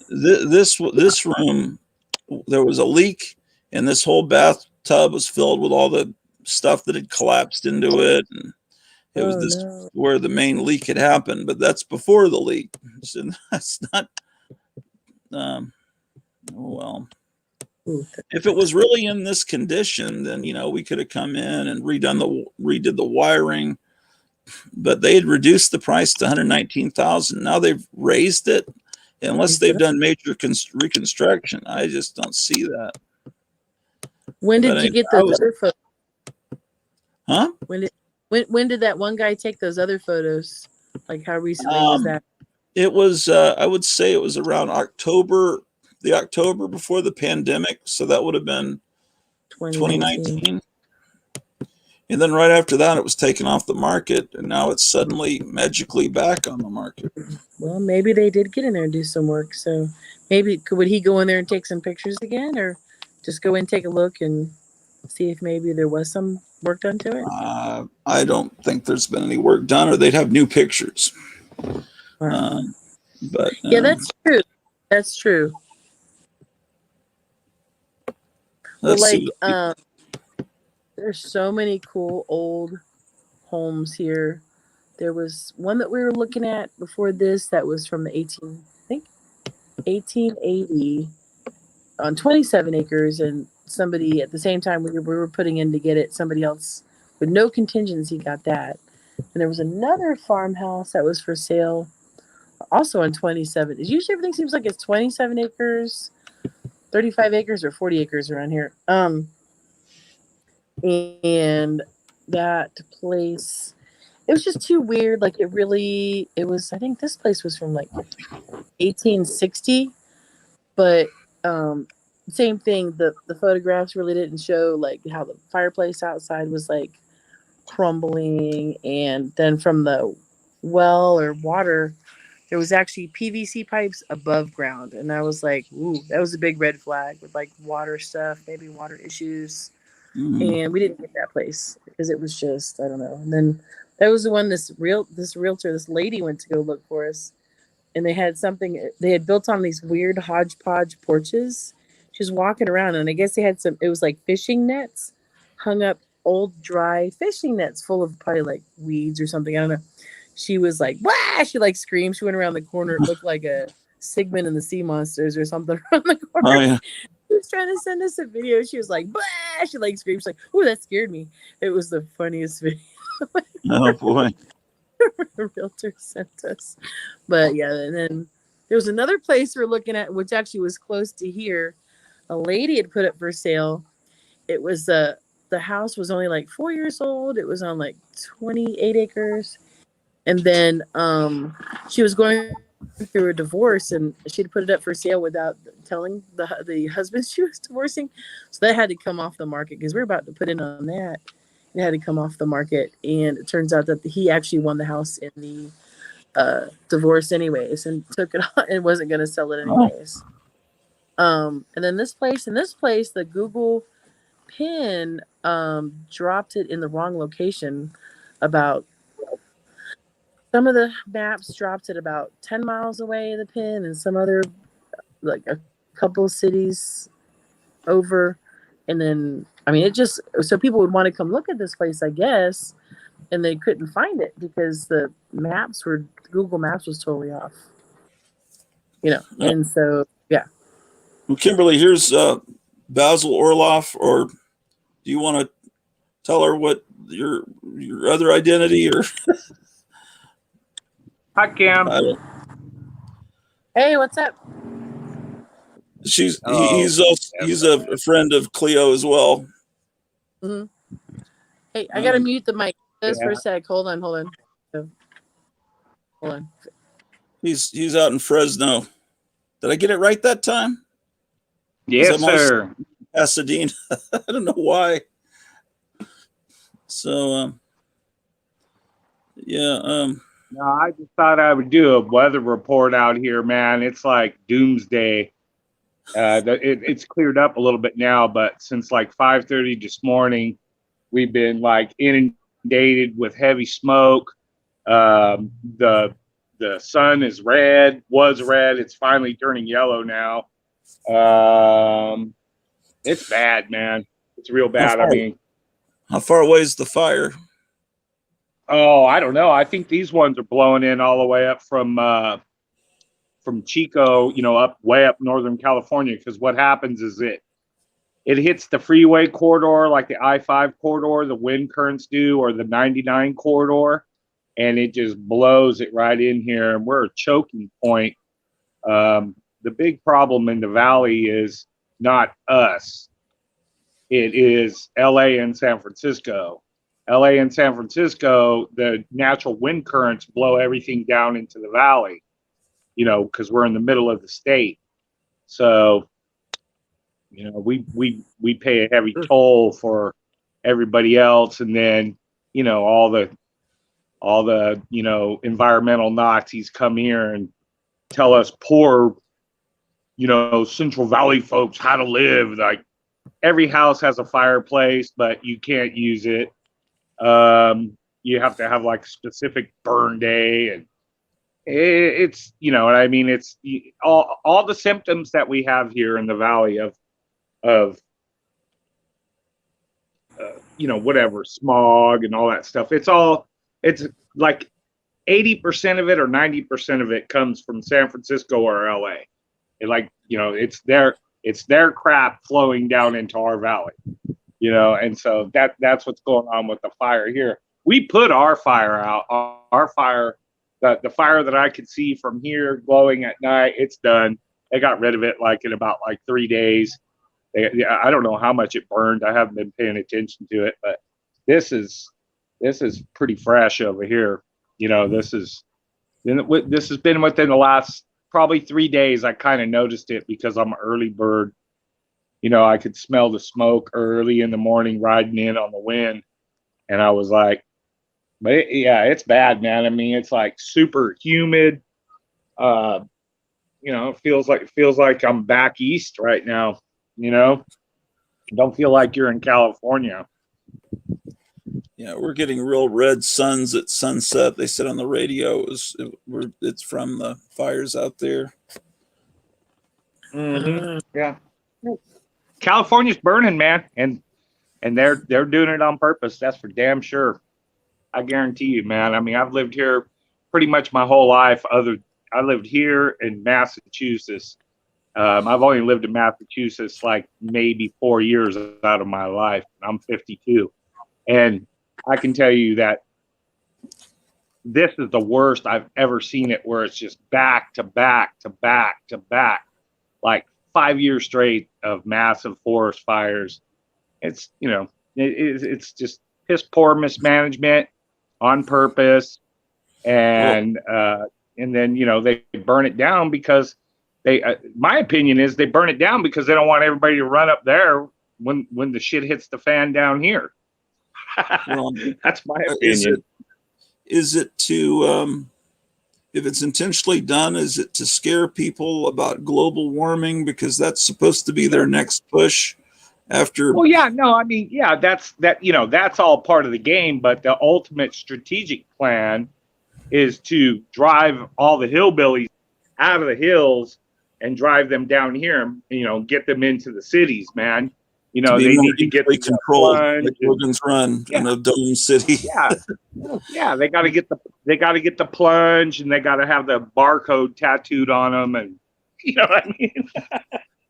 Speaker 1: This room, there was a leak, and this whole bathtub was filled with all the stuff that had collapsed into it, and it was
Speaker 2: Oh
Speaker 1: this
Speaker 2: no.
Speaker 1: where the main leak had happened. But that's before the leak, so that's not. Oh well.
Speaker 2: Ooh,
Speaker 1: If it was really in this condition, then we could have come in and redid the wiring. But they had reduced the price to 119,000. Now they've raised it. Unless they've done major reconstruction, I just don't see that.
Speaker 2: When did
Speaker 1: But
Speaker 2: you get
Speaker 1: I
Speaker 2: those
Speaker 1: was,
Speaker 2: other photos?
Speaker 1: huh?
Speaker 2: When did that one guy take those other photos? Like how recently was that?
Speaker 1: It was, I would say it was around October, the October before the pandemic. So that would have been
Speaker 2: 2019.
Speaker 1: 2019. And then right after that, it was taken off the market. And now it's suddenly magically back on the market.
Speaker 2: Well, maybe they did get in there and do some work. So maybe would he go in there and take some pictures again, or just go in and take a look and see if maybe there was some work done to it?
Speaker 1: I don't think there's been any work done, or they'd have new pictures.
Speaker 2: Wow.
Speaker 1: But
Speaker 2: Yeah, that's true. That's true. Well,
Speaker 1: let's
Speaker 2: like
Speaker 1: see.
Speaker 2: there's so many cool old homes here. There was one that we were looking at before this that was from the 1880 on 27 acres, and somebody at the same time we were putting in to get it, somebody else with no contingency got that. And there was another farmhouse that was for sale also on 27. Usually everything seems like it's 27 acres, 35 acres, or 40 acres around here. And that place, it was just too weird. Like it was, I think this place was from like 1860, but same thing. The photographs really didn't show like how the fireplace outside was like crumbling, and then from the well or water, there was actually PVC pipes above ground, and I was like, ooh, that was a big red flag with like water stuff, maybe water issues. And we didn't get that place because it was just, I don't know. And then that was the one this realtor, this lady went to go look for us, and they had something they had built on these weird hodgepodge porches. She was walking around, and I guess they had some. It was like fishing nets, hung up, old dry fishing nets full of probably like weeds or something. I don't know. She was like, "Wah!" She like screamed. She went around the corner. It looked like a Sigmund and the Sea Monsters or something around the corner.
Speaker 1: Oh yeah.
Speaker 2: She was trying to send us a video. She was like, "Bah!" She like screamed. She's like, "Oh, that scared me." It was the funniest video.
Speaker 1: Oh boy.
Speaker 2: The realtor sent us. But yeah, and then there was another place we're looking at, which actually was close to here. A lady had put it for sale. It was the house was only like 4 years old. It was on like 28 acres. And then she was going through a divorce, and she'd put it up for sale without telling the husband she was divorcing. So that had to come off the market because we were about to put in on that. It had to come off the market, and it turns out that he actually won the house in the divorce anyways, and took it on and wasn't going to sell it anyways. And then this place, the Google pin dropped it in the wrong location about Some of the maps dropped at about 10 miles away of the pin, and some other, like a couple cities over. And then, I mean, it just, so people would want to come look at this place, I guess, and they couldn't find it because the maps were, Google Maps was totally off. And so, yeah.
Speaker 1: Well, Kimberly, here's Basil Orloff, or do you want to tell her what your other identity, or?
Speaker 4: Hi, Cam.
Speaker 2: Hey, what's up?
Speaker 1: He's a friend of Cleo as well.
Speaker 2: Mm-hmm. Hey, I gotta mute the mic just for a sec. Hold on.
Speaker 1: He's out in Fresno. Did I get it right that time?
Speaker 4: Yes, sir.
Speaker 1: Pasadena. I don't know why. So,
Speaker 4: No, I just thought I would do a weather report out here, man. It's like doomsday. It's cleared up a little bit now, but since like 5:30 this morning, we've been like inundated with heavy smoke. The sun is red, was red. It's finally turning yellow now. It's bad, man. It's real bad.
Speaker 1: How far away is the fire?
Speaker 4: Oh, I don't know. I think these ones are blowing in all the way up from Chico, up way up Northern California. Because what happens is it hits the freeway corridor, like the I-5 corridor, the wind currents do, or the 99 corridor, and it just blows it right in here. And we're a choking point. The big problem in the valley is not us. It is LA and San Francisco. LA and San Francisco, the natural wind currents blow everything down into the valley, because we're in the middle of the state. So, we pay a heavy toll for everybody else. And then, all the environmental Nazis come here and tell us poor, Central Valley folks how to live. Like, every house has a fireplace, but you can't use it. You have to have like a specific burn day, and it's, what I mean? It's all the symptoms that we have here in the valley of whatever, smog and all that stuff. It's like 80% of it or 90% of it comes from San Francisco or LA. It's their crap flowing down into our valley. And so that's what's going on with the fire here. We put our fire out. Our fire, the fire that I could see from here glowing at night, it's done. They got rid of it in about 3 days. I don't know how much it burned. I haven't been paying attention to it, but this is pretty fresh over here. This has been within the last probably 3 days. I kind of noticed it because I'm an early bird. I could smell the smoke early in the morning riding in on the wind. And I was like, it's bad, man. I mean, it's like super humid. It feels like I'm back east right now. Don't feel like you're in California.
Speaker 1: Yeah, we're getting real red suns at sunset. They said on the radio it's from the fires out there.
Speaker 4: Mm-hmm. Yeah. California's burning, man, and they're doing it on purpose. That's for damn sure. I guarantee you, man. I mean, I've lived here pretty much my whole life. I lived here in Massachusetts. I've only lived in Massachusetts like maybe 4 years out of my life. I'm 52, and I can tell you that this is the worst I've ever seen it, where it's just back to back to back to back, like 5 years straight of massive forest fires. It's it's just piss poor mismanagement on purpose, and then they burn it down because my opinion is they burn it down because they don't want everybody to run up there when the shit hits the fan down here. Well, that's my opinion.
Speaker 1: Is it to if it's intentionally done, is it to scare people about global warming, because that's supposed to be their next push after?
Speaker 4: Well, yeah, no, I mean, yeah, that's all part of the game, but the ultimate strategic plan is to drive all the hillbillies out of the hills and drive them down here and, you know, get them into the cities, man. You
Speaker 1: To
Speaker 4: know,
Speaker 1: be
Speaker 4: they
Speaker 1: more
Speaker 4: need to get
Speaker 1: easily
Speaker 4: them
Speaker 1: controlled,
Speaker 4: plunge
Speaker 1: like
Speaker 4: and-
Speaker 1: Logan's Run in a dome city.
Speaker 4: yeah, they got to get the plunge, and they got to have the barcode tattooed on them, and you know what I mean.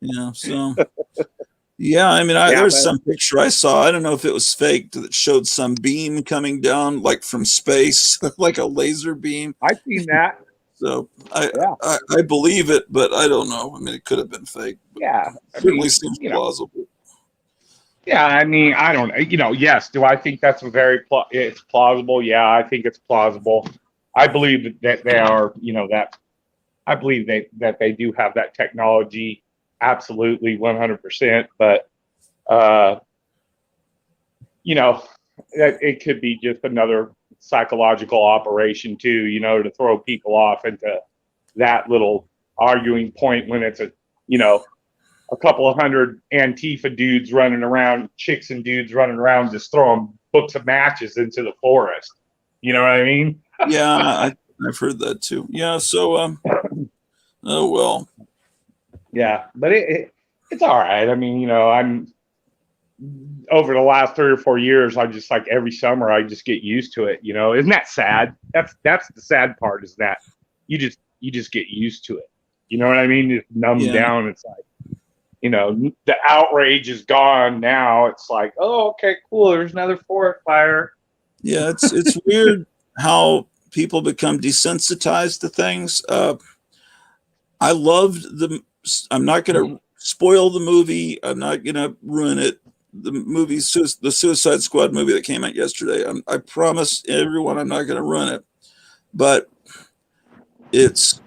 Speaker 1: Yeah. So, yeah, I mean,
Speaker 4: Yeah,
Speaker 1: there's
Speaker 4: but-
Speaker 1: some picture I saw. I don't know if it was fake that showed some beam coming down like from space, like a laser beam.
Speaker 4: I've seen that.
Speaker 1: So
Speaker 4: Yeah.
Speaker 1: I believe it, but I don't know. I mean, it could have been fake.
Speaker 4: Yeah, I
Speaker 1: Certainly
Speaker 4: mean,
Speaker 1: seems
Speaker 4: you know.
Speaker 1: plausible.
Speaker 4: Yeah, I mean, I don't know. You know, yes. Do I think that's it's plausible? Yeah, I think it's plausible. I believe that they are, you know, that I believe that they do have that technology, absolutely 100%. But, you know, it could be just another psychological operation too, you know, to throw people off into that little arguing point when it's a couple of hundred Antifa dudes running around, chicks and dudes running around, just throwing books of matches into the forest. You know what I mean?
Speaker 1: Yeah, I've heard that too. Yeah. So, oh well.
Speaker 4: Yeah, but it's all right. I mean, you know, I'm over the last 3 or 4 years, I just like every summer I just get used to it. You know, isn't that sad? That's the sad part, is that you just get used to it. You know what I mean? It's numbed down. It's like, you know, the outrage is gone now. It's like, oh, okay, cool. There's another forest fire.
Speaker 1: Yeah, it's weird how people become desensitized to things. I loved I'm not going to spoil the movie. I'm not going to ruin it. The movie, the Suicide Squad movie that came out yesterday. I promise everyone I'm not going to ruin it. But it's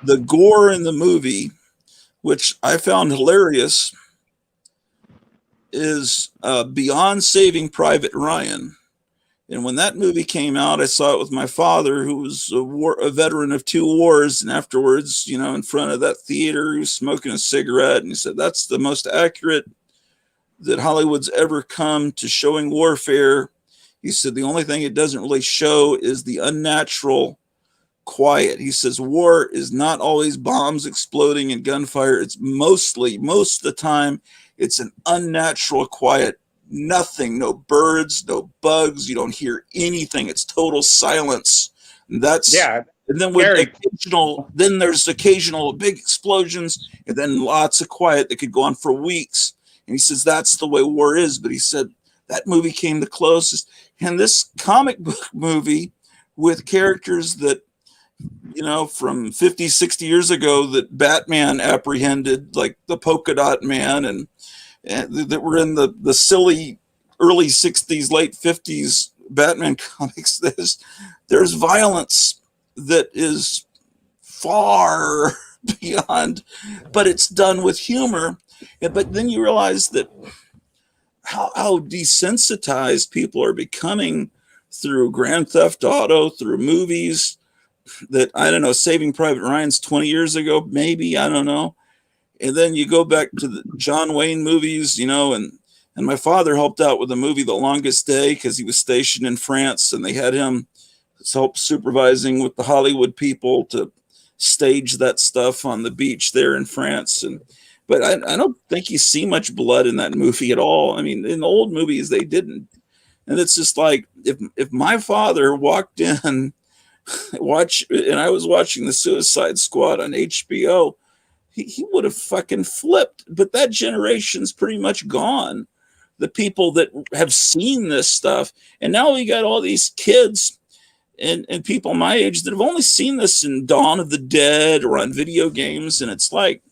Speaker 1: the gore in the movie, which I found hilarious, is beyond Saving Private Ryan. And when that movie came out, I saw it with my father, who was a veteran of 2 wars. And afterwards, you know, in front of that theater, he was smoking a cigarette. And he said, that's the most accurate that Hollywood's ever come to showing warfare. He said, the only thing it doesn't really show is the unnatural quiet. He says, war is not always bombs exploding and gunfire. It's most of the time, it's an unnatural quiet. Nothing, no birds, no bugs. You don't hear anything. It's total silence. And that's,
Speaker 4: Yeah.
Speaker 1: and then with there's occasional big explosions, and then lots of quiet that could go on for weeks. And he says that's the way war is. But he said that movie came the closest. And this comic book movie with characters that, you know, from 50, 60 years ago that Batman apprehended, like the Polka Dot Man, and that were in the silly early 60s, late 50s Batman comics. There's violence that is far beyond, but it's done with humor. But then you realize that how desensitized people are becoming through Grand Theft Auto, through movies that, I don't know, Saving Private Ryan's 20 years ago, maybe, I don't know. And then you go back to the John Wayne movies, you know, and my father helped out with the movie The Longest Day because he was stationed in France, and they had him help supervising with the Hollywood people to stage that stuff on the beach there in France. But I don't think you see much blood in that movie at all. I mean, in the old movies, they didn't. And it's just like, if my father walked in, and I was watching the Suicide Squad on HBO, he would have fucking flipped. But that generation's pretty much gone. The people that have seen this stuff. And now we got all these kids and people my age that have only seen this in Dawn of the Dead or on video games. And it's like,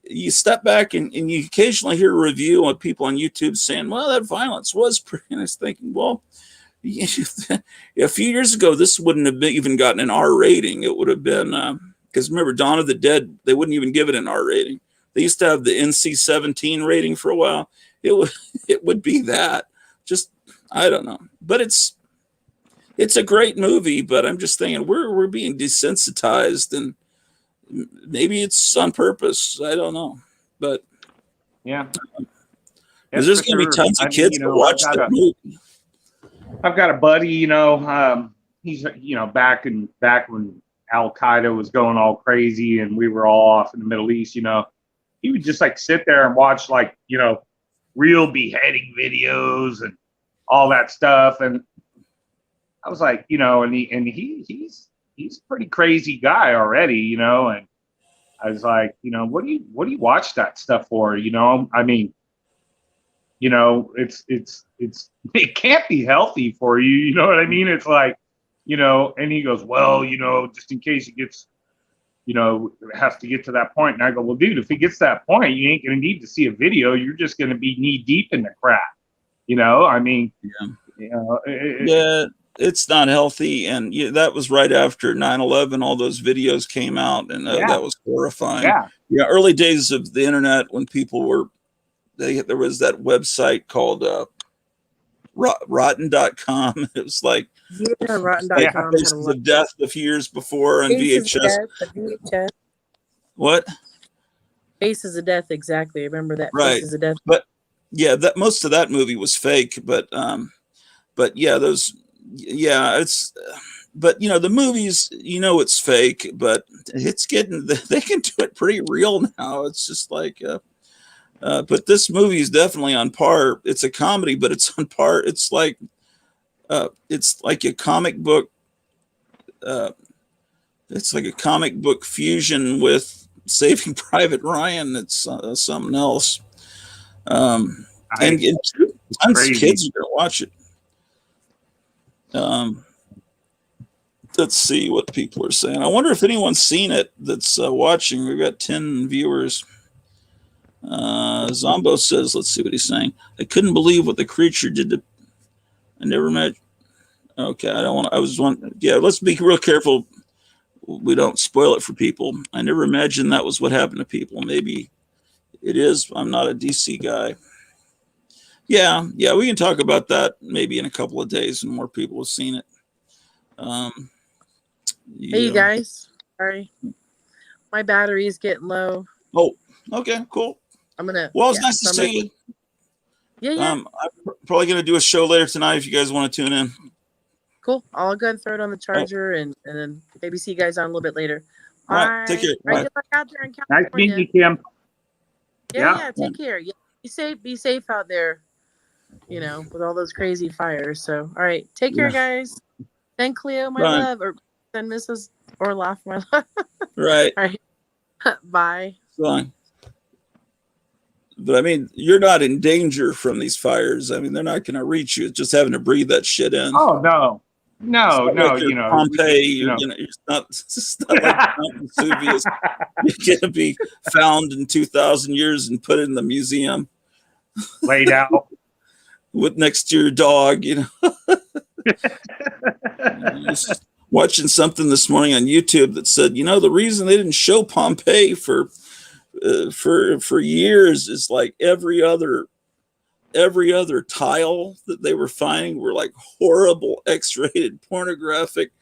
Speaker 1: you step back and you occasionally hear a review on people on YouTube saying, well, that violence was pretty. And I was thinking, well, a few years ago, this wouldn't have even gotten an R rating. It would have been, because remember, Dawn of the Dead, they wouldn't even give it an R rating. They used to have the NC-17 rating for a while. It would be that. Just, I don't know. But it's a great movie, but I'm just thinking we're being desensitized, and maybe it's on purpose. I don't know. But
Speaker 4: yeah,
Speaker 1: there's going to be tons of kids that watch that movie.
Speaker 4: I've got a buddy, you know, he's back when Al Qaeda was going all crazy and we were all off in the Middle East, he would just like sit there and watch like real beheading videos and all that stuff. And I was like, he's a pretty crazy guy already, and I was like, what do you watch that stuff for? I mean, it can't be healthy for you. You know what I mean? It's like, and he goes, well, just in case it gets, it has to get to that point. And I go, well, dude, if it gets to that point, you ain't going to need to see a video. You're just going to be knee deep in the crap. I mean,
Speaker 1: yeah, it's not healthy. And that was right after 9/11. All those videos came out, and that was horrifying. Yeah. Early days of the internet when people were, there was that website called rotten.com. It was like
Speaker 2: rotten.com.
Speaker 1: Faces of Death a few years before on VHS. What?
Speaker 2: Faces of Death, exactly. I remember that.
Speaker 1: Right.
Speaker 2: Faces of Death.
Speaker 1: But yeah, that most of that movie was fake. But yeah, it's. But the movies, it's fake, but it's getting. They can do it pretty real now. It's just like. But this movie is definitely on par. It's a comedy, but it's on par. It's like a comic book. It's like a comic book fusion with Saving Private Ryan. It's something else. And tons of kids are gonna watch it. Let's see what people are saying. I wonder if anyone's seen it that's watching. We've got 10 viewers. Zombo says, let's see what he's saying. I couldn't believe what the creature did to. I never met. Okay, I don't want. I was one. Yeah, let's be real careful. We don't spoil it for people. I never imagined that was what happened to people. Maybe it is. I'm not a DC guy. Yeah, we can talk about that maybe in a couple of days when more people have seen it.
Speaker 2: Hey, you guys. Sorry, my battery is getting low.
Speaker 1: Oh, okay, cool. Well, it's nice to see you.
Speaker 2: Yeah.
Speaker 1: I'm probably gonna do a show later tonight if you guys want to tune in.
Speaker 2: Cool. I'll go and throw it on the charger and then maybe see you guys on a little bit later.
Speaker 1: All right, take care.
Speaker 2: All right, good luck out there in California.
Speaker 4: Nice meeting you, Kim.
Speaker 2: Yeah, take care. Yeah, be safe out there. With all those crazy fires. So, all right, take care, guys. Send Cleo my love, or send Mrs. Orloff my love.
Speaker 1: Right.
Speaker 2: All right. Bye.
Speaker 1: Fine. But I mean, you're not in danger from these fires. I mean, they're not going to reach you. It's just having to breathe that shit in.
Speaker 4: Oh no. Like
Speaker 1: Pompeii. It's not like Mount Vesuvius. You're going to be found in 2,000 years and put in the museum,
Speaker 4: laid out
Speaker 1: with next to your dog. Just watching something this morning on YouTube that said, the reason they didn't show Pompeii for years is like every other tile that they were finding were like horrible X-rated pornographic.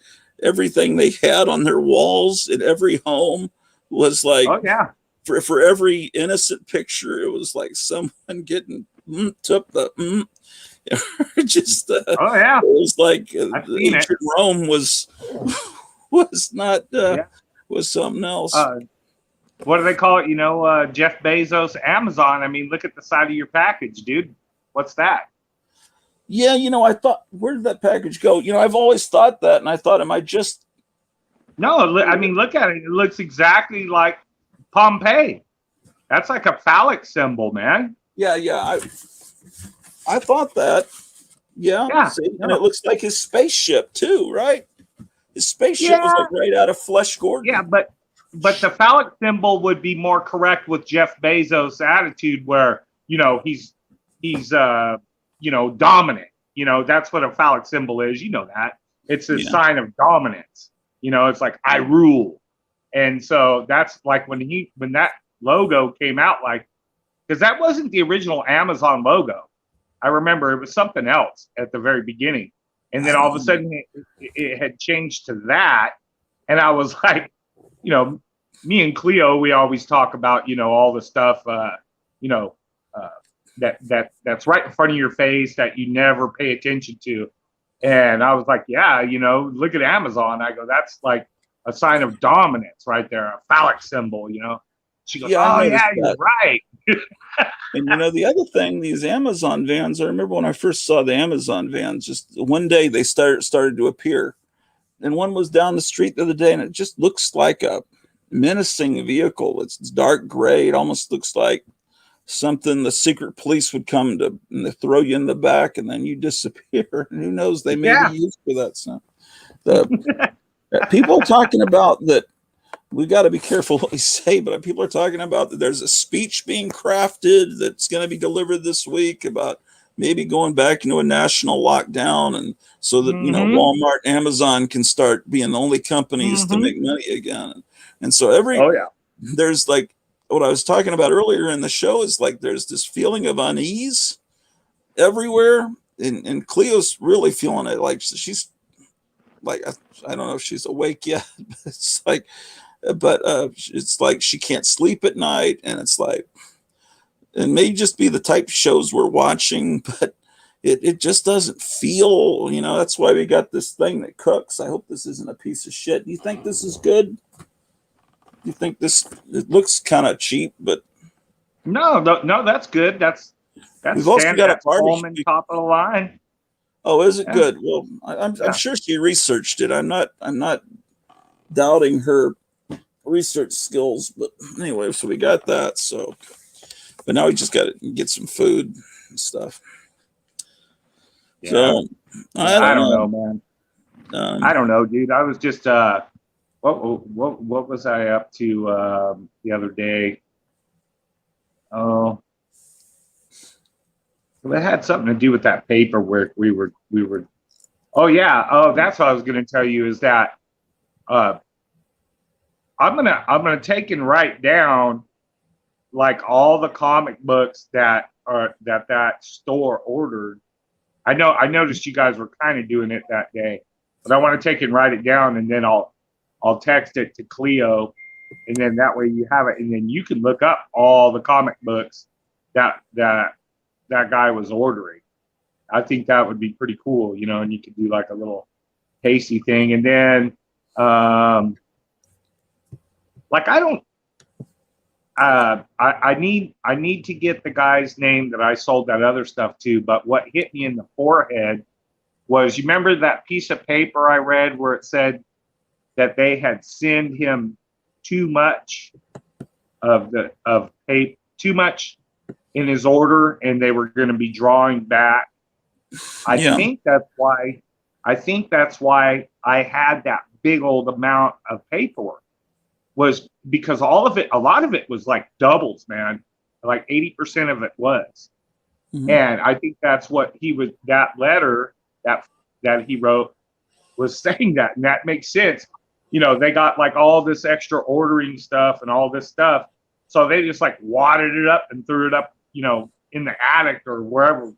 Speaker 1: Everything they had on their walls in every home was like, for every innocent picture, it was like someone getting took the just it was like ancient Rome was not was something else.
Speaker 4: What do they call it? Jeff Bezos, Amazon. I mean, look at the side of your package, dude. What's that?
Speaker 1: Yeah, I thought, where did that package go? I've always thought that, and I thought, am I just?
Speaker 4: No, I mean, look at it. It looks exactly like Pompeii. That's like a phallic symbol, man.
Speaker 1: Yeah. I thought that. Yeah. See? And it looks like his spaceship too, right? His spaceship was like right out of Flesh Gordon.
Speaker 4: Yeah, but the phallic symbol would be more correct with Jeff Bezos' attitude, where he's dominant. That's what a phallic symbol is. That it's a sign of dominance. It's like I rule, and so that's like when that logo came out, like, because that wasn't the original Amazon logo. I remember it was something else at the very beginning, and then all of a sudden it had changed to that, and I was like, me and Cleo, we always talk about all the stuff that's right in front of your face that you never pay attention to, And I was like, yeah, look at Amazon. I go, that's like a sign of dominance right there, a phallic symbol, She goes,
Speaker 1: Yeah, I
Speaker 4: oh,
Speaker 1: noticed
Speaker 4: yeah, you're
Speaker 1: that.
Speaker 4: right.
Speaker 1: And the other thing, these Amazon vans, I remember when I first saw the Amazon vans, just one day they started to appear. And one was down the street the other day, and it just looks like a menacing vehicle. It's dark gray. It almost looks like something the secret police would come to, and they throw you in the back, and then you disappear. And who knows? They may
Speaker 4: Yeah.
Speaker 1: be used for that stuff. The people talking about that. We got to be careful what we say, but people are talking about that there's a speech being crafted that's going to be delivered this week about maybe going back into a national lockdown, and so that Walmart, Amazon can start being the only companies to make money again. And so there's like what I was talking about earlier in the show is like there's this feeling of unease everywhere, and Cleo's really feeling it. Like she's like, I don't know if she's awake yet, but it's like. But it's like she can't sleep at night, and it's like, it may just be the type of shows we're watching, but it just doesn't feel, that's why we got this thing that cooks. I hope this isn't a piece of shit. Do you think this is good? Do you think it looks kind of cheap, but
Speaker 4: no, that's good. That's
Speaker 1: we've also got a
Speaker 4: barbecue top of the line.
Speaker 1: Oh, is it good? Well, I'm sure she researched it. I'm not doubting her research skills, but anyway, so we got that. So, but now we just got to get some food and stuff.
Speaker 4: Yeah.
Speaker 1: So
Speaker 4: I don't know, man. I don't know, dude. I was just what was I up to the other day? Oh, well, it had something to do with that paperwork we were. Oh yeah. Oh, that's what I was going to tell you is that. I'm gonna take and write down like all the comic books that store ordered. I noticed you guys were kind of doing it that day, but I want to take and write it down, and then I'll text it to Cleo, and then that way you have it, and then you can look up all the comic books that guy was ordering. I think that would be pretty cool, and you could do like a little tasty thing, and then like I need to get the guy's name that I sold that other stuff to, but what hit me in the forehead was, you remember that piece of paper I read where it said that they had sent him too much too much in his order, and they were going to be drawing back. I think that's why I had that big old amount of paperwork. Was because a lot of it was like doubles, man. Like 80% of it was. Mm-hmm. And I think that's what that letter that he wrote was saying that. And that makes sense. They got like all this extra ordering stuff and all this stuff. So they just like wadded it up and threw it up, in the attic or wherever,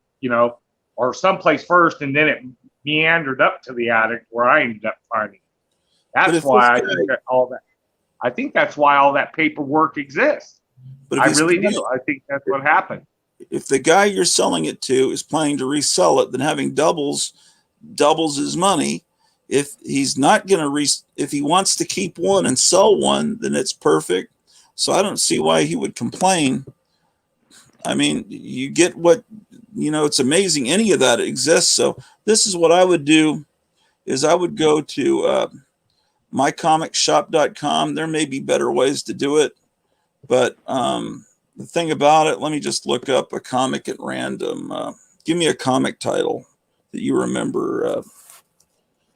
Speaker 4: or someplace first. And then it meandered up to the attic where I ended up finding it. That's why I think that's why all that paperwork exists. But I really do. I think that's what happened.
Speaker 1: If the guy you're selling it to is planning to resell it, then having doubles his money. If he's not going to if he wants to keep one and sell one, then it's perfect. So I don't see why he would complain. I mean, you get what, it's amazing any of that exists. So this is what I would do is I would go to mycomicshop.com. There may be better ways to do it, but the thing about it, let me just look up a comic at random. Give me a comic title that you remember.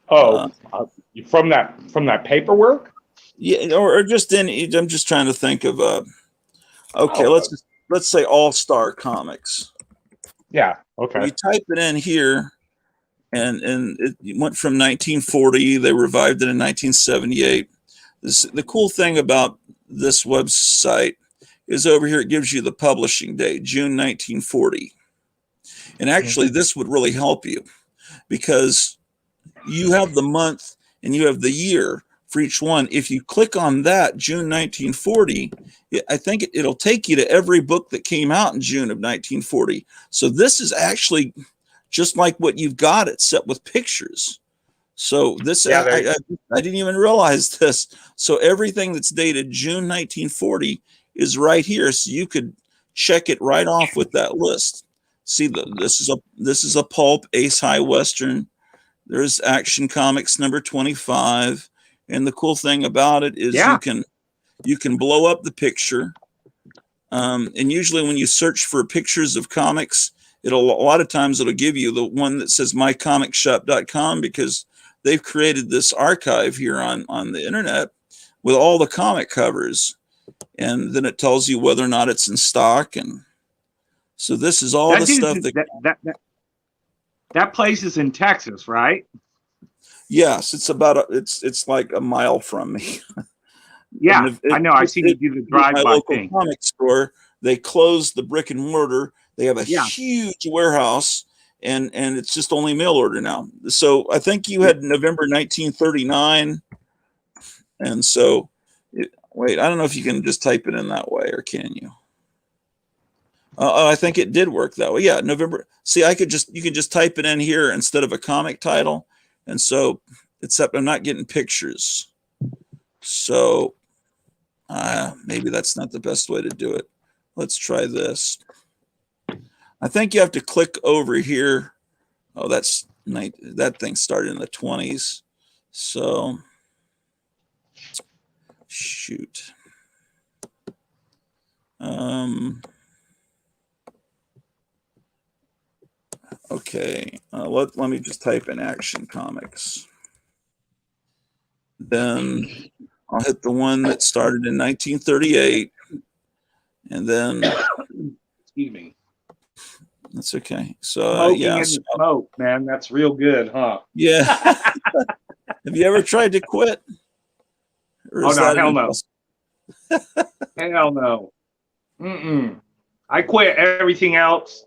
Speaker 4: From that paperwork?
Speaker 1: Yeah, or just I'm just trying to think of let's say All-Star Comics.
Speaker 4: Yeah. Okay.
Speaker 1: You type it in here. And it went from 1940. They revived it in 1978. The cool thing about this website is over here, it gives you the publishing date, June 1940. And actually, this would really help you because you have the month and you have the year for each one. If you click on that, June 1940, I think it'll take you to every book that came out in June of 1940. So this is actually just like what you've got, except with pictures. So this,
Speaker 4: Yeah,
Speaker 1: I didn't even realize this. So everything that's dated June 1940 is right here. So you could check it right off with that list. See, this is a pulp Ace High Western. There's Action Comics number 25. And the cool thing about it is
Speaker 4: Yeah.
Speaker 1: you can blow up the picture. And usually when you search for pictures of comics, a lot of times it'll give you the one that says mycomicshop.com, because they've created this archive here on the internet with all the comic covers. And then it tells you whether or not it's in stock. And so this is all the stuff
Speaker 4: that place is in Texas, right?
Speaker 1: Yes, it's it's like a mile from me.
Speaker 4: Yeah, I know. I seen you do the drive-by thing.
Speaker 1: Comic store. They closed the brick and mortar. They have a huge warehouse, and it's just only mail order now. So I think you had November 1939, and so wait, I don't know if you can just type it in that way, or can you? I think it did work that way. Yeah, November. See, you could just type it in here instead of a comic title, and so except I'm not getting pictures. So maybe that's not the best way to do it. Let's try this. I think you have to click over here. Oh, that thing started in the 20s. So shoot. Okay, let me just type in Action Comics. Then I'll hit the one that started in 1938, and then
Speaker 4: excuse me.
Speaker 1: That's okay. So
Speaker 4: smoke, man, that's real good, huh?
Speaker 1: Yeah. Have you ever tried to quit?
Speaker 4: Oh no, hell no. Hell no. I quit everything else.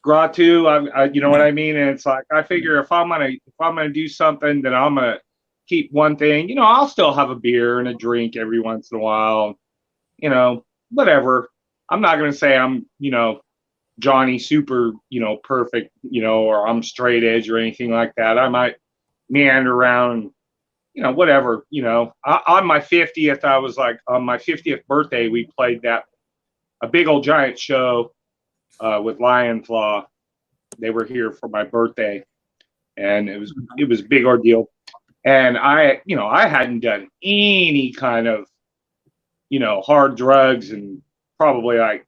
Speaker 4: Gratu, you know what I mean? And it's like I figure if I'm gonna do something, then I'm gonna keep one thing. You know, I'll still have a beer and a drink every once in a while. You know, whatever. I'm not gonna say I'm, Johnny super, perfect, or I'm straight edge or anything like that. I might meander around, whatever. On my 50th, I was like, on my 50th birthday, we played a big old giant show with Lion Claw. They were here for my birthday, and it was a big ordeal. And I hadn't done any kind of, hard drugs in probably like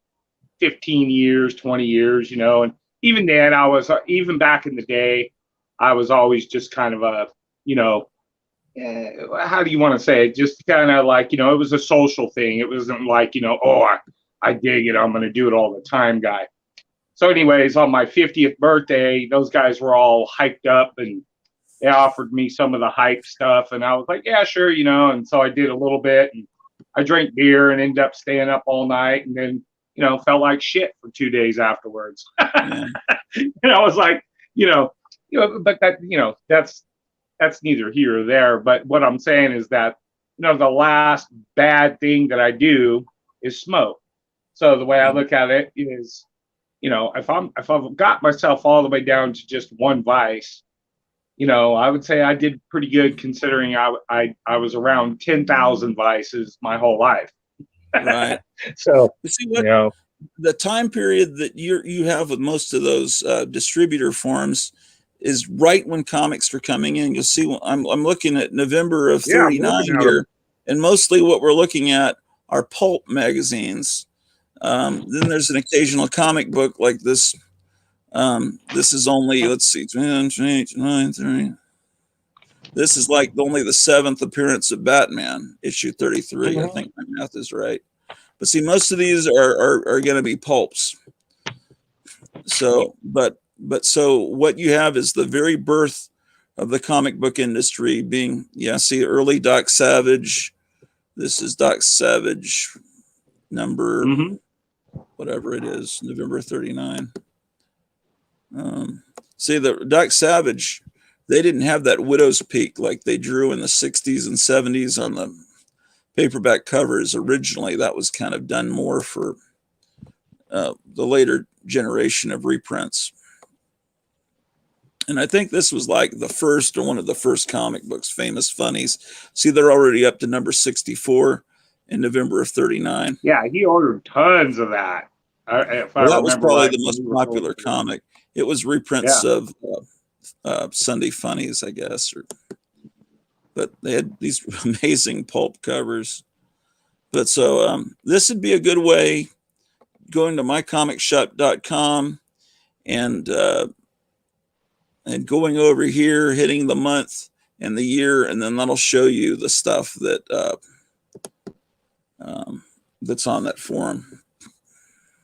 Speaker 4: 15 years, 20 years, and even then even back in the day, I was always just kind of a, how do you want to say it? Just kind of like, it was a social thing. It wasn't like, I dig it, I'm going to do it all the time guy. So anyways, on my 50th birthday, those guys were all hyped up and they offered me some of the hype stuff. And I was like, yeah, sure. And so I did a little bit and I drank beer and ended up staying up all night. And then, felt like shit for 2 days afterwards. And I was like, but that, that's neither here or there. But what I'm saying is that, the last bad thing that I do is smoke. So the way I look at it is, if I've got myself all the way down to just one vice, I would say I did pretty good considering I was around 10,000 vices my whole life.
Speaker 1: Right.
Speaker 4: So
Speaker 1: you see what the time period that you have with most of those distributor forms is right when comics are coming in. You'll see I'm looking at November of 39 here, and mostly what we're looking at are pulp magazines. Then there's an occasional comic book like this. This is only, let's see, 10, 8, 9, 3. This is like only the 7th appearance of Batman, issue 33. I think my math is right. But see, most of these are going to be pulps. So, but so what you have is the very birth of the comic book industry being, see, early Doc Savage. This is Doc Savage number, whatever it is, November 39. See, the Doc Savage, they didn't have that widow's peak like they drew in the 60s and 70s on the paperback covers. Originally, that was kind of done more for the later generation of reprints. And I think this was like the first or one of the first comic books, Famous Funnies. See, they're already up to number 64 in November of 39.
Speaker 4: Yeah, he ordered tons of that. If I
Speaker 1: Well, that was
Speaker 4: remember
Speaker 1: probably
Speaker 4: right,
Speaker 1: the most popular comic. It was reprints of Sunday Funnies, I guess. But they had these amazing pulp covers. But so this would be a good way, going to mycomicshop.com and going over here, hitting the month and the year, and then that'll show you the stuff that that's on that forum.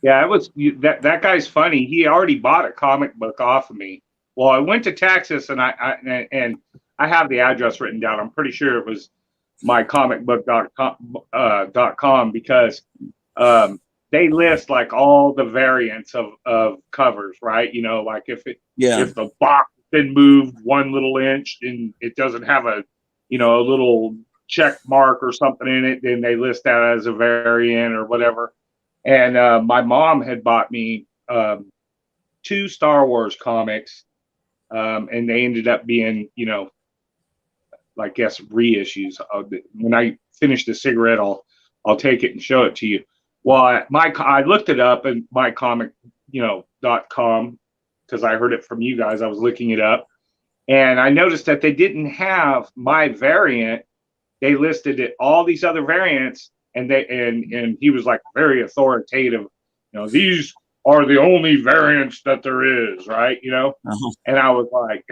Speaker 4: Yeah, it was that guy's funny. He already bought a comic book off of me. Well, I went to Texas and I have the address written down. I'm pretty sure it was mycomicbook.com because they list like all the variants of covers, right? You know, like if the box has been moved 1 little inch and it doesn't have a little check mark or something in it, then they list that as a variant or whatever. And my mom had bought me 2 Star Wars comics, and they ended up being, I guess reissues. When I finish the cigarette, I'll take it and show it to you. Well, I looked it up in mycomic.com because I heard it from you guys. I was looking it up, and I noticed that they didn't have my variant. They listed it all these other variants. And he was like very authoritative. These are the only variants that there is, right? And I was like,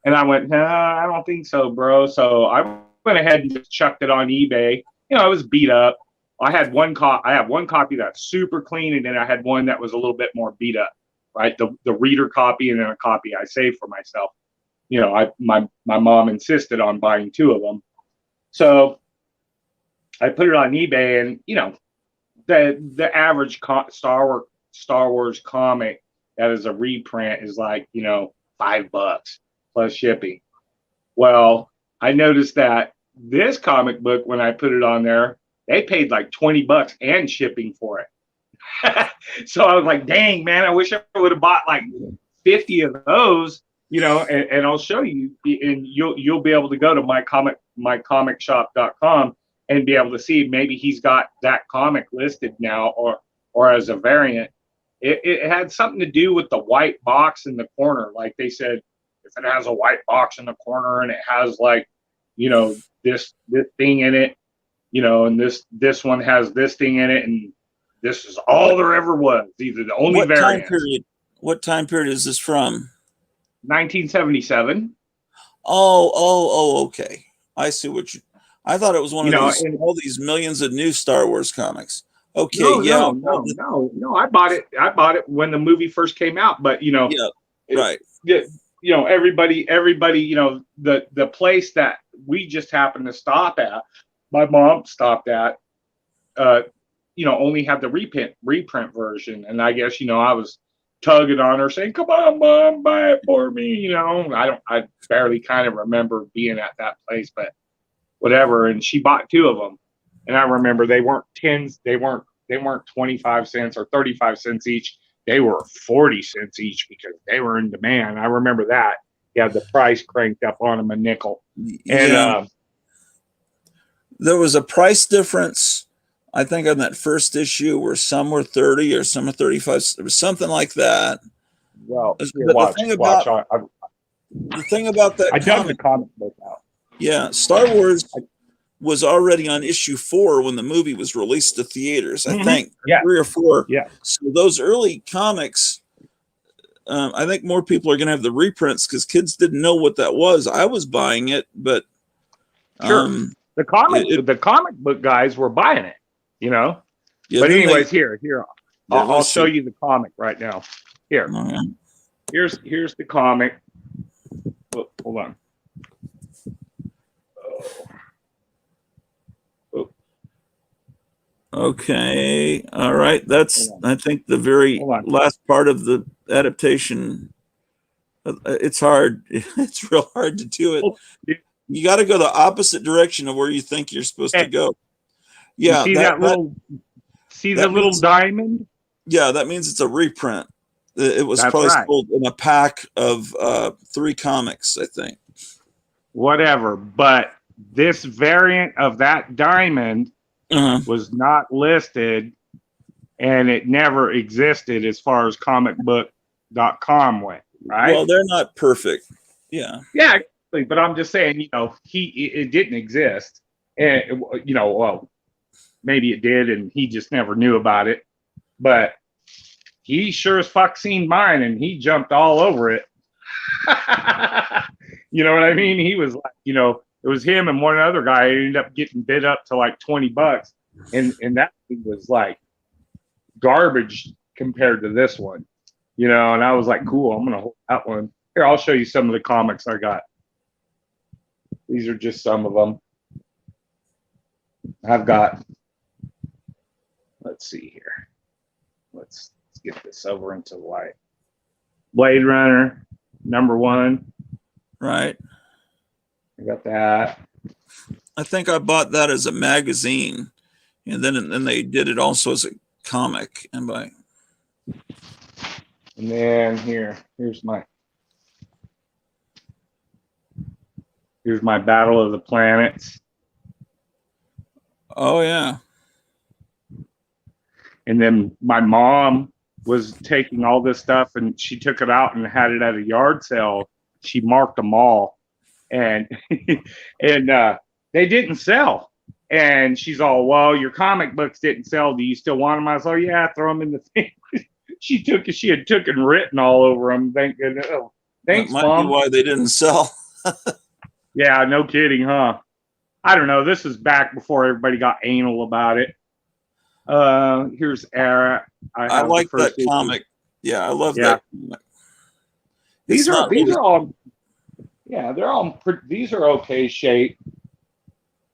Speaker 4: and I went, no, I don't think so, bro. So I went ahead and just chucked it on eBay. It was beat up. I have one copy that's super clean, and then I had one that was a little bit more beat up, right? The reader copy, and then a copy I saved for myself. My mom insisted on buying 2 of them, so I put it on eBay, and the average Star Wars comic that is a reprint is like $5 plus shipping. Well, I noticed that this comic book, when I put it on there, they paid like $20 and shipping for it. So I was like, dang, man, I wish I would have bought like 50 of those, and I'll show you, and you'll be able to go to mycomicshop.com and be able to see maybe he's got that comic listed now or as a variant. It had something to do with the white box in the corner. Like they said, if it has a white box in the corner and it has like, this thing in it, and this one has this thing in it, and this is all there ever was. These are the only variants.
Speaker 1: What time period is this from?
Speaker 4: 1977.
Speaker 1: Oh, okay. I see what you. I thought it was one of those, all these millions of new Star Wars comics. Okay,
Speaker 4: no. I bought it when the movie first came out, but
Speaker 1: right.
Speaker 4: Everybody, the place that we just happened to stop at, my mom stopped at, only had the reprint version, and I guess I was tugging on her saying, "Come on, Mom, buy it for me." I barely kind of remember being at that place, but whatever. And she bought 2 of them, and I remember they weren't 10s, they weren't 25 cents or 35 cents each. They were 40 cents each because they were in demand. I remember that. He had the price cranked up on them a nickel. And
Speaker 1: there was a price difference, I think, on that first issue where some were 30 or some were 35. It was something like that.
Speaker 4: Well,
Speaker 1: the thing about that,
Speaker 4: I dug the comic book out.
Speaker 1: Yeah, Star Wars was already on issue 4 when the movie was released to theaters. I think 3 or 4.
Speaker 4: Yeah.
Speaker 1: So those early comics, I think more people are going to have the reprints because kids didn't know what that was. I was buying it, but
Speaker 4: the comic book guys were buying it,
Speaker 1: Yeah,
Speaker 4: but anyways, here, I'll show you the comic right now. Here, here's the comic. Oh, hold on.
Speaker 1: Okay. All right. That's, I think, the very last part of the adaptation. It's hard. It's real hard to do it. You got to go the opposite direction of where you think you're supposed to go. Yeah.
Speaker 4: You see that little diamond?
Speaker 1: Yeah. That means it's a reprint. It was
Speaker 4: That's
Speaker 1: probably
Speaker 4: right.
Speaker 1: sold in a pack of 3 comics, I think.
Speaker 4: Whatever. But this variant of that diamond
Speaker 1: Uh-huh.
Speaker 4: was not listed, and it never existed as far as comicbook.com went, right?
Speaker 1: Well, they're not perfect. Yeah.
Speaker 4: Yeah, exactly. But I'm just saying, it didn't exist. And, well, maybe it did, and he just never knew about it. But he sure as fuck seen mine, and he jumped all over it. You know what I mean? He was like, it was him and one other guy who ended up getting bid up to like $20, and that thing was like garbage compared to this one, and I was like, cool, I'm gonna hold that one. Here, I'll show you some of the comics I got. These are just some of them. I've got, let's see here. Let's get this over into the light. Blade Runner, #1.
Speaker 1: Right.
Speaker 4: I got that.
Speaker 1: I think I bought that as a magazine, and then they did it also as a comic. And
Speaker 4: then here's my Battle of the Planets.
Speaker 1: oh yeah,
Speaker 4: And then my mom was taking all this stuff, and she took it out and had it at a yard sale. She marked them all, and and they didn't sell. And she's all, well, your comic books didn't sell. Do you still want them? I was like, oh, yeah, throw them in the thing. She had took and written all over them. Thank goodness. Oh, thanks,
Speaker 1: that might
Speaker 4: Mom.
Speaker 1: be why they didn't sell.
Speaker 4: Yeah, no kidding, huh? I don't know. This is back before everybody got anal about it. Here's Era.
Speaker 1: I like that comic. Yeah, I love that comic.
Speaker 4: These are all. Yeah, these are okay shape.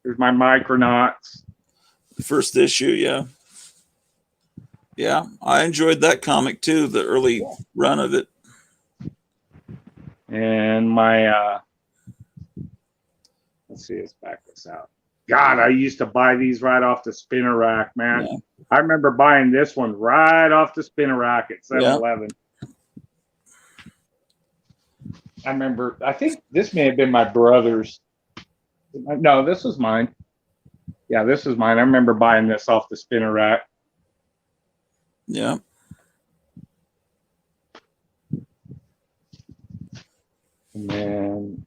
Speaker 4: Here's my Micronauts.
Speaker 1: The first issue, yeah. Yeah, I enjoyed that comic too, the early run of it.
Speaker 4: And my let's see, let's back this out. God, I used to buy these right off the spinner rack, man.
Speaker 1: Yeah.
Speaker 4: I remember buying this one right off the spinner rack at 7-Eleven. I think this may have been my brother's. No, this was mine. Yeah, this is mine. I remember buying this off the spinner rack.
Speaker 1: Yeah.
Speaker 4: And then,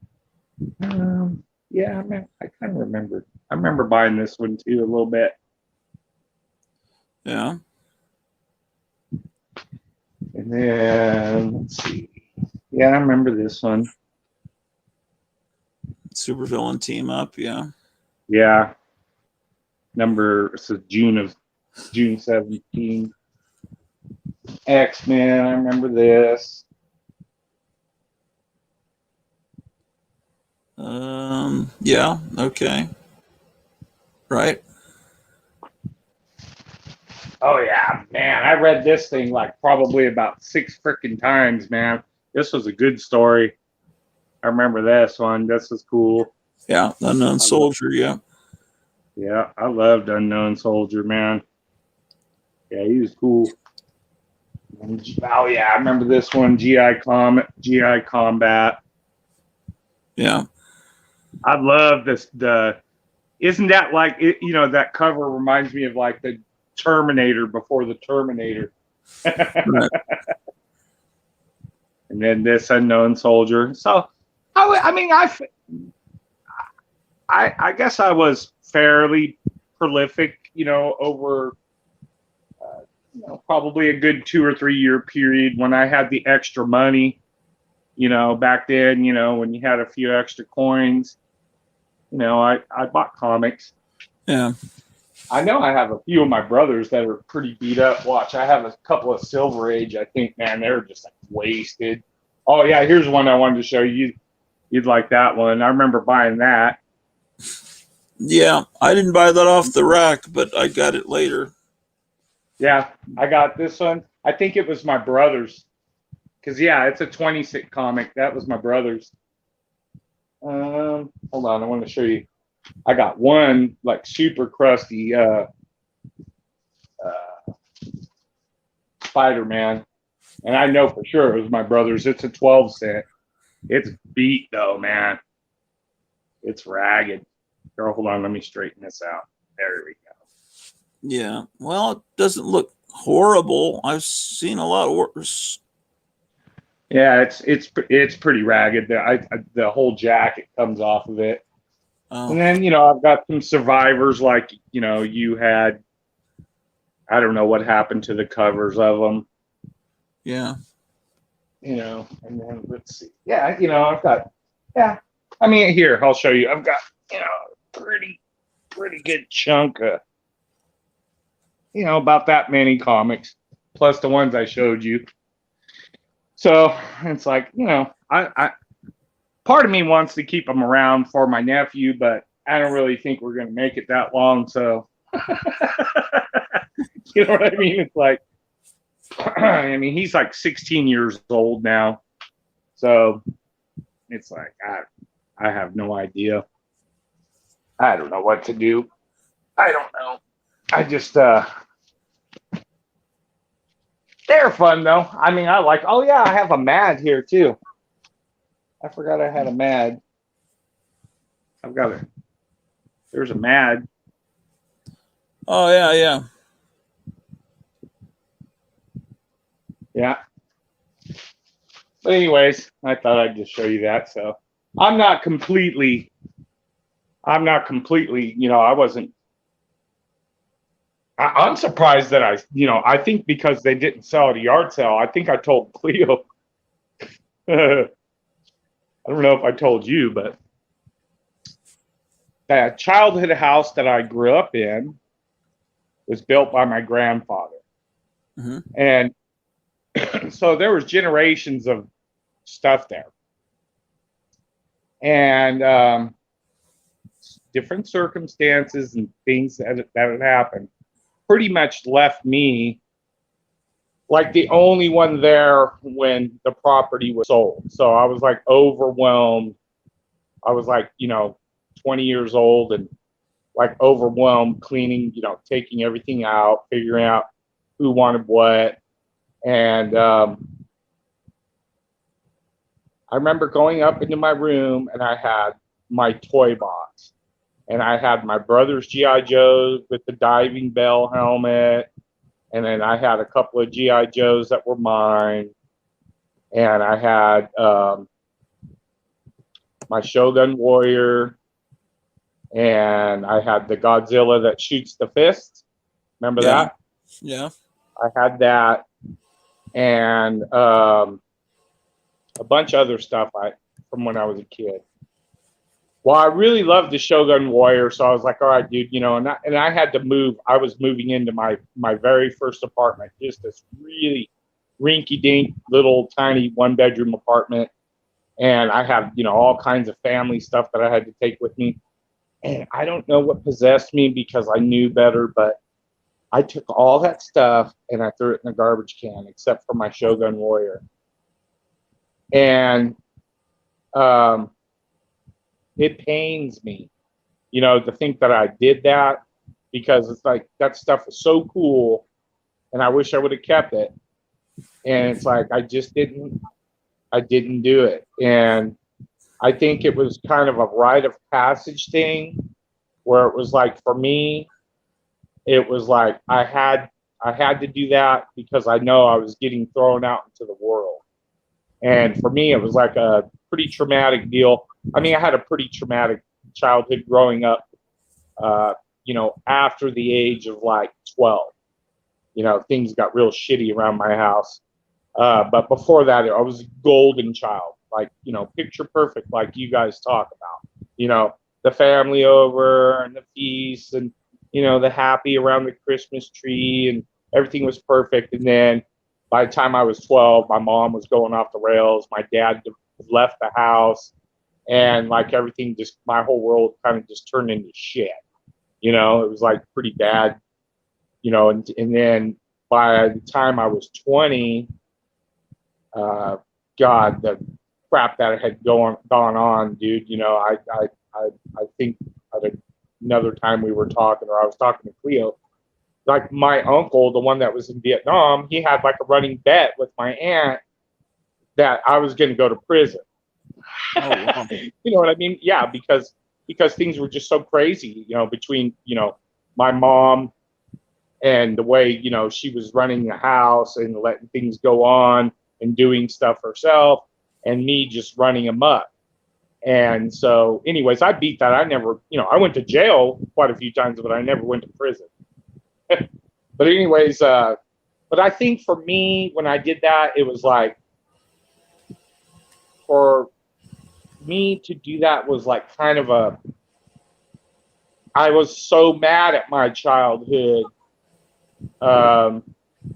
Speaker 4: yeah, I kind of remember. I remember buying this one too a little bit.
Speaker 1: Yeah.
Speaker 4: And then, let's see. Yeah, I remember this one.
Speaker 1: Supervillain team up, yeah.
Speaker 4: Yeah. This is June 17. X-Men, I remember this.
Speaker 1: Yeah, okay. Right.
Speaker 4: Oh yeah, man. I read this thing like probably about 6 freaking times, man. This was a good story. I remember this one. This was cool.
Speaker 1: Yeah, Unknown Soldier, yeah.
Speaker 4: Yeah, I loved Unknown Soldier, man. Yeah, he was cool. Oh yeah, I remember this one, GI Combat.
Speaker 1: Yeah.
Speaker 4: I love this. Isn't that like that cover reminds me of like the Terminator before the Terminator.
Speaker 1: Right.
Speaker 4: And then this Unknown Soldier. So I guess I was fairly prolific, over probably a good 2 or 3 year period when I had the extra money, back then, when you had a few extra coins, I bought comics.
Speaker 1: Yeah.
Speaker 4: I know I have a few of my brothers that are pretty beat up. Watch, I have a couple of Silver Age. I think, man, they're just like wasted. Oh yeah, here's one I wanted to show you. You'd like that one. I remember buying that.
Speaker 1: Yeah, I didn't buy that off the rack, but I got it later.
Speaker 4: Yeah, I got this one. I think it was my brother's. Because, yeah, it's a 26 comic. That was my brother's. Hold on, I want to show you. I got one, like, super crusty Spider-Man. And I know for sure it was my brother's. It's a 12 cent. It's beat though, man. It's ragged. Girl, hold on. Let me straighten this out. There we go.
Speaker 1: Yeah. Well, it doesn't look horrible. I've seen a lot worse.
Speaker 4: Yeah, it's pretty ragged. The whole jacket comes off of it.
Speaker 1: Oh.
Speaker 4: And then, I've got some survivors like, you had. I don't know what happened to the covers of them.
Speaker 1: Yeah.
Speaker 4: And then let's see. Yeah, I've got, yeah. I mean, here, I'll show you. I've got, a pretty good chunk of, about that many comics, plus the ones I showed you. So it's like, I part of me wants to keep them around for my nephew, but I don't really think we're going to make it that long. So, you know what I mean? It's like, I mean, he's like 16 years old now. So it's like, I have no idea. I don't know what to do. I don't know. I just, they're fun though. I mean, oh yeah, I have a Mad here too. I forgot I had a Mad. There's a Mad.
Speaker 1: Oh yeah, yeah.
Speaker 4: Yeah. But anyways, I thought I'd just show you that. So I'm not completely, I'm surprised that I think because they didn't sell at a yard sale, I think I told Cleo, I don't know if I told you, but that childhood house that I grew up in was built by my grandfather.
Speaker 1: Mm-hmm.
Speaker 4: And so there was generations of stuff there. And different circumstances and things that had happened pretty much left me like the only one there when the property was sold. So I was like overwhelmed. I was like, 20 years old and like overwhelmed, cleaning, taking everything out, figuring out who wanted what. And I remember going up into my room and I had my toy box. And I had my brother's G.I. Joes with the diving bell helmet. And then I had a couple of G.I. Joes that were mine. And I had my Shogun Warrior. And I had the Godzilla that shoots the fist. Remember that?
Speaker 1: Yeah.
Speaker 4: I had that. And a bunch of other stuff from when I was a kid. Well, I really loved the Shogun Warrior, so I was like, all right, dude, and I had to move. I was moving into my very first apartment, just this really rinky-dink little tiny one-bedroom apartment. And I had, all kinds of family stuff that I had to take with me. And I don't know what possessed me because I knew better, but I took all that stuff and I threw it in the garbage can, except for my Shogun Warrior. And it pains me, to think that I did that because it's like that stuff was so cool and I wish I would have kept it. And it's like I didn't do it. And I think it was kind of a rite of passage thing where it was like for me, it was like I had to do that because I know I was getting thrown out into the world. And for me, it was like a pretty traumatic deal. I mean, I had a pretty traumatic childhood growing up, after the age of like 12. Things got real shitty around my house. But before that, I was a golden child, like, picture perfect, like you guys talk about, the family over and the feast and, the happy around the Christmas tree and everything was perfect. And then by the time I was 12, my mom was going off the rails. My dad left the house and like everything my whole world kind of just turned into shit. It was like pretty bad, and then by the time I was 20, God, the crap that had gone on, dude, I think at another time we were talking, or I was talking to Cleo, like my uncle, the one that was in Vietnam, he had like a running bet with my aunt that I was going to go to prison.
Speaker 1: Oh, wow.
Speaker 4: You know what I mean? Yeah, because things were just so crazy, between, my mom and the way, she was running the house and letting things go on and doing stuff herself, and me just running amok. And so, anyways, I beat that. I never, I went to jail quite a few times, but I never went to prison. But anyways, but I think for me, when I did that, it was like, for me to do that was like kind of I was so mad at my childhood,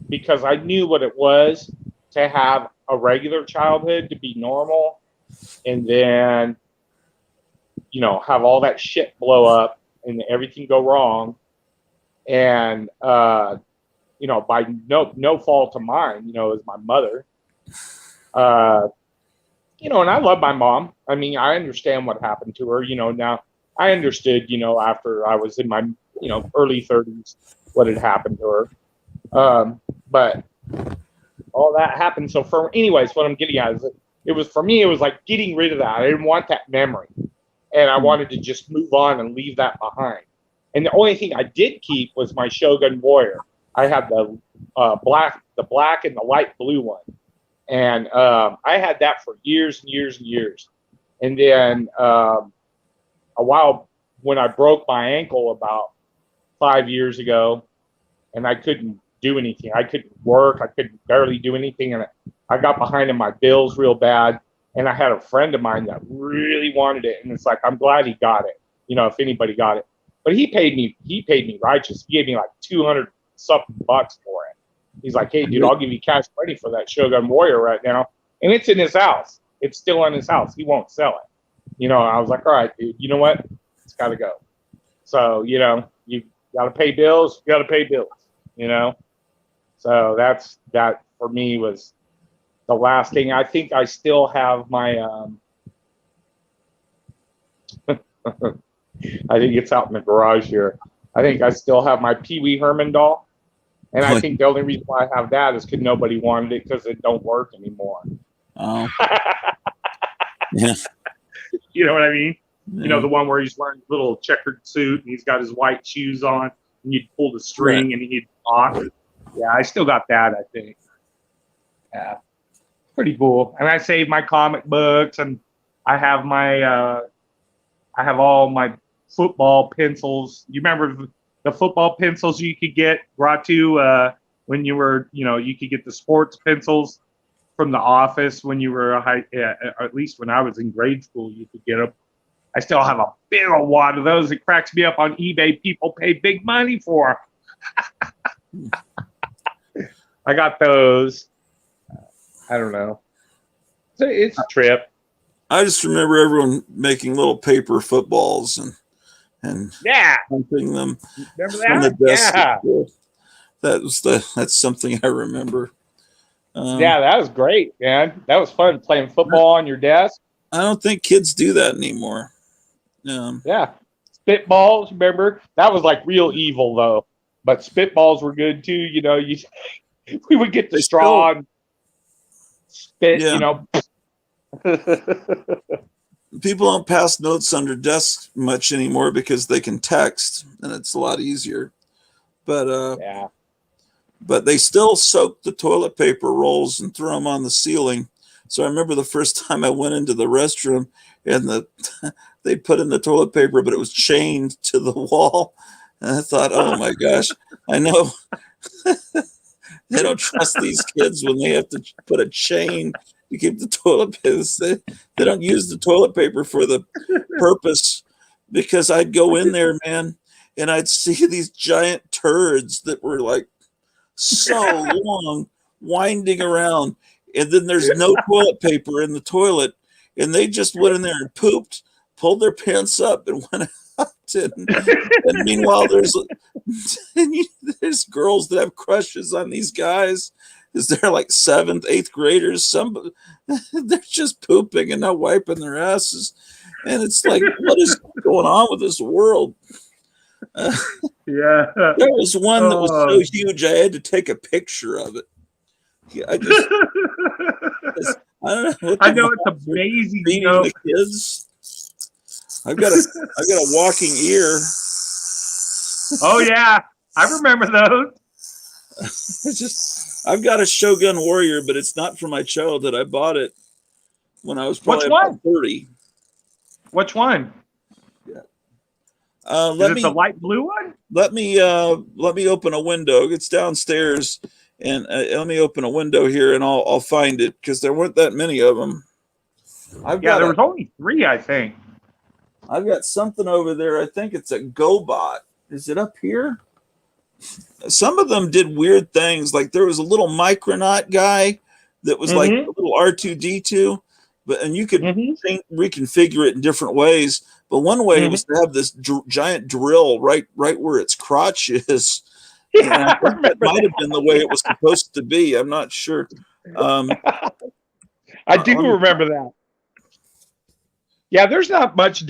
Speaker 4: because I knew what it was to have a regular childhood, to be normal, and then, have all that shit blow up and everything go wrong. And, by no fault of mine, as my mother, and I love my mom. I mean, I understand what happened to her, now I understood, after I was in my, early 30s, what had happened to her. But all that happened. So anyways, what I'm getting at is it was, for me, it was like getting rid of that. I didn't want that memory. And I wanted to just move on and leave that behind. And the only thing I did keep was my Shogun Warrior. I had the black and the light blue one. And I had that for years and years and years. And then a while, when I broke my ankle about 5 years ago, and I couldn't do anything. I couldn't work. I could barely do anything. And I got behind in my bills real bad. And I had a friend of mine that really wanted it. And it's like, I'm glad he got it, if anybody got it. But he paid me righteous. He gave me like 200 something bucks for it. He's like, hey, dude, I'll give you cash money for that Shogun Warrior right now. And it's in his house. It's still in his house. He won't sell it. I was like, all right, dude, you know what? It's got to go. So, you got to pay bills. You got to pay bills, So that for me was the last thing. I think I still have my, I think it's out in the garage here. I think I still have my Pee Wee Herman doll. And I think the only reason why I have that is because nobody wanted it, because it don't work anymore.
Speaker 1: Oh. Yeah.
Speaker 4: You know what I mean?
Speaker 1: Yeah.
Speaker 4: The one where he's wearing a little checkered suit and he's got his white shoes on, and you'd pull the string and he'd talk. Yeah, I still got that, I think. Yeah. Pretty cool. And I saved my comic books, and I have I have all my football pencils. You remember the football pencils you could get brought to when you were, you could get the sports pencils from the office when you were or at least when I was in grade school, you could get them. I still have a big old wad of those. It cracks me up on eBay. People pay big money for. I got those. I don't know. It's a trip.
Speaker 1: I just remember everyone making little paper footballs and
Speaker 4: Yeah.
Speaker 1: pumping them
Speaker 4: Remember
Speaker 1: on the
Speaker 4: that?
Speaker 1: desk.
Speaker 4: Yeah.
Speaker 1: That's something I remember.
Speaker 4: Yeah, that was great, man. That was fun playing football on your desk.
Speaker 1: I don't think kids do that anymore.
Speaker 4: Yeah. Spitballs, remember? That was like real evil, though. But spitballs were good, too. We would get the straw and spit,
Speaker 1: Yeah. People don't pass notes under desks much anymore because they can text, and it's a lot easier. But
Speaker 4: Yeah.
Speaker 1: but they still soak the toilet paper rolls and throw them on the ceiling. So I remember the first time I went into the restroom, and they put in the toilet paper, but it was chained to the wall. And I thought, oh my gosh, I know they don't trust these kids when they have to put a chain to keep the toilet paper. They don't use the toilet paper for the purpose, because I'd go in there, man, and I'd see these giant turds that were like so long, winding around. And then there's no toilet paper in the toilet. And they just went in there and pooped, pulled their pants up, and went out. And meanwhile, there's girls that have crushes on these guys. Is they're like 7th, 8th graders. They're just pooping and not wiping their asses. And it's like, what is going on with this world?
Speaker 4: Yeah.
Speaker 1: There was one that was so
Speaker 4: Oh.
Speaker 1: huge I had to take a picture of it. Yeah, I don't know what
Speaker 4: I
Speaker 1: the
Speaker 4: know it's
Speaker 1: moms are
Speaker 4: amazing, you
Speaker 1: feeding
Speaker 4: know.
Speaker 1: the kids. I've got a walking ear.
Speaker 4: Oh yeah, I remember those.
Speaker 1: I've got a Shogun Warrior, but it's not from my childhood. I bought it when I was probably
Speaker 4: Which one?
Speaker 1: about 30.
Speaker 4: Which one? Is
Speaker 1: Let
Speaker 4: it the
Speaker 1: me
Speaker 4: light blue one?
Speaker 1: let me open a window. It's downstairs, and let me open a window here, and I'll find it because there weren't that many of them.
Speaker 4: Yeah, there was only 3, I think.
Speaker 1: I've got something over there. I think it's a GoBot. Is it up here? Some of them did weird things. Like there was a little Micronaut guy that was like a little R2D2, and you could reconfigure it in different ways. But one way was to have this giant drill right where its crotch is.
Speaker 4: Yeah,
Speaker 1: I think that might have been the way it was supposed to be. I'm not sure.
Speaker 4: I do remember that. Yeah, there's not much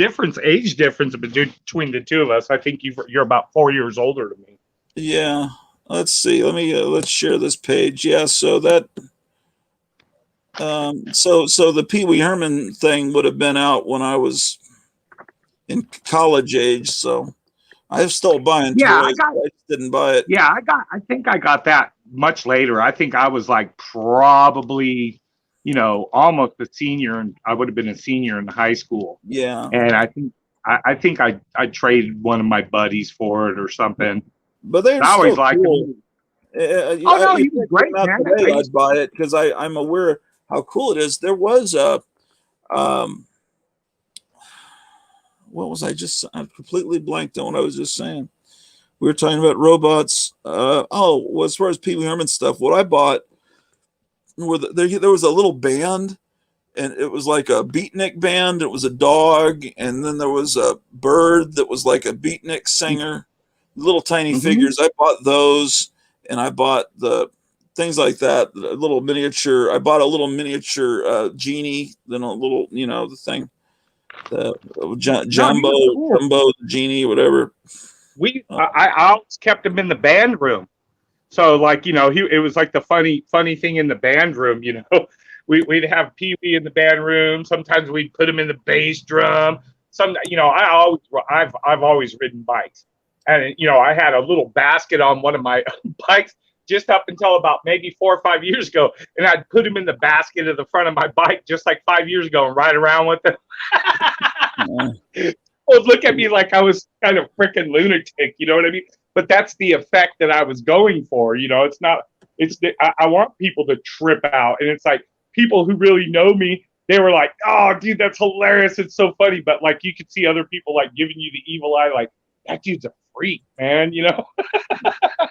Speaker 4: age difference between the two of us. I think you're about 4 years older than me.
Speaker 1: Yeah. Let's see. Let's share this page. Yeah. So that. So the Pee Wee Herman thing would have been out when I was in college age. So I was still buying toys. I just didn't buy it.
Speaker 4: Yeah, I think I got that much later. I think I was like probably, almost a senior, and I would have been a senior in high school.
Speaker 1: Yeah.
Speaker 4: And I think I traded one of my buddies for it or something.
Speaker 1: But they're
Speaker 4: I always
Speaker 1: still
Speaker 4: liked
Speaker 1: cool.
Speaker 4: him. No, he was great, man.
Speaker 1: Today, I'd buy it because I'm aware how cool it is. There was a what was I completely blanked on what I was just saying. We were talking about robots. Well, as far as Pee Wee Herman stuff, what I bought there was a little band, and it was like a beatnik band. It was a dog, and then there was a bird that was like a beatnik singer. Little tiny figures. I bought those, and I bought the things like that. A little miniature. I bought a little miniature genie. Then a little, the thing, the jumbo genie, whatever.
Speaker 4: I always kept him in the band room. So like, it was like the funny thing in the band room, we'd have Pee Wee in the band room. Sometimes we'd put him in the bass drum. I've always ridden bikes, and, I had a little basket on one of my bikes just up until about maybe 4 or 5 years ago. And I'd put him in the basket at the front of my bike just like 5 years ago and ride around with him. Would look at me like I was kind of freaking lunatic, you know what I mean? But that's the effect that I was going for. I want people to trip out. And it's like people who really know me, they were like, oh, dude, that's hilarious. It's so funny. But like you could see other people like giving you the evil eye, like, that dude's a freak, man,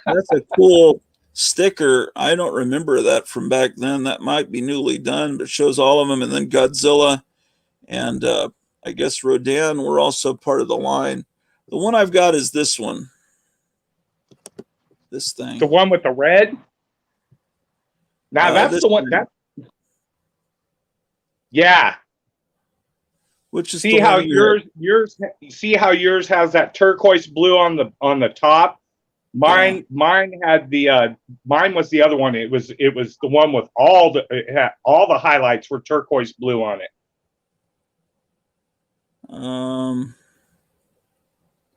Speaker 1: That's a cool sticker. I don't remember that from back then. That might be newly done, but it shows all of them. And then Godzilla and I guess Rodan were also part of the line. The one I've got is this one. This thing.
Speaker 4: The one with the red? Now that's the one. Yeah.
Speaker 1: Which is
Speaker 4: see how yours see how yours has that turquoise blue on the top? Mine had the mine was the other one. It was the one with all the highlights were turquoise blue on it.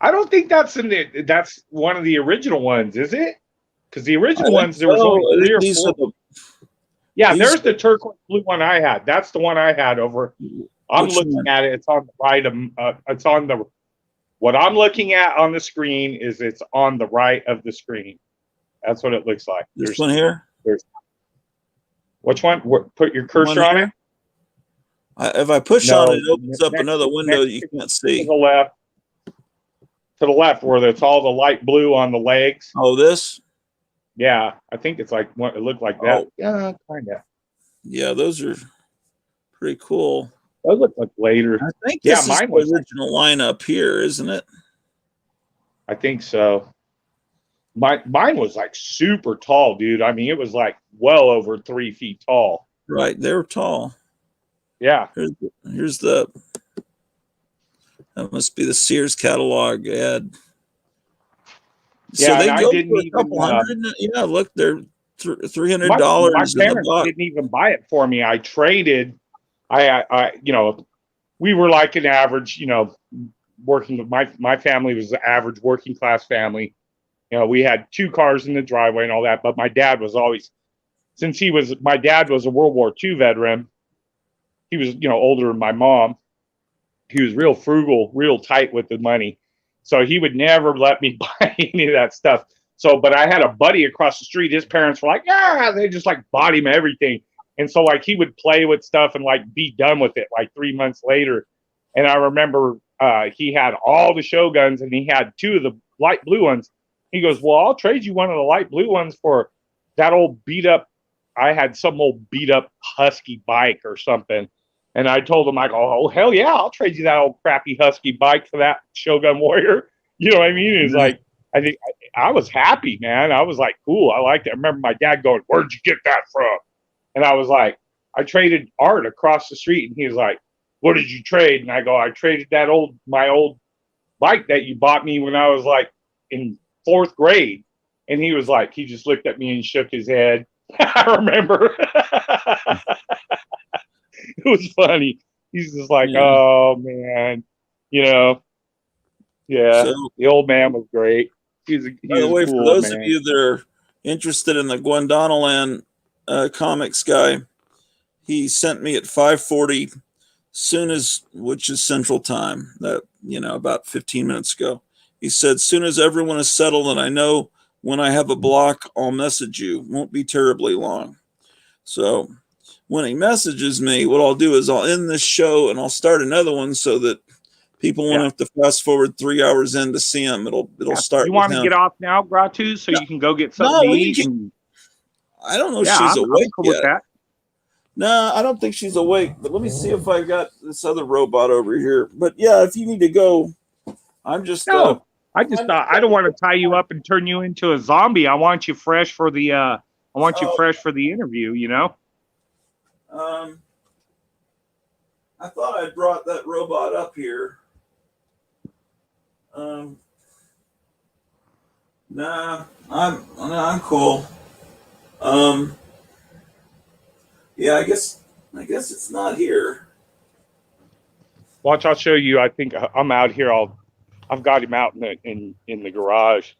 Speaker 4: I don't think that's one of the original ones, is it? Because the original ones there was only 3 or 4. There's the turquoise blue one I had. That's the one I had over. I'm looking at it. It's on the right of. It's on the. What I'm looking at on the screen is it's on the right of the screen. That's what it looks like.
Speaker 1: This one here.
Speaker 4: Which one? Put your cursor on it.
Speaker 1: If I push on it, it opens up another window you can't see.
Speaker 4: To the left. To the left, where it's all the light blue on the legs.
Speaker 1: Oh, this?
Speaker 4: Yeah, I think it's like what it looked like that. Yeah, kind of.
Speaker 1: Yeah, those are pretty cool.
Speaker 4: Those look like later.
Speaker 1: I think this is the original lineup here, isn't it?
Speaker 4: I think so. Mine was like super tall, dude. I mean, it was like well over 3 feet tall.
Speaker 1: Right, they were tall.
Speaker 4: Yeah.
Speaker 1: Here's the. That must be the Sears catalog ad. So
Speaker 4: Yeah, and
Speaker 1: they
Speaker 4: I
Speaker 1: go
Speaker 4: didn't
Speaker 1: for a
Speaker 4: even.
Speaker 1: couple hundred. Yeah, look, they're $300
Speaker 4: My
Speaker 1: in the
Speaker 4: parents
Speaker 1: box.
Speaker 4: didn't even buy it for me. I traded. You know, we were like an average, you know, working. My family was an average working class family. You know, we had 2 cars in the driveway and all that. But my dad was always, since my dad was a World War II veteran. He was, you know, older than my mom. He was real frugal, real tight with the money. So he would never let me buy any of that stuff. So, but I had a buddy across the street. His parents were like, yeah, they just like bought him everything. And so like he would play with stuff and like be done with it like 3 months later. And I remember he had all the Shoguns and he had 2 of the light blue ones. He goes, well, I'll trade you one of the light blue ones for that old beat up. I had some old beat up Husky bike or something. And I told him, I go, oh, hell yeah, I'll trade you that old crappy Husky bike for that Shogun Warrior. You know what I mean? It's like, I think I was happy, man. I was like, cool. I liked it. I remember my dad going, where'd you get that from? And I was like, I traded Art across the street. And he was like, what did you trade? And I go, I traded my old bike that you bought me when I was like in 4th grade. And he was like, he just looked at me and shook his head. I remember. It was funny. He's just like, oh man, you know, yeah.
Speaker 1: So,
Speaker 4: the old man was great. By
Speaker 1: the way,
Speaker 4: cool,
Speaker 1: for those
Speaker 4: man.
Speaker 1: of you that are interested in the Guandanaland comics guy, he sent me at 5:40, which is Central Time. That, you know, about 15 minutes ago. He said, soon as everyone is settled and I know when I have a block, I'll message you. Won't be terribly long. So when he messages me, what I'll do is I'll end this show and I'll start another one so that people won't have to fast forward 3 hours in to see him. It'll start.
Speaker 4: You want to get off now, Gratu, so you can go get something to eat?
Speaker 1: I don't know if she's awake
Speaker 4: cool
Speaker 1: yet.
Speaker 4: with that.
Speaker 1: No, I don't think she's awake. But let me see if I got this other robot over here. But yeah, if you need to go, I'm just.
Speaker 4: No, I just thought I don't want to tie you up and turn you into a zombie. I want you fresh for the. I want you fresh for the interview. You know.
Speaker 1: I thought I brought that robot up here. Nah, I'm cool. Yeah, I guess it's not here.
Speaker 4: Watch, I'll show you. I think I'm out here. I've got him out in the garage.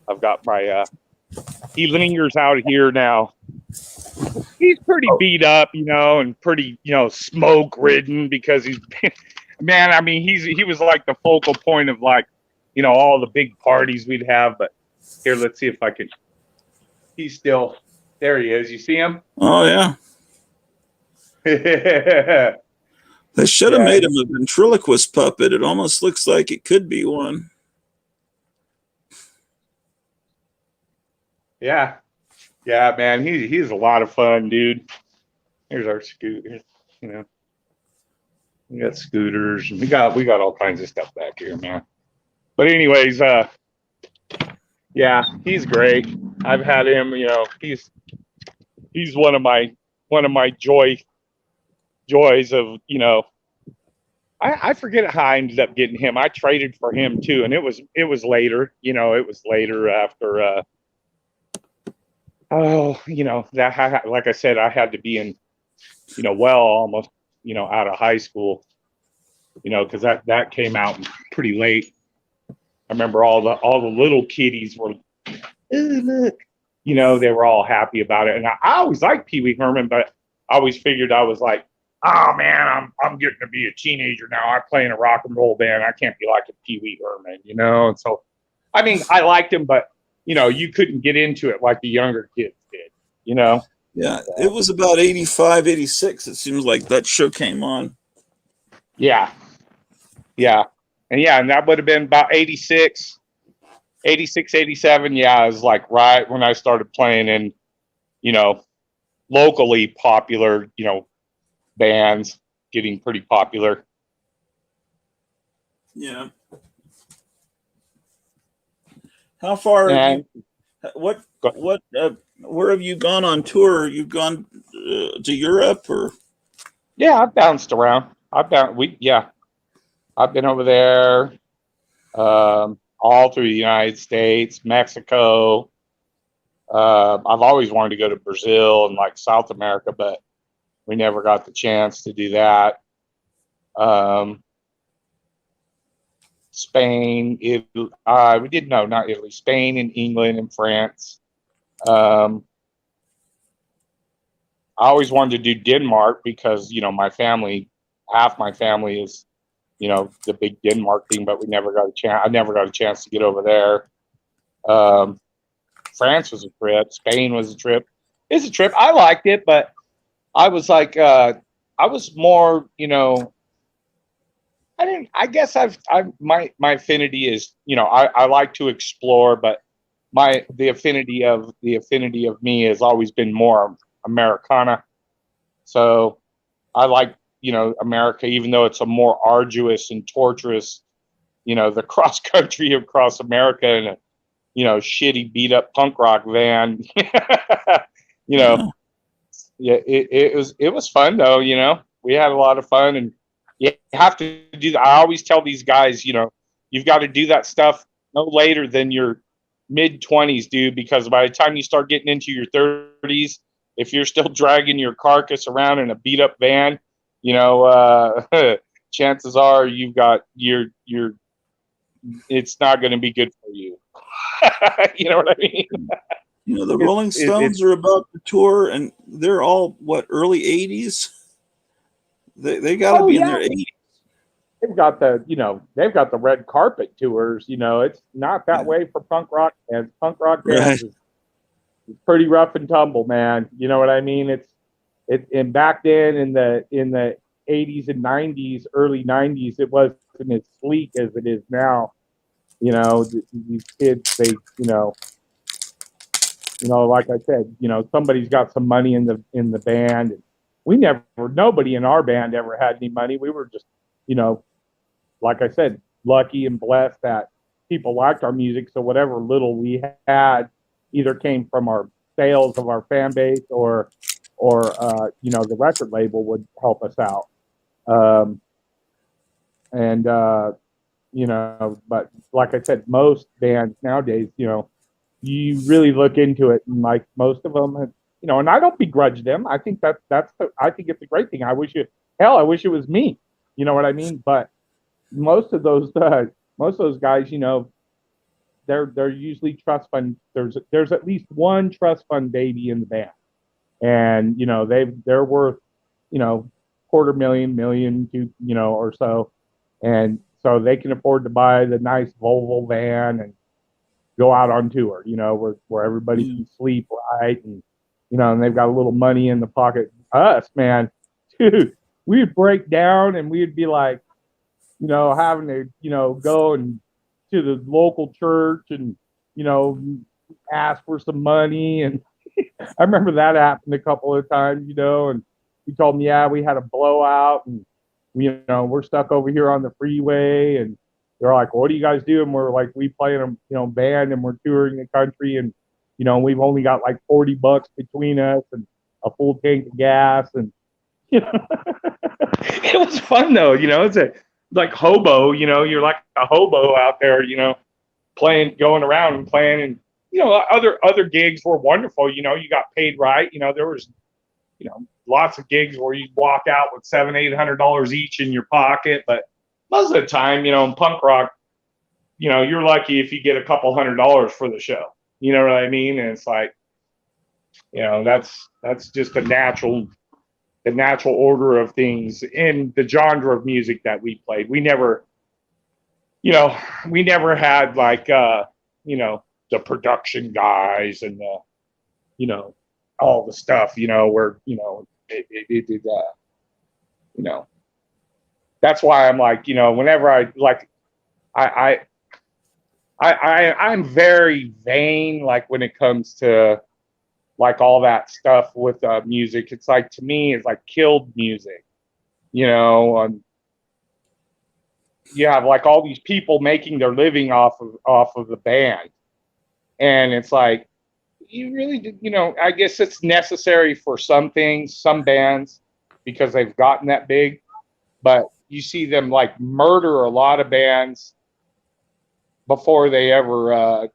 Speaker 4: I've got my. He lingers out here now. He's pretty beat up, you know, and pretty, you know, smoke ridden because he's been, man. I mean, he was like the focal point of like, you know, all the big parties we'd have. But here, let's see if I can. He's still there. He is. You see him?
Speaker 1: Oh yeah. They should have made him a ventriloquist puppet. It almost looks like it could be one.
Speaker 4: Yeah. Yeah, man, he's a lot of fun, dude. Here's our scooter. You know, we got scooters and we got all kinds of stuff back here, man. But anyways, yeah, he's great. I've had him. You know, he's one of my joys of, you know. I forget how I ended up getting him. I traded for him too, and it was later. You know, it was later after. Oh, you know, that, like I said, I had to be in, you know, almost, you know, out of high school, you know, because that came out pretty late. I remember all the little kiddies were, oh, look, you know, they were all happy about it. And I always liked Pee Wee Herman, but I always figured I was like, oh man, I'm getting to be a teenager now. I play in a rock and roll band. I can't be like a Pee Wee Herman, you know? And so, I mean, I liked him, but you know, you couldn't get into it like the younger kids did, you know?
Speaker 1: Yeah, it was about 85, 86. It seems like that show came on.
Speaker 4: Yeah. Yeah. And that would have been about 86, 87. Yeah, it was like right when I started playing in, you know, locally popular, you know, bands getting pretty popular.
Speaker 1: Yeah. How far? Where have you gone on tour? You've gone to Europe, or?
Speaker 4: Yeah, I've bounced around. I've been over there. all through the United States, Mexico. I've always wanted to go to Brazil and like South America, but we never got the chance to do that. Spain, Italy, we did no, not Italy, Spain and England and France. I always wanted to do Denmark because, you know, my family, half my family is, you know, the big Denmark thing, but we never got a chance. I never got a chance to get over there. France was a trip. Spain was a trip. It's a trip. I liked it, but I was like, I was more, you know, I guess my affinity is, you know, I like to explore, but the affinity of me has always been more Americana. So I like, you know, America, even though it's a more arduous and torturous, you know, the cross country across America in a, you know, shitty beat up punk rock van. You know, yeah, it was fun though, you know. We had a lot of fun, and you have to do that. I always tell these guys, you know, you've got to do that stuff no later than your mid-20s, dude, because by the time you start getting into your 30s, if you're still dragging your carcass around in a beat up van, you know, chances are it's not going to be good for you. You know what I mean?
Speaker 1: You know, the Rolling Stones are about to tour, and they're all early 80s. They got to be in their 80s.
Speaker 4: They've got the red carpet tours. You know, it's not that way for punk rock bands. Punk rock bands is pretty rough and tumble, man. You know what I mean? And back then in the 80s and 90s, early 90s, it wasn't as sleek as it is now. You know, these kids, they, you know, like I said, you know, somebody's got some money in the band. And nobody in our band ever had any money. We were just, you know, like I said, lucky and blessed that people liked our music. So whatever little we had either came from our sales of our fan base or you know, the record label would help us out. You know, but like I said, most bands nowadays, you know, you really look into it, and like most of them have, you know, and I don't begrudge them. I think I think it's a great thing. I wish it was me. You know what I mean? But most of those guys, you know, they're usually trust fund. There's at least one trust fund baby in the band, and you know they're worth, you know, $250,000, to, you know, or so, and so they can afford to buy the nice Volvo van and go out on tour, you know, where everybody can sleep right, and you know, and they've got a little money in the pocket. Us, man, dude, we'd break down and we'd be like, you know, having to, you know, go and to the local church and, you know, ask for some money. And I remember that happened a couple of times, you know, and he told me, yeah, we had a blowout and you know, we're stuck over here on the freeway, and they're like, what do you guys do? And we're like, we play in a, you know, band, and we're touring the country, and you know, we've only got like $40 between us and a full tank of gas, and you know, it was fun though. You know, it's like hobo. You know, you're like a hobo out there. You know, going around and playing, and you know, other gigs were wonderful. You know, you got paid right. You know, there was, you know, lots of gigs where you walk out with $700-800 each in your pocket, but most of the time, you know, in punk rock, you know, you're lucky if you get a couple $100 for the show. You know what I mean? And it's like, you know, that's just the natural order of things in the genre of music that we played. We never had like, you know, the production guys and the, you know, all the stuff, you know, where, you know, it did, you know, that's why I'm like, you know, whenever I'm very vain, like when it comes to like all that stuff with music. It's like, to me, it's like killed music, you know. You have like all these people making their living off of the band, and it's like, you really, you know, I guess it's necessary for some things, some bands, because they've gotten that big, but you see them like murder a lot of bands before they ever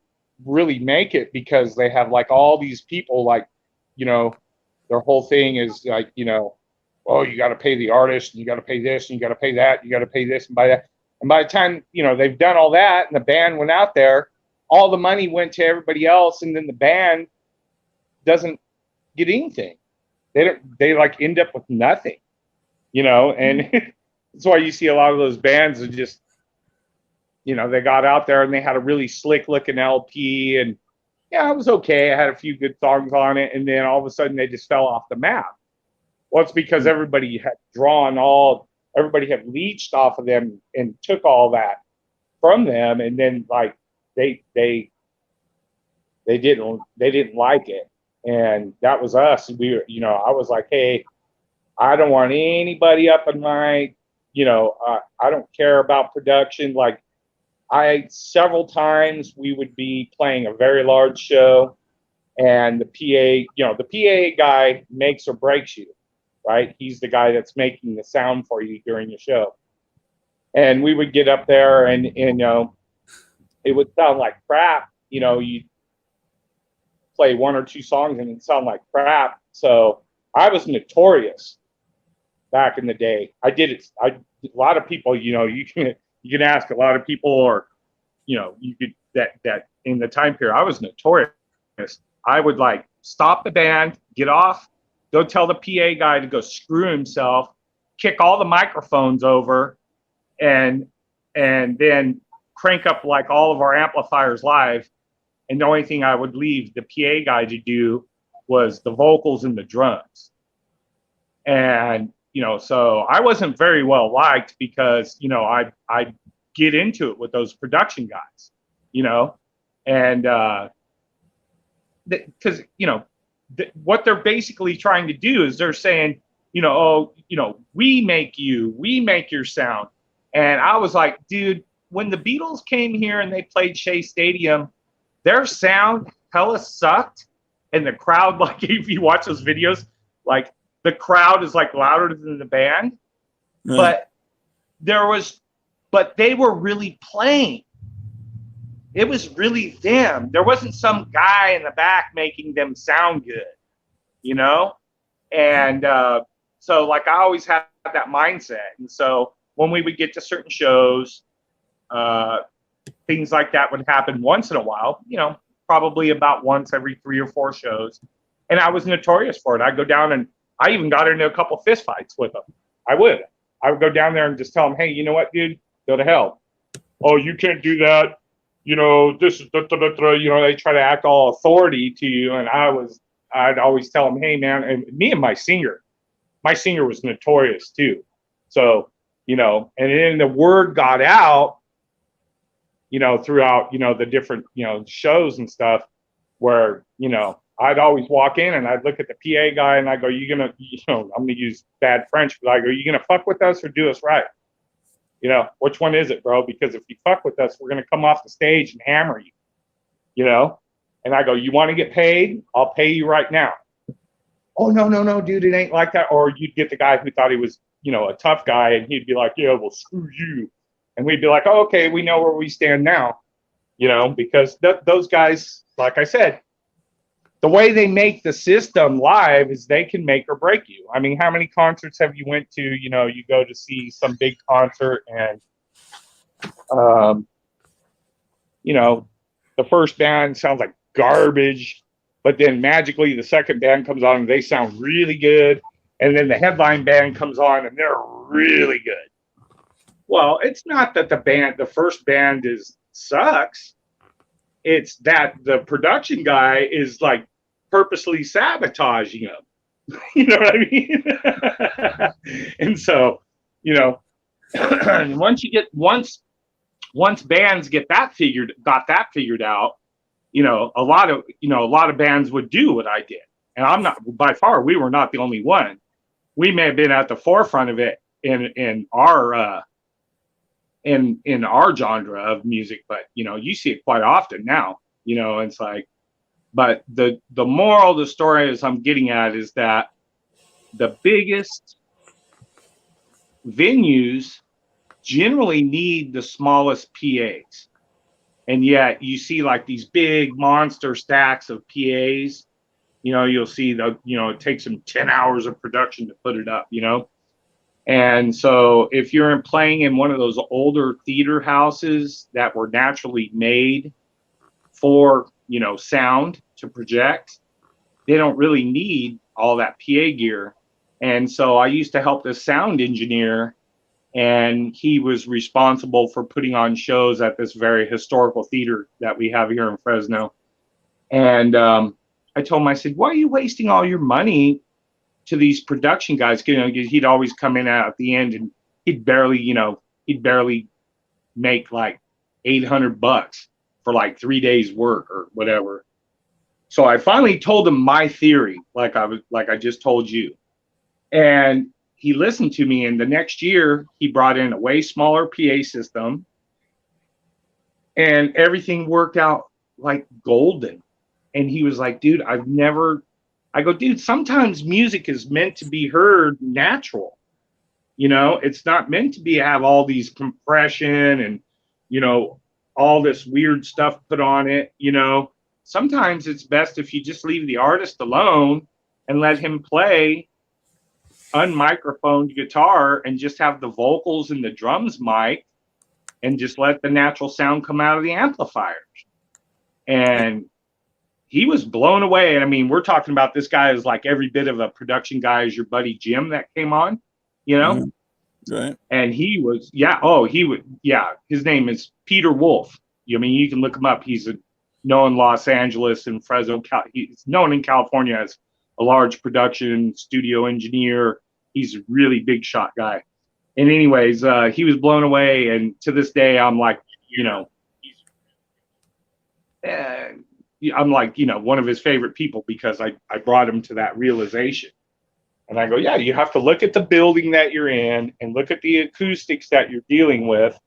Speaker 4: really make it, because they have like all these people, like, you know, their whole thing is like, you know, oh, you got to pay the artist, and you got to pay this, and you got to pay that, you got to pay this and buy that. And by the time, you know, they've done all that and the band went out there, all the money went to everybody else, and then the band doesn't get anything. They like end up with nothing, you know. And that's why you see a lot of those bands are just, you know, they got out there and they had a really slick looking LP, and yeah, it was okay. I had a few good songs on it, and then all of a sudden they just fell off the map. Well, it's because everybody had everybody had leached off of them and took all that from them, and then like they didn't like it. And that was us. We were, you know, I was like, hey, I don't want anybody up in my, you know, I don't care about production. Like, several times we would be playing a very large show, and the PA, you know, the PA guy makes or breaks you, right? He's the guy that's making the sound for you during the show. And we would get up there and you know, it would sound like crap. You know, you play one or two songs and it sound like crap. So I was notorious back in the day. I did it. A lot of people, you know, you can ask a lot of people, or, you know, you could that in the time period, I was notorious. I would like stop the band, get off, go tell the PA guy to go screw himself, kick all the microphones over, and then crank up like all of our amplifiers live. And the only thing I would leave the PA guy to do was the vocals and the drums. And, you know, so I wasn't very well liked because, you know, I get into it with those production guys, you know, and because, you know, what they're basically trying to do is they're saying, you know, oh, you know, we make your sound. And I was like, dude, when the Beatles came here and they played Shea Stadium, their sound hella sucked. And the crowd, like, if you watch those videos, like, the crowd is like louder than the band. Right. But they were really playing. It was really them. There wasn't some guy in the back making them sound good, you know? And so, like, I always had that mindset. And so when we would get to certain shows, things like that would happen once in a while, you know, probably about once every 3 or 4 shows. And I was notorious for it. I'd go down, and I even got into a couple fist fights with them. I would go down there and just tell them, hey, you know what, dude, go to hell. Oh, you can't do that. You know, this is, you know, they try to act all authority to you. And I'd always tell them, hey, man, and me and my singer was notorious too. So, you know, and then the word got out, you know, throughout, you know, the different, you know, shows and stuff where, you know, I'd always walk in and I'd look at the PA guy and I go, you know, I'm going to use bad French, but I go, you going to fuck with us or do us right? You know, which one is it, bro? Because if you fuck with us, we're going to come off the stage and hammer you, you know? And I go, you want to get paid? I'll pay you right now. Oh, no, dude, it ain't like that. Or you'd get the guy who thought he was, you know, a tough guy, and he'd be like, yeah, well, screw you. And we'd be like, oh, okay, we know where we stand now, you know, because those guys, like I said, the way they make the system live is they can make or break you. I mean, how many concerts have you went to? You know, you go to see some big concert and, you know, the first band sounds like garbage, but then magically the second band comes on and they sound really good. And then the headline band comes on and they're really good. Well, it's not that the first band sucks. It's that the production guy is like purposely sabotaging them. You know what I mean? And so, you know, once bands got that figured out, you know, a lot of bands would do what I did. And by far, we were not the only one. We may have been at the forefront of it in our genre of music, but, you know, you see it quite often now, you know. It's like, but the moral of the story, as I'm getting at, is that the biggest venues generally need the smallest PAs. And yet you see like these big monster stacks of PAs. You'll see it takes them 10 hours of production to put it up, And so if you're playing in one of those older theater houses that were naturally made for, sound to project, they don't really need all that PA gear. And so I used to help this sound engineer, and he was responsible for putting on shows at this very historical theater that we have here in Fresno. And I told him, I said, why are you wasting all your money to these production guys? He'd always come in at the end and he'd barely make like $800 for like 3 days work or whatever. So I finally told him my theory, like I just told you. And he listened to me, and the next year he brought in a way smaller PA system, and everything worked out like golden. And he was like, dude, I go, dude, sometimes music is meant to be heard natural. It's not meant to have all these compression and, all this weird stuff put on it. Sometimes it's best if you just leave the artist alone and let him play unmicrophoned guitar and just have the vocals and the drums mic and just let the natural sound come out of the amplifiers. And he was blown away. And I mean, we're talking about this guy is like every bit of a production guy as your buddy Jim that came on,
Speaker 1: Right.
Speaker 4: And he was, his name is Peter Wolf. You can look him up. He's known in Los Angeles and Fresno. He's known in California as a large production studio engineer. He's a really big shot guy. And anyways, he was blown away. And to this day, I'm like, one of his favorite people, because I brought him to that realization. And I go, yeah, you have to look at the building that you're in and look at the acoustics that you're dealing with,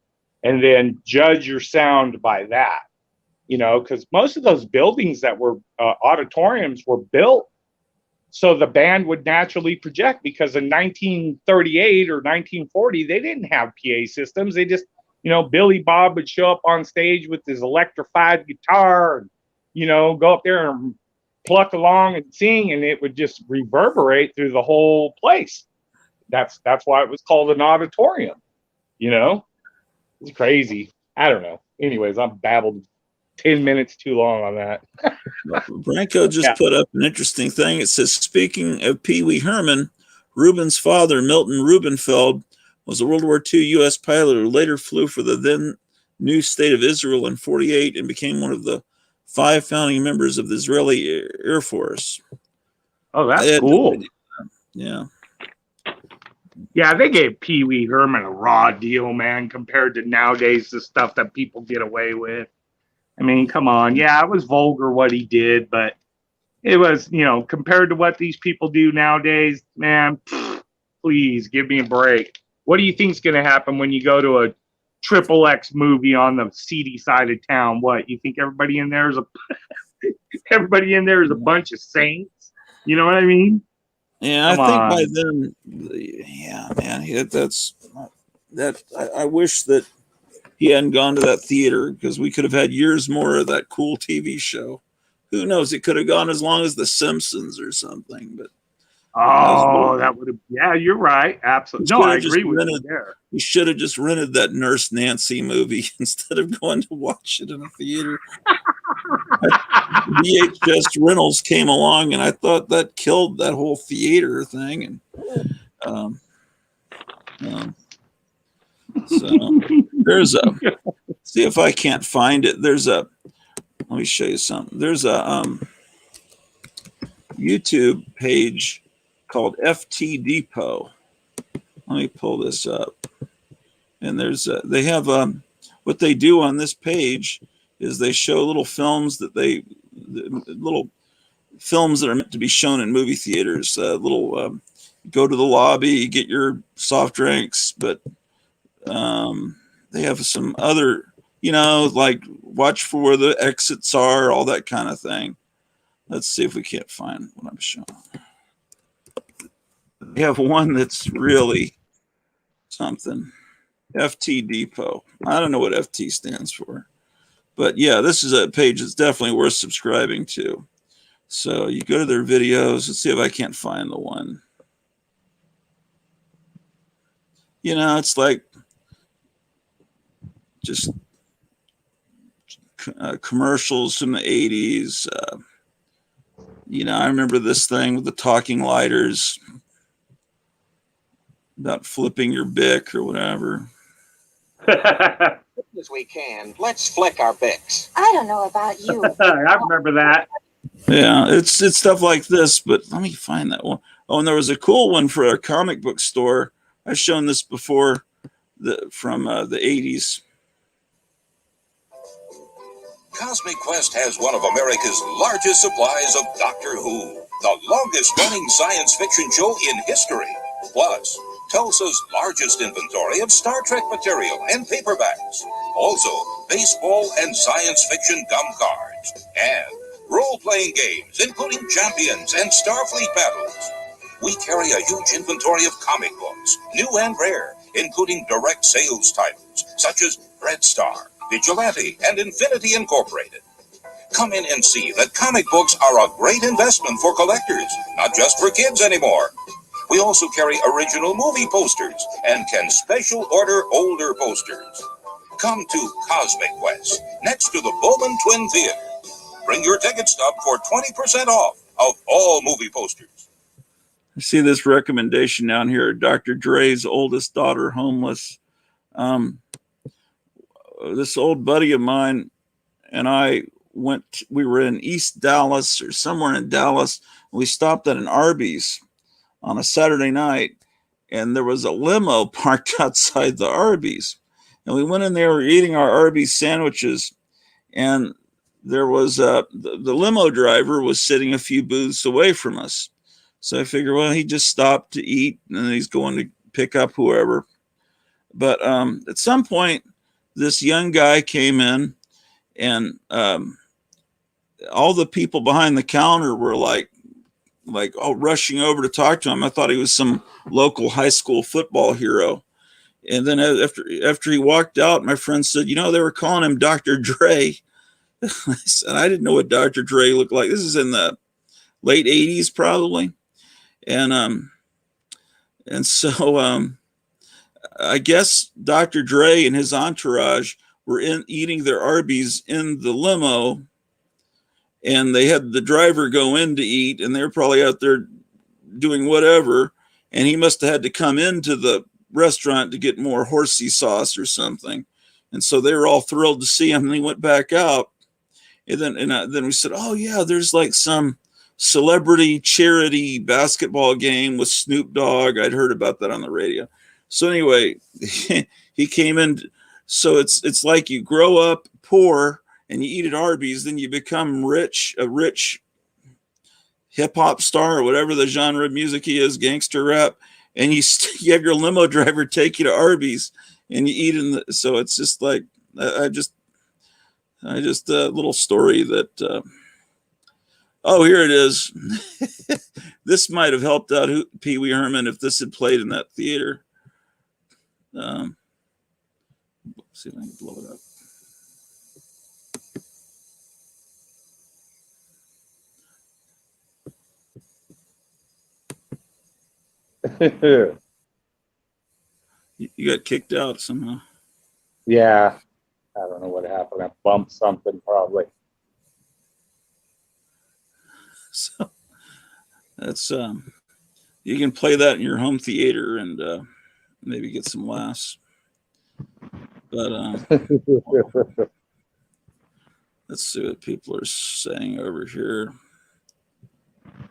Speaker 4: and then judge your sound by that. Because most of those buildings that were auditoriums were built so the band would naturally project, because in 1938 or 1940, they didn't have PA systems. They just, Billy Bob would show up on stage with his electrified guitar and, go up there and pluck along and sing, and it would just reverberate through the whole place. That's why it was called an auditorium. It's crazy. I don't know. Anyways, I'm babbled 10 minutes too long on that.
Speaker 1: Branko just put up an interesting thing. It says, speaking of Pee Wee Herman, Reuben's father, Milton Rubenfeld, was a World War II U.S. pilot who later flew for the then new state of Israel in 1948 and became one of the 5 founding members of the Israeli Air Force.
Speaker 4: Oh, that's cool.
Speaker 1: Yeah.
Speaker 4: Yeah, they gave Pee Wee Herman a raw deal, man, compared to nowadays the stuff that people get away with. I mean, come on. Yeah, it was vulgar what he did, but it was, compared to what these people do nowadays, man, please give me a break. What do you think's going to happen when you go to a XXX movie on the seedy side of town? What, you think everybody in there is a bunch of saints? You know what I mean?
Speaker 1: Yeah,
Speaker 4: Come
Speaker 1: I think
Speaker 4: on.
Speaker 1: by then, yeah, man, I wish that he hadn't gone to that theater, because we could have had years more of that cool TV show. Who knows? It could have gone as long as The Simpsons or something. But
Speaker 4: that would have. Yeah, you're right. Absolutely. No, I agree with you there.
Speaker 1: We should have just rented that Nurse Nancy movie instead of going to watch it in a theater. VHS rentals came along, and I thought that killed that whole theater thing. And so there's a, see if I can't find it. Let me show you something. There's a YouTube page called FT Depot. Let me pull this up. And they have what they do on this page is they show little films that are meant to be shown in movie theaters. Go to the lobby, you get your soft drinks, but they have some other, like watch for where the exits are, all that kind of thing. Let's see if we can't find what I'm showing. They have one that's really something. FT Depot. I don't know what FT stands for, But yeah, this is a page that's definitely worth subscribing to. So you go to their videos. Let's see if I can't find the one. You know, it's like just commercials from the 80s. You know, I remember this thing with the talking lighters about flipping your Bic or whatever.
Speaker 5: As we can, let's flick our Bics.
Speaker 6: I don't know about you.
Speaker 4: I remember that.
Speaker 1: Yeah, it's stuff like this, but let me find that one. Oh, and there was a cool one for a comic book store. I've shown this before, from the 80s.
Speaker 7: Cosmic Quest has one of America's largest supplies of Doctor Who, the longest running science fiction show in history. Plus, Tulsa's largest inventory of Star Trek material and paperbacks. Also, baseball and science fiction gum cards. And role-playing games, including Champions and Starfleet battles. We carry a huge inventory of comic books, new and rare, including direct sales titles, such as Red Star, Vigilante, and Infinity Incorporated. Come in and see that comic books are a great investment for collectors, not just for kids anymore. We also carry original movie posters and can special order older posters. Come to Cosmic Quest, next to the Bowman Twin Theater. Bring your ticket stub for 20% off of all movie posters.
Speaker 1: I see this recommendation down here. Dr. Dre's oldest daughter homeless. This old buddy of mine and I we were in East Dallas or somewhere in Dallas. We stopped at an Arby's on a Saturday night, and there was a limo parked outside the Arby's. And we went in there, we were eating our Arby's sandwiches, and there was the limo driver was sitting a few booths away from us. So I figured, well, he just stopped to eat, and then he's going to pick up whoever. But at some point, this young guy came in, and all the people behind the counter were like all rushing over to talk to him. I thought he was some local high school football hero. And then after he walked out, my friend said, you know, they were calling him Dr. Dre. I said, I didn't know what Dr. Dre looked like. This is in the late 80s probably. And so I guess Dr. Dre and his entourage were eating their Arby's in the limo, and they had the driver go in to eat, and they're probably out there doing whatever. And he must have had to come into the restaurant to get more horsey sauce or something. And so they were all thrilled to see him, and he went back out. And then we said, oh yeah, there's like some celebrity charity basketball game with Snoop Dogg. I'd heard about that on the radio. So anyway, he came in. So it's like you grow up poor and you eat at Arby's, then you become rich, a rich hip hop star or whatever the genre of music he is, gangster rap, and you have your limo driver take you to Arby's and you eat so it's just like, I just a little story that, oh, here it is. This might have helped out Pee Wee Herman if this had played in that theater. See if I can blow it up. You got kicked out somehow.
Speaker 4: Yeah. I don't know what happened. I bumped something probably.
Speaker 1: So that's you can play that in your home theater and maybe get some laughs. But let's see what people are saying over here.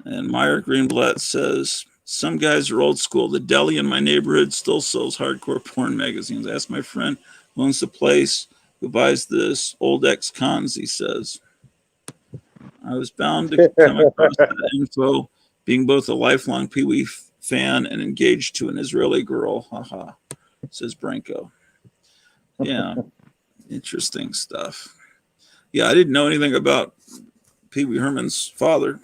Speaker 1: And Meyer Greenblatt says, some guys are old school. The deli in my neighborhood still sells hardcore porn magazines. Ask my friend who owns the place who buys this. Old ex-cons, he says. I was bound to come across that info, being both a lifelong Pee Wee fan and engaged to an Israeli girl. Haha, says Branko. Yeah, interesting stuff. Yeah, I didn't know anything about Pee Wee Herman's father.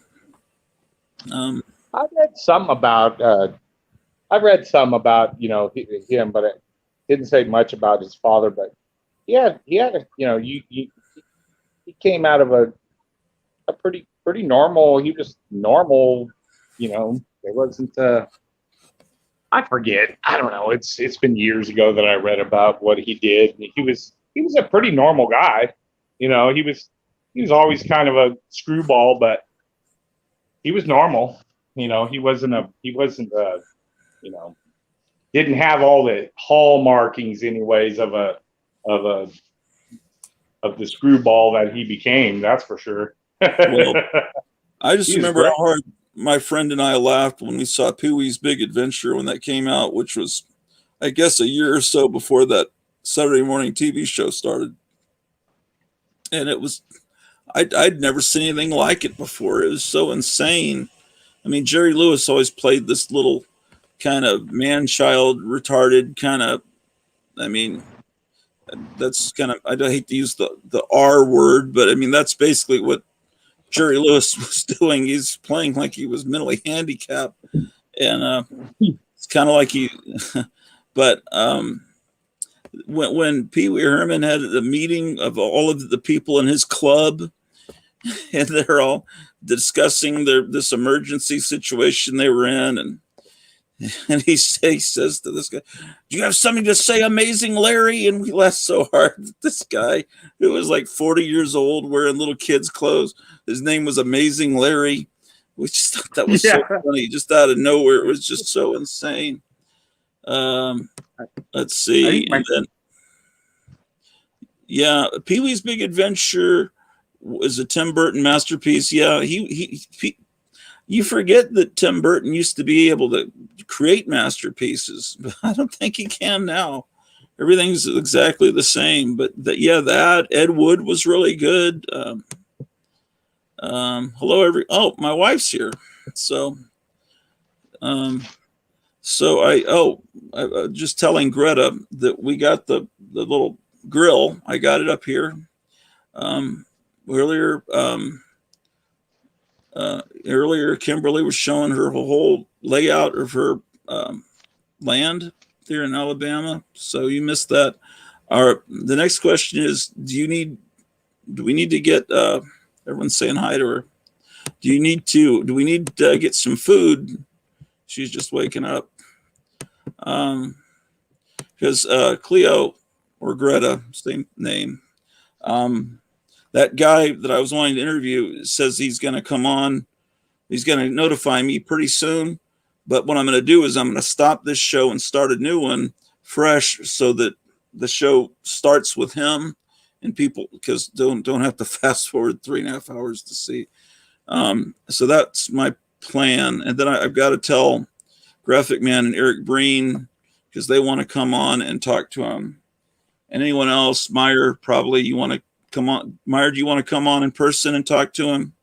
Speaker 4: I read some about him, but it didn't say much about his father. But he had a, you came out of a pretty normal. He was normal, you know. There wasn't I forget. I don't know. It's been years ago that I read about what he did. He was a pretty normal guy. You know, he was always kind of a screwball, but he was normal. You know, he wasn't you know, didn't have all the hallmarkings anyways of the screwball that he became. That's for sure.
Speaker 1: Well, I just
Speaker 4: He was
Speaker 1: remember
Speaker 4: great.
Speaker 1: how hard my friend and I laughed when we saw Pee-wee's Big Adventure when that came out, which was, I guess, a year or so before that Saturday morning TV show started. And it was, I'd never seen anything like it before. It was so insane. I mean, Jerry Lewis always played this little kind of man-child, retarded kind of, I mean, that's kind of, I hate to use the R word, but I mean, that's basically what Jerry Lewis was doing. He's playing like he was mentally handicapped. And it's kind of like he, but when Pee Wee Herman had a meeting of all of the people in his club, and they're all discussing this emergency situation they were in, and he says to this guy, "Do you have something to say, Amazing Larry?" And we laughed so hard that this guy, who was like 40 years old, wearing little kids' clothes, his name was Amazing Larry. We just thought that was so funny, just out of nowhere. It was just so insane. Let's see. And then, yeah, Pee-wee's Big Adventure was a Tim Burton masterpiece. Yeah, he you forget that Tim Burton used to be able to create masterpieces, but I don't think he can now. Everything's exactly the same. But that Ed Wood was really good. Hello, oh, my wife's here. So, I just telling Greta that we got the little grill. I got it up here. Earlier, Kimberly was showing her whole layout of her land there in Alabama. So you missed that. The next question is, do we need to get, everyone's saying hi to her. Do we need to get some food? She's just waking up. Because Cleo or Greta, same name. That guy that I was wanting to interview says he's going to come on. He's going to notify me pretty soon. But what I'm going to do is I'm going to stop this show and start a new one fresh so that the show starts with him and people, because don't have to fast forward 3.5 hours to see. So that's my plan. And then I've got to tell Graphic Man and Eric Breen, because they want to come on and talk to him. And anyone else, Meyer, probably you want to come on. Meyer, do you want to come on in person and talk to him?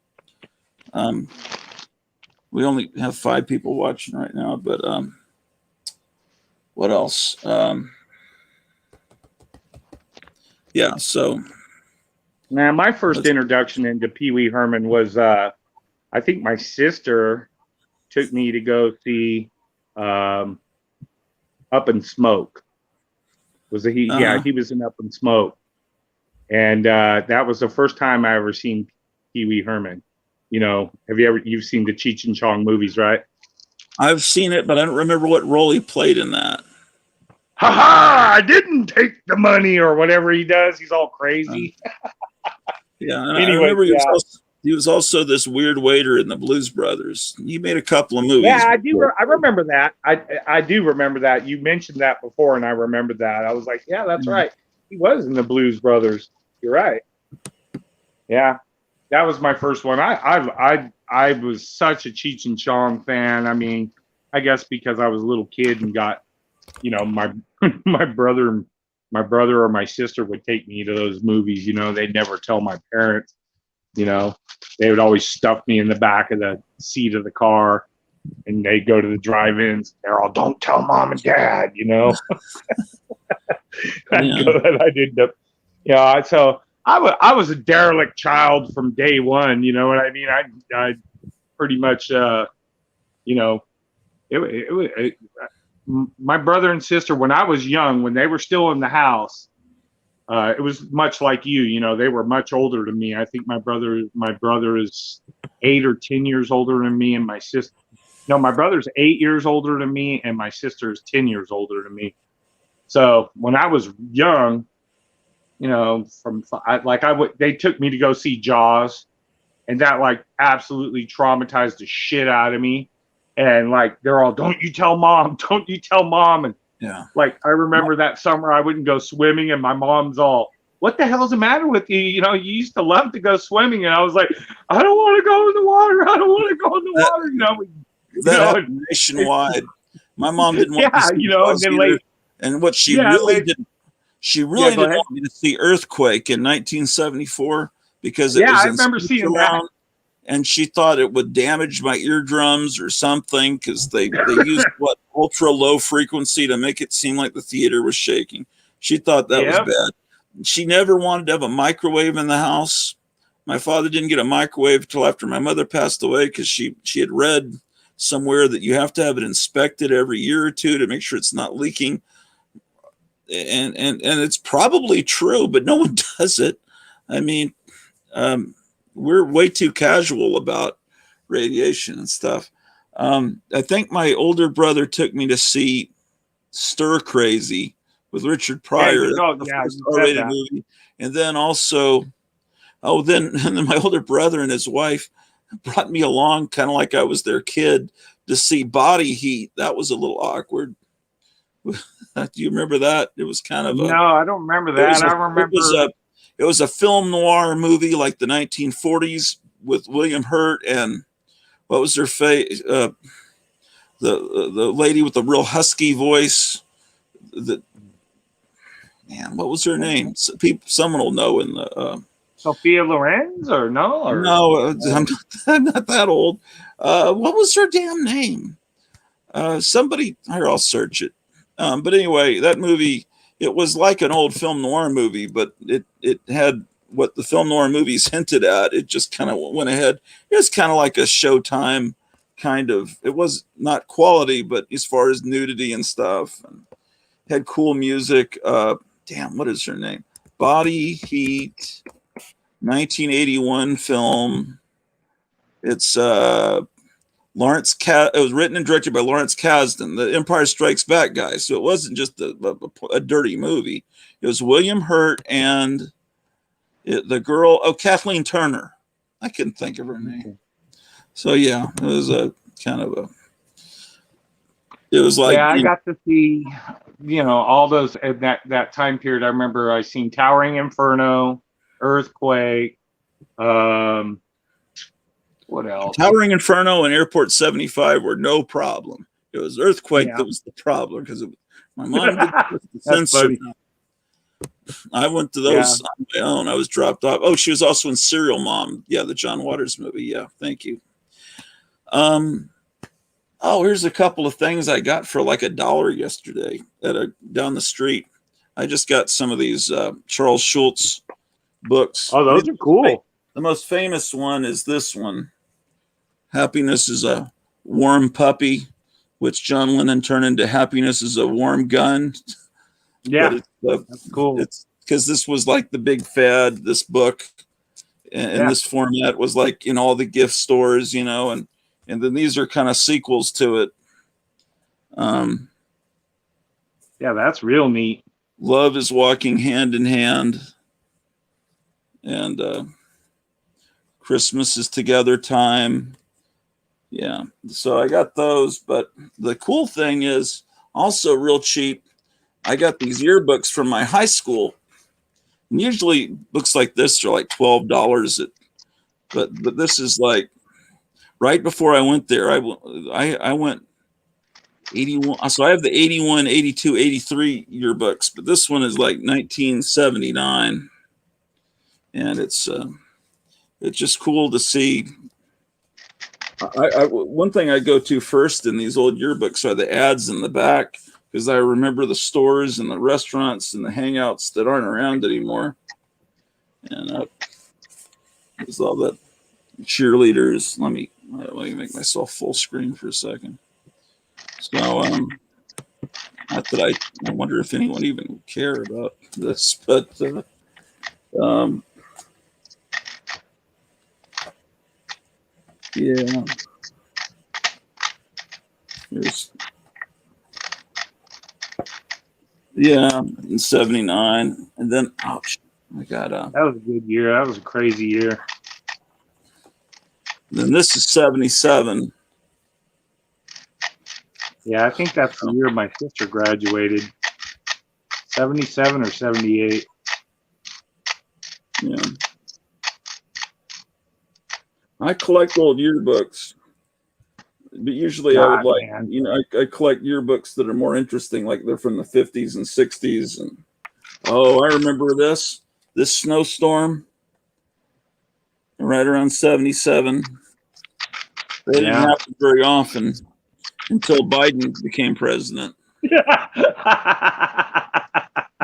Speaker 1: We only have 5 people watching right now, but what else? Yeah, so.
Speaker 4: Now, my first introduction into Pee Wee Herman was, I think my sister took me to go see Up in Smoke. He was in Up in Smoke. And that was the first time I ever seen Pee Wee Herman. You know, you've seen the Cheech and Chong movies, right?
Speaker 1: I've seen it, but I don't remember what role he played in that.
Speaker 4: Ha ha! I didn't take the money, or whatever he does. He's all crazy.
Speaker 1: Yeah, and
Speaker 4: Anyway,
Speaker 1: I remember he was also this weird waiter in the Blues Brothers. He made a couple of movies.
Speaker 4: Yeah, I do. I remember that. I do remember that. You mentioned that before, and I remembered that. I was like, yeah, that's right. He was in the Blues Brothers. You're right. Yeah, that was my first one. I was such a Cheech and Chong fan. I mean, I guess because I was a little kid and got, you know, my brother or my sister would take me to those movies. You know, they'd never tell my parents. You know, they would always stuff me in the back of the seat of the car, and they'd go to the drive-ins. They're all, "Don't tell mom and dad," you know. I did the, yeah. So I was a derelict child from day one. You know what I mean? I pretty much, you know, my brother and sister, when I was young, when they were still in the house, it was much like you. You know, they were much older than me. I think my brother is 8 or 10 years older than me, and my sister. No, my brother's 8 years older than me, and my sister is 10 years older than me. So when I was young, you know, they took me to go see Jaws, and that like absolutely traumatized the shit out of me. And like they're all, don't you tell mom, don't you tell mom. And
Speaker 1: Yeah.
Speaker 4: like I remember that summer I wouldn't go swimming, and my mom's all, what the hell's the matter with you? You know, you used to love to go swimming, and I was like, I don't want to go in the water. I don't want to go in the water. You know,
Speaker 1: That happened nationwide. My mom didn't want to see Jaws
Speaker 4: and then
Speaker 1: either. And what she really did, she really didn't want me to see Earthquake in 1974 because it was
Speaker 4: I
Speaker 1: in
Speaker 4: remember seeing that.
Speaker 1: And she thought it would damage my eardrums or something because they used ultra low frequency to make it seem like the theater was shaking. She thought that was bad. She never wanted to have a microwave in the house. My father didn't get a microwave until after my mother passed away because she had read somewhere that you have to have it inspected every year or two to make sure it's not leaking. And it's probably true, but no one does it. I mean, we're way too casual about radiation and stuff. I think my older brother took me to see Stir Crazy with Richard Pryor. The R-rated movie. And then also, then my older brother and his wife brought me along kind of like I was their kid to see Body Heat. That was a little awkward. Do you remember that? It was kind of
Speaker 4: no, I don't remember that. I remember
Speaker 1: it was a film noir movie like the 1940s with William Hurt and what was her face? The lady with the real husky voice. What was her name? Someone will know in the
Speaker 4: Sophia Lorenz or no? Or?
Speaker 1: No, I'm not that old. What was her damn name? Somebody here, I'll search it. But anyway, that movie, it was like an old film noir movie, but it had what the film noir movies hinted at. It just kind of went ahead. It was kind of like a Showtime kind of. It was not quality, but as far as nudity and stuff, and had cool music. What is her name? Body Heat, 1981 film. It's Lawrence it was written and directed by Lawrence Kasdan, the Empire Strikes Back guy. So it wasn't just a dirty movie. It was William Hurt and the girl, Kathleen Turner. I couldn't think of her name. So yeah, it was a kind of it was like,
Speaker 4: I got to see, all those at that time period. I remember I seen Towering Inferno, Earthquake, what else?
Speaker 1: Towering Inferno and Airport 75 were no problem. It was Earthquake that was the problem because my mom did the censor. I went to those on my own. I was dropped off. Oh, she was also in Serial Mom. Yeah, the John Waters movie. Yeah, thank you. Here's a couple of things I got for like $1 yesterday down the street. I just got some of these Charles Schulz books.
Speaker 4: Oh, those are cool.
Speaker 1: The most famous one is this one. Happiness is a Warm Puppy, which John Lennon turned into Happiness is a Warm Gun.
Speaker 4: Yeah, that's cool.
Speaker 1: It's because this was like the big fad, this book, and this format was like in all the gift stores, and then these are kind of sequels to it.
Speaker 4: That's real neat.
Speaker 1: Love is Walking Hand in Hand, and Christmas is Together Time. Yeah, so I got those, but the cool thing is also real cheap. I got these yearbooks from my high school. And usually books like this are like $12. But this is like right before I went there. I went 81. So I have the 81, 82, 83 yearbooks, but this one is like 1979, and it's just cool to see. One thing I go to first in these old yearbooks are the ads in the back, because I remember the stores and the restaurants and the hangouts that aren't around anymore. And there's all the cheerleaders. Let me make myself full screen for a second. So Not that I wonder if anyone even would care about this, but yeah. Here's, yeah, in 79. And then, ouch, I got
Speaker 4: That was a good year. That was a crazy year.
Speaker 1: then this is 77.
Speaker 4: Yeah, I think that's the year my sister graduated. 77 or 78.
Speaker 1: Yeah. I collect old yearbooks, but usually I would
Speaker 4: God,
Speaker 1: like,
Speaker 4: man.
Speaker 1: you know, I collect yearbooks that are more interesting, like they're from the 50s and 60s. And oh, I remember this snowstorm right around 77. They didn't
Speaker 4: Yeah.
Speaker 1: happen very often until Biden became president.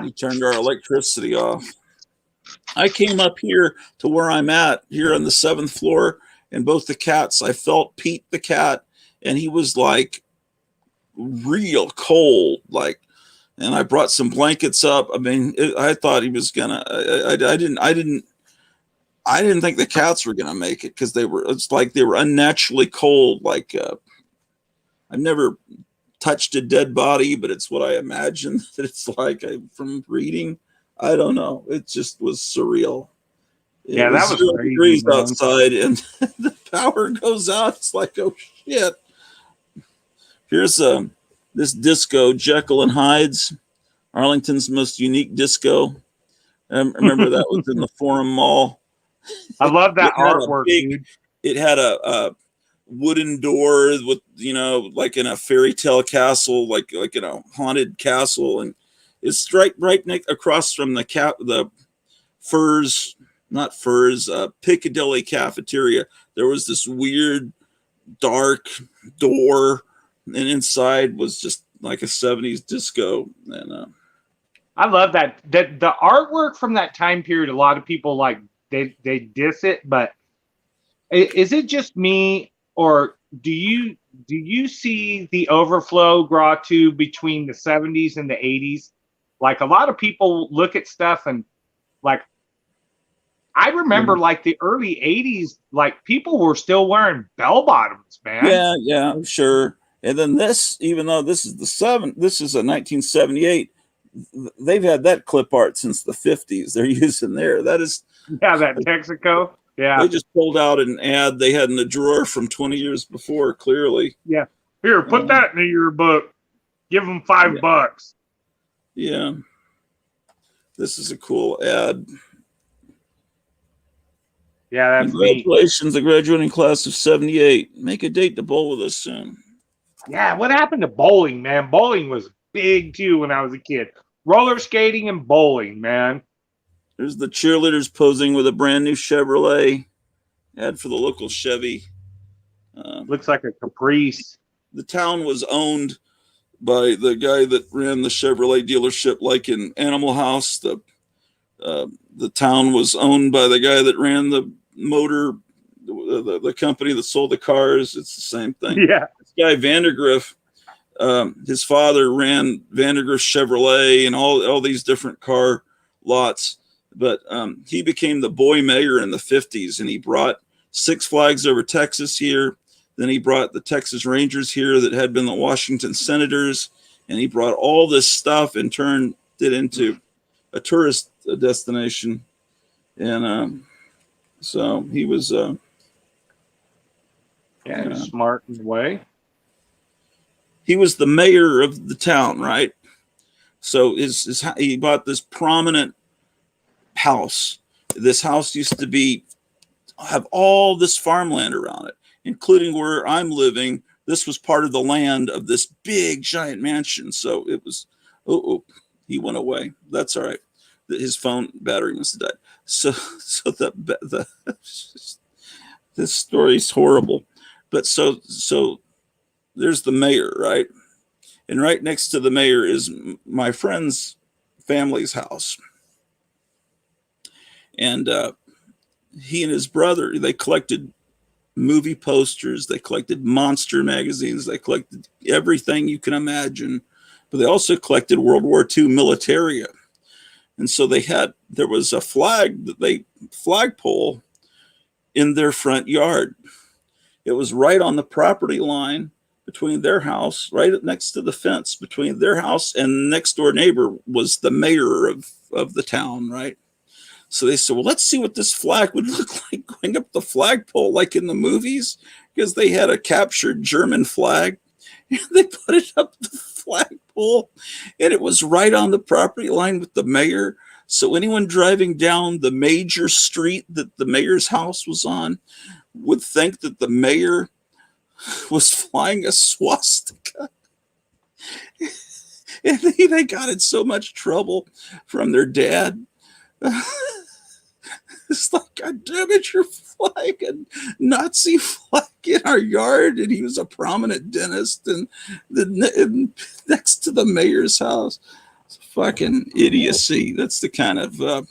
Speaker 1: He turned our electricity off. I came up here to where I'm at here on the 7th floor, and both the cats, I felt Pete the cat, and he was like real cold, like, and I brought some blankets up. I mean, I thought he was gonna, I didn't think the cats were gonna make it because it's like they were unnaturally cold. Like, I've never touched a dead body, but it's what I imagine that it's like from reading. I don't know. It just was surreal.
Speaker 4: Yeah, that was
Speaker 1: 0
Speaker 4: crazy,
Speaker 1: degrees
Speaker 4: man.
Speaker 1: outside, and the power goes out. It's like, oh shit. Here's this disco, Jekyll and Hyde's, Arlington's most unique disco. Remember that was in the Forum Mall.
Speaker 4: I love that
Speaker 1: It had a
Speaker 4: artwork,
Speaker 1: big-
Speaker 4: dude.
Speaker 1: It had a wooden door with, you know, like in a fairy tale castle, like in a haunted castle, and it's right across from the Piccadilly cafeteria. There was this weird dark door, and inside was just like a 70s disco. And
Speaker 4: I love that. The artwork from that time period, a lot of people like they diss it, but is it just me, or do you see the overflow Gratu between the 70s and the 80s? Like, a lot of people look at stuff and, like, I remember like the early 80s, like people were still wearing bell bottoms, man.
Speaker 1: yeah, sure. And then this, even though this is this is a 1978, they've had that clip art since the 50s. They're using there. That is,
Speaker 4: Yeah, that Texaco. Yeah.
Speaker 1: they just pulled out an ad they had in the drawer from 20 years before, clearly.
Speaker 4: Here, put that in your book. Give them $5.
Speaker 1: Yeah. This is a cool ad.
Speaker 4: Yeah, that's neat.
Speaker 1: Congratulations, the graduating class of 78. Make a date to bowl with us soon.
Speaker 4: Yeah, what happened to bowling, man? Bowling was big too when I was a kid. Roller skating and bowling, man.
Speaker 1: There's the cheerleaders posing with a brand new Chevrolet. Ad for the local Chevy.
Speaker 4: Looks like a Caprice.
Speaker 1: The town was owned by the guy that ran the Chevrolet dealership, like in Animal House. The town was owned by the guy that ran the motor, the company that sold the cars. It's the same thing.
Speaker 4: Yeah.
Speaker 1: This guy Vandergriff, his father ran Vandergriff Chevrolet and all these different car lots. But he became the boy mayor in the 50s, and he brought Six Flags Over Texas here. Then he brought the Texas Rangers here that had been the Washington Senators, and he brought all this stuff and turned it into a tourist destination. And so he was
Speaker 4: Smart in a way.
Speaker 1: he was the mayor of the town, right? So he bought this prominent house. This house used to have all this farmland around it, including where I'm living. This was part of the land of this big giant mansion. So it was, he went away. That's all right. His phone battery must have died. So this story's horrible. But so there's the mayor, right? And right next to the mayor is my friend's family's house. And he and his brother, they collected movie posters, they collected monster magazines, they collected everything you can imagine. but they also collected World War II militaria. And so there was a flagpole in their front yard. It was right on the property line between their house, right next to the fence between their house and the next door neighbor was the mayor of the town, right? So they said, well, let's see what this flag would look like going up the flagpole, like in the movies, because they had a captured German flag. And they put it up the flagpole, and it was right on the property line with the mayor. So anyone driving down the major street that the mayor's house was on would think that the mayor was flying a swastika. And they got in so much trouble from their dad. It's like, God damn it, you're flying a Nazi flag in our yard. And he was a prominent dentist and next to the mayor's house. It's fucking idiocy. That's the kind of,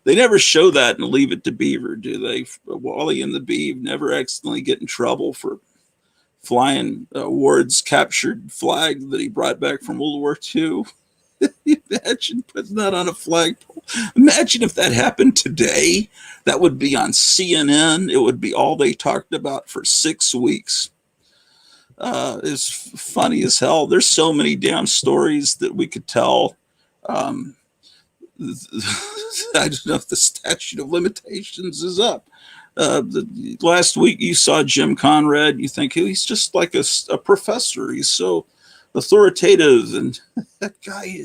Speaker 1: they never show that in Leave It to Beaver, do they? Wally and the Beav never accidentally get in trouble for flying Ward's captured flag that he brought back from World War II. Imagine putting that on a flagpole. Imagine if that happened today. That would be on CNN. It would be all they talked about for 6 weeks. It's funny as hell. There's so many damn stories that we could tell. I don't know if the statute of limitations is up. Last week you saw Jim Conrad. You think he's just like a professor. He's so authoritative, and that guy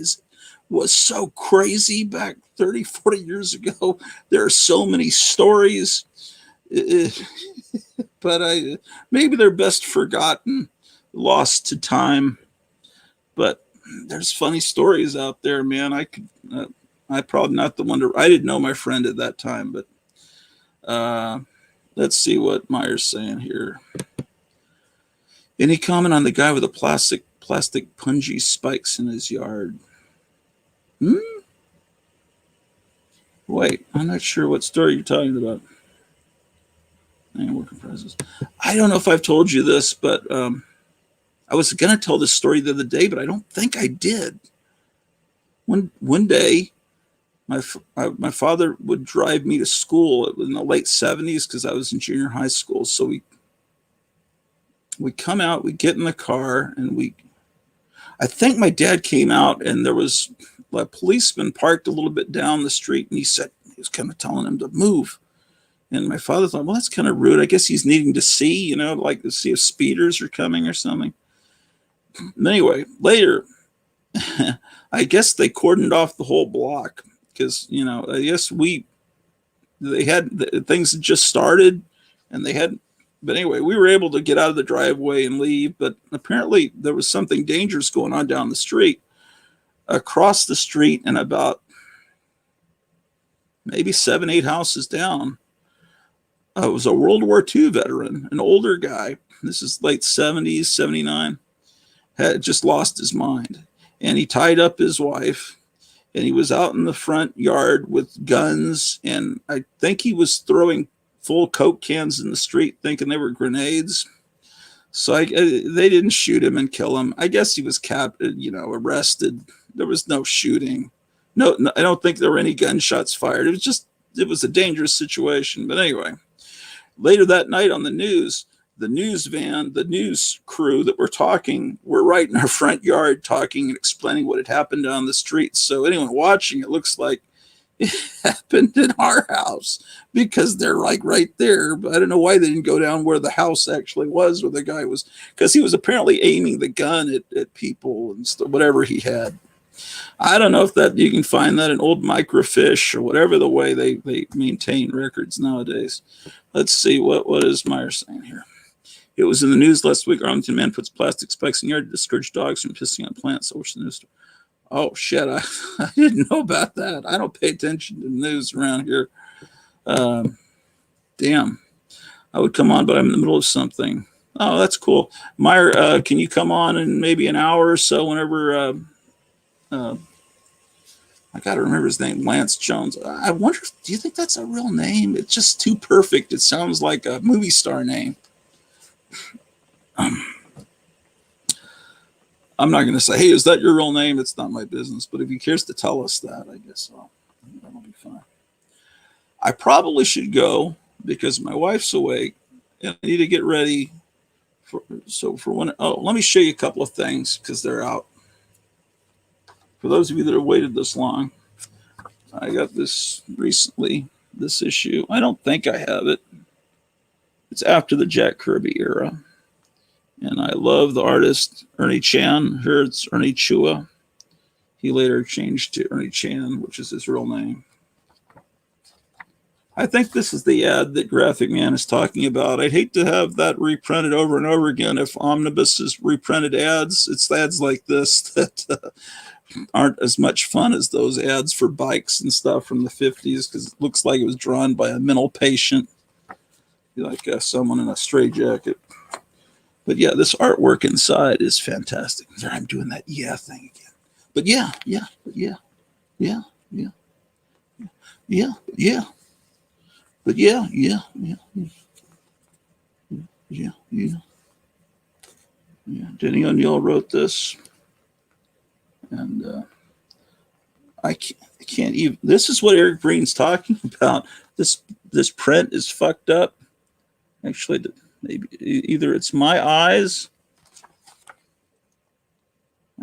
Speaker 1: was so crazy back 30, 40 years ago. There are so many stories, but maybe they're best forgotten, lost to time. But there's funny stories out there, man. I probably not the one I didn't know my friend at that time, but let's see what Meyer's saying here. Any comment on the guy with the plastic punji spikes in his yard? Wait, I'm not sure what story you're talking about. Work in process. I don't know if I've told you this, but I was going to tell this story the other day, but I don't think I did. One day, my father would drive me to school in the late 70s because I was in junior high school. So we come out, we get in the car, and I think my dad came out, and there was a policeman parked a little bit down the street, and he was kind of telling him to move. And my father thought, well, that's kind of rude. I guess he's needing to see, like to see if speeders are coming or something. Anyway, later, I guess they cordoned off the whole block because, I guess things had just started, and but anyway, we were able to get out of the driveway and leave, but apparently there was something dangerous going on down the street. Across the street and about maybe 7, 8 houses down, it was a World War II veteran, an older guy. This is late 70s, 79, had just lost his mind. And he tied up his wife, and he was out in the front yard with guns, and I think he was throwing full Coke cans in the street thinking they were grenades. So they didn't shoot him and kill him. I guess he was arrested. There was no shooting. No, I don't think there were any gunshots fired. It was a dangerous situation. But anyway, later that night on the news van, the news crew that were talking were right in our front yard talking and explaining what had happened down the street. So anyone watching, it looks like it happened in our house because they're like right there. But I don't know why they didn't go down where the house actually was, where the guy was, because he was apparently aiming the gun at people and whatever he had. I don't know if that you can find that in old microfiche or whatever the way they maintain records nowadays. Let's see what is Meyer saying here. It was in the news last week. Arlington man puts plastic spikes in yard to discourage dogs from pissing on plants. I wish the news. Oh shit! I didn't know about that. I don't pay attention to the news around here. Damn, I would come on, but I'm in the middle of something. Oh, that's cool. Meyer, can you come on in maybe an hour or so? Whenever I got to remember his name, Lance Jones. I wonder, do you think that's a real name? It's just too perfect. It sounds like a movie star name. I'm not going to say, hey, is that your real name? It's not my business. But if he cares to tell us that, I guess that'll be fine. I probably should go because my wife's awake and I need to get ready for when. Oh, let me show you a couple of things because they're out. For those of you that have waited this long, I got this recently, this issue. I don't think I have it. It's after the Jack Kirby era. And I love the artist Ernie Chan. Here it's Ernie Chua. He later changed to Ernie Chan, which is his real name. I think this is the ad that Graphic Man is talking about. I'd hate to have that reprinted over and over again. If Omnibus is reprinted ads, it's ads like this that aren't as much fun as those ads for bikes and stuff from the 50s because it looks like it was drawn by a mental patient, like someone in a straitjacket. But yeah, this artwork inside is fantastic. There, I'm doing that thing again. But yeah. But yeah. Denny O'Neil wrote this. And I can't even. This is what Eric Breen's talking about. This print is fucked up. Actually, maybe either it's my eyes.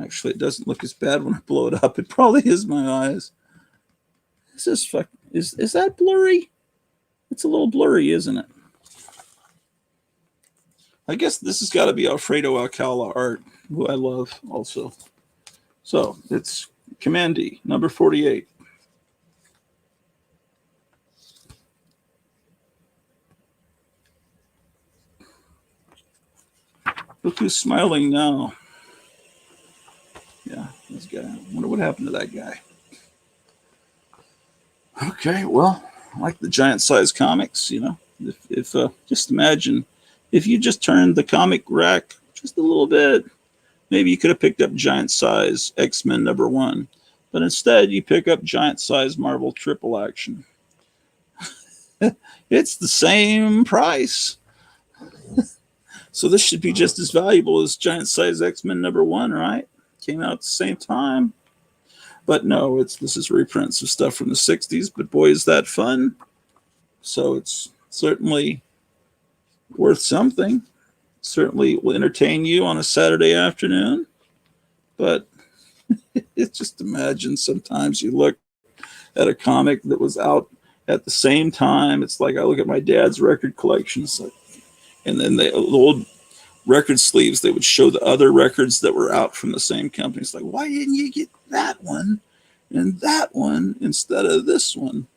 Speaker 1: Actually, it doesn't look as bad when I blow it up. It probably is my eyes. Is this is that blurry? It's a little blurry, isn't it? I guess this has got to be Alfredo Alcala art, who I love also. So it's Command D, number 48. Look who's smiling now. Yeah, this guy. I wonder what happened to that guy. Okay, well, I like the giant size comics, you know. If just imagine if you just turned the comic rack just a little bit, maybe you could have picked up giant size X-Men #1, but instead you pick up giant size Marvel Triple Action. It's the same price. So this should be just as valuable as giant size X-Men #1, right? Came out at the same time. But no, this is reprints of stuff from the 60s, but boy, is that fun. So it's certainly worth something. Certainly will entertain you on a Saturday afternoon. But it's just imagine sometimes you look at a comic that was out at the same time. It's like I look at my dad's record collection. It's like, and then the old record sleeves, they would show the other records that were out from the same company. It's like, why didn't you get that one and that one instead of this one?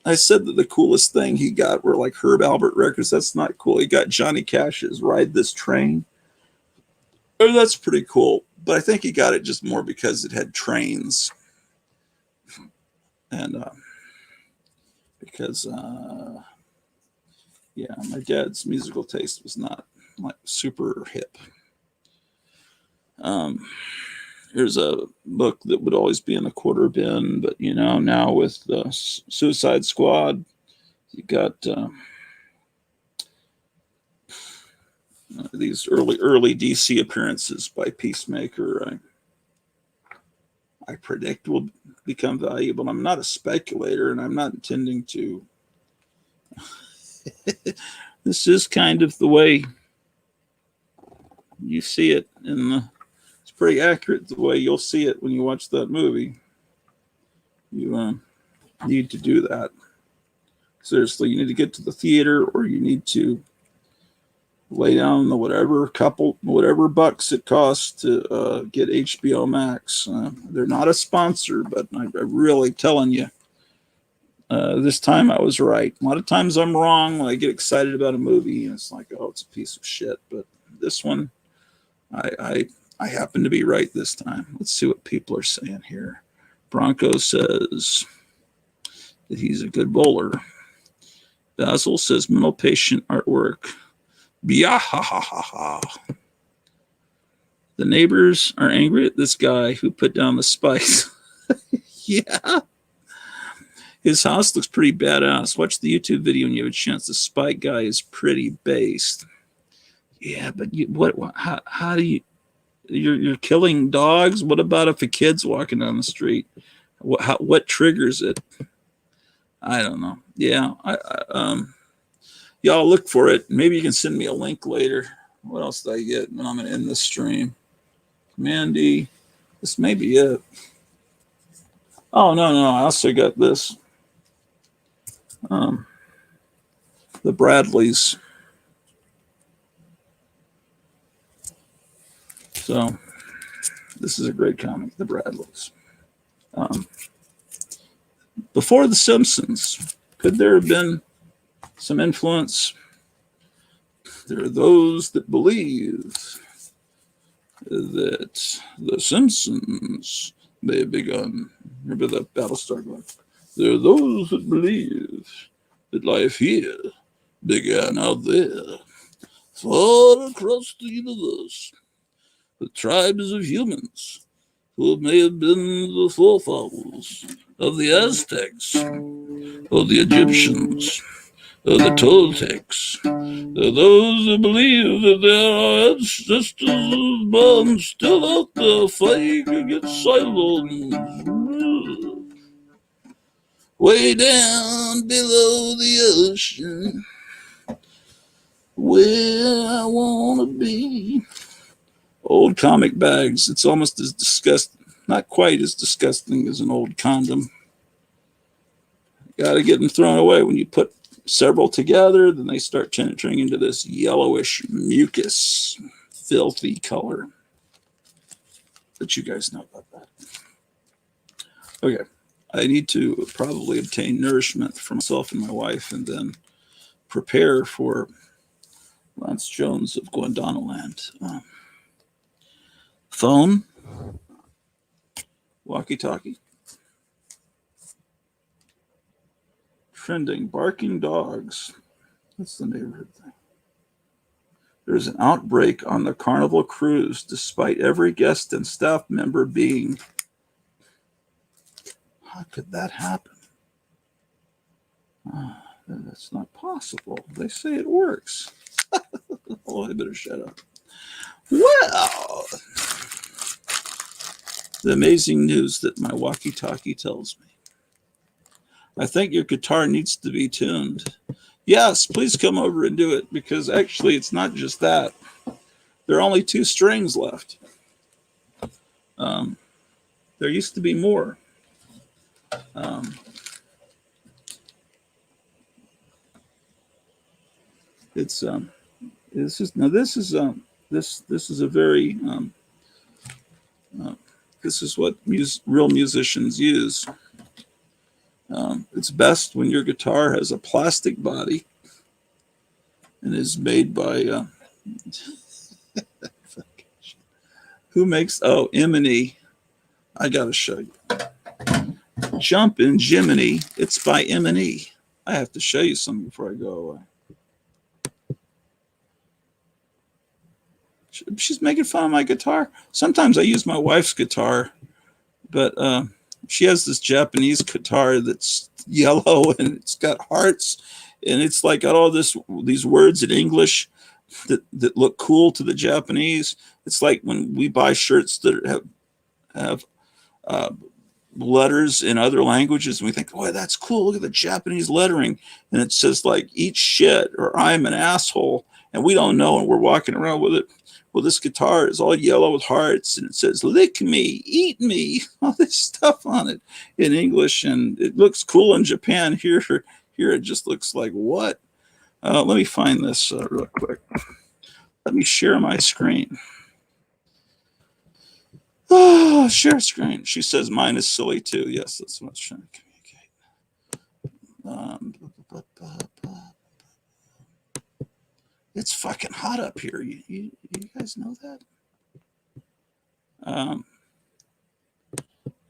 Speaker 1: I said that the coolest thing he got were like Herb Albert records. That's not cool. He got Johnny Cash's Ride This Train. Oh, that's pretty cool. But I think he got it just more because it had trains. And because yeah, my dad's musical taste was not like super hip. Here's a book that would always be in the quarter bin, but you know, now with the Suicide Squad, you got these early DC appearances by Peacemaker. I predict will become valuable. I'm not a speculator, and I'm not intending to. This is kind of the way you see it, and it's pretty accurate the way you'll see it when you watch that movie. You need to do that. Seriously, you need to get to the theater, or you need to lay down the whatever bucks it costs to get HBO Max. They're not a sponsor, but I'm really telling you, this time I was right. A lot of times I'm wrong when I get excited about a movie and it's like, oh, it's a piece of shit. But this one, I happen to be right this time. Let's see what people are saying here. Bronco says that he's a good bowler. Basil says mental patient artwork. Biahahaha. The neighbors are angry at this guy who put down the spice. Yeah. His house looks pretty badass. Watch the YouTube video when you have a chance. The Spike guy is pretty based. Yeah, but how do you? You're killing dogs. What about if a kid's walking down the street? What triggers it? I don't know. Yeah, y'all look for it. Maybe you can send me a link later. What else did I get? I'm gonna end the stream. Mandy, this may be it. Oh no, I also got this. The Bradleys. So this is a great comic, The Bradleys. Before The Simpsons, could there have been some influence? There are those that believe that The Simpsons may have begun. Remember that Battlestar going? There are those that believe that life here began out there, far across the universe, with tribes of humans who may have been the forefathers of the Aztecs, or the Egyptians, or the Toltecs. There are those who believe that there are ancestors born still out there fighting against Cylons. Way down below the ocean, where I want to be. Old comic bags. It's almost as disgusting, not quite as disgusting as an old condom. Got to get them thrown away. When you put several together, then they start turning into this yellowish mucus, filthy color. But you guys know about that. Okay. I need to probably obtain nourishment for myself and my wife and then prepare for Lance Jones of Guandanaland. Phone, walkie-talkie, trending, barking dogs. That's the neighborhood thing. There's an outbreak on the Carnival cruise, despite every guest and staff member being. How could that happen? That's not possible. They say it works. Oh, I better shut up. Well, the amazing news that my walkie-talkie tells me. I think your guitar needs to be tuned. Yes, please come over and do it, because actually it's not just that. There are only 2 strings left. There used to be more. This is what real musicians use. It's best when your guitar has a plastic body and is made by who makes M&E. I gotta show you. Jump in Jiminy. It's by M&E. I have to show you something before I go away. She's making fun of my guitar. Sometimes I use my wife's guitar, but she has this Japanese guitar that's yellow and it's got hearts, and it's like got all these words in English that look cool to the Japanese. It's like when we buy shirts that have letters in other languages, and we think, boy, that's cool. Look at the Japanese lettering, and it says like "eat shit" or "I'm an asshole," and we don't know, and we're walking around with it. Well, this guitar is all yellow with hearts, and it says "lick me, eat me," all this stuff on it in English, and it looks cool in Japan. Here it just looks like what? Let me find this real quick. Let me share my screen. Oh, share screen. She says mine is silly too. Yes, that's what I was trying to communicate. It's fucking hot up here. You guys know that?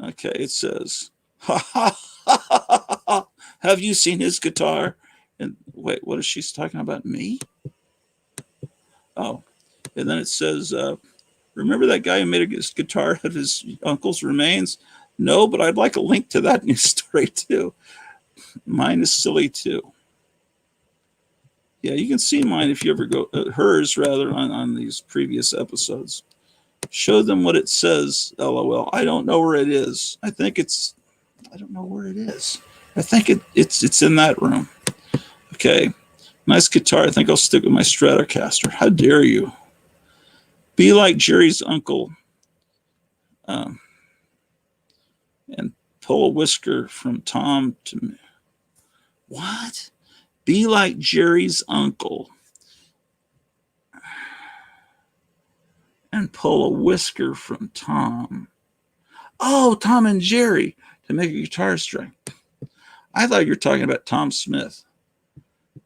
Speaker 1: Okay, it says, have you seen his guitar? And wait, what is she talking about? Me? Oh, and then it says, remember that guy who made his guitar out of his uncle's remains? No, but I'd like a link to that news story too. Mine is silly too. Yeah, you can see mine if you ever go, hers rather, on these previous episodes. Show them what it says, LOL. I don't know where it is. I don't know where it is. I think it's in that room. Okay. Nice guitar. I think I'll stick with my Stratocaster. How dare you? Be like Jerry's uncle. And pull a whisker from Tom to me. What? Be like Jerry's uncle. And pull a whisker from Tom. Oh, Tom and Jerry to make a guitar string. I thought you were talking about Tom Smith.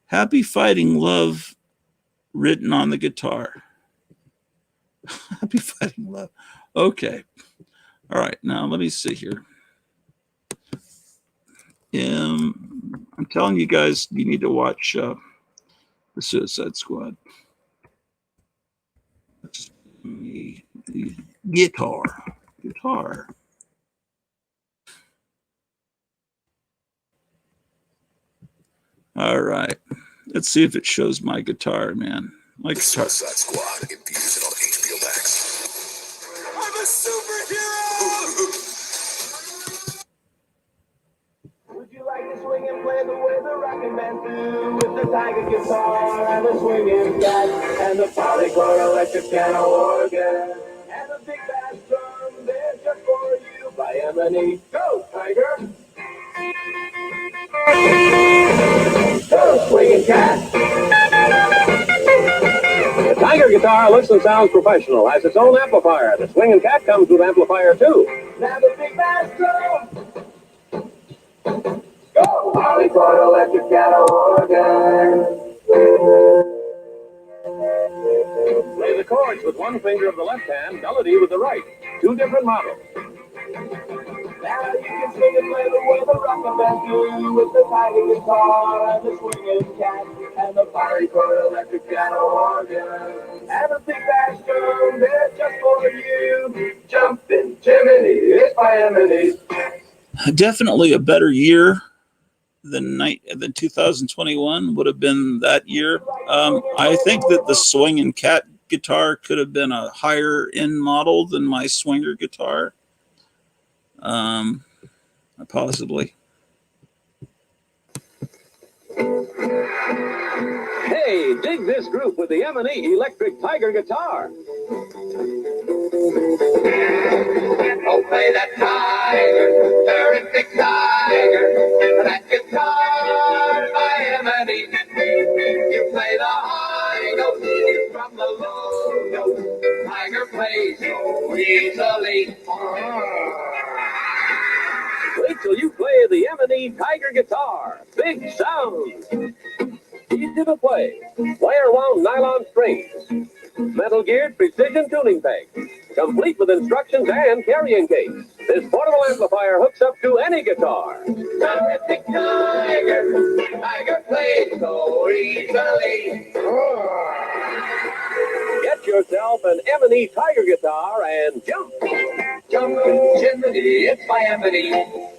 Speaker 1: Happy Fighting Love written on the guitar. Happy Fighting Love. Okay. All right. Now let me see here. I'm telling you guys, you need to watch the Suicide Squad. The guitar. All right. Let's see if it shows my guitar, man. My guitar.
Speaker 7: Suicide Squad. Get views it on HBO Max. I'm a superhero!
Speaker 6: Would you like to swing and play the way the rockin' band do with the tiger guitar and the swinging cat and the polychord electric piano organ and the big bass drum? They're just for you by Emily. Go, Tiger! Go, swinging cat! The Tiger guitar looks and sounds professional, has its own amplifier. The swinging cat comes with amplifier too. Now the big bass drum. Go! Polychord electric piano organ. Play the chords with one finger of the left hand, melody with the right. Two different models. Now you can swing and play the way the rockin' band do with the Tiger guitar and the swinging cat and the polychord electric piano organ and the big bass drum. They're just for you. Jumpin' Jiminy, it's by Emily.
Speaker 1: Definitely a better year than 2021 would have been that year. I think that the swinging cat guitar could have been a higher end model than my swinger guitar. Possibly.
Speaker 6: Hey, dig this group with the M&E Electric Tiger guitar. Oh, play that tiger, terrific tiger, that guitar by M&E. You play the high note from the low note. Tiger plays so easily. Wait till you play the M&E Tiger guitar. Big sound. Easy to play. Wire-wound nylon strings. Metal geared precision tuning peg. Complete with instructions and carrying case. This portable amplifier hooks up to any guitar. Terrific tiger. Tiger plays so easily. Get yourself an M&E Tiger guitar and jump. Jumpin' Jiminy, it's by M&E.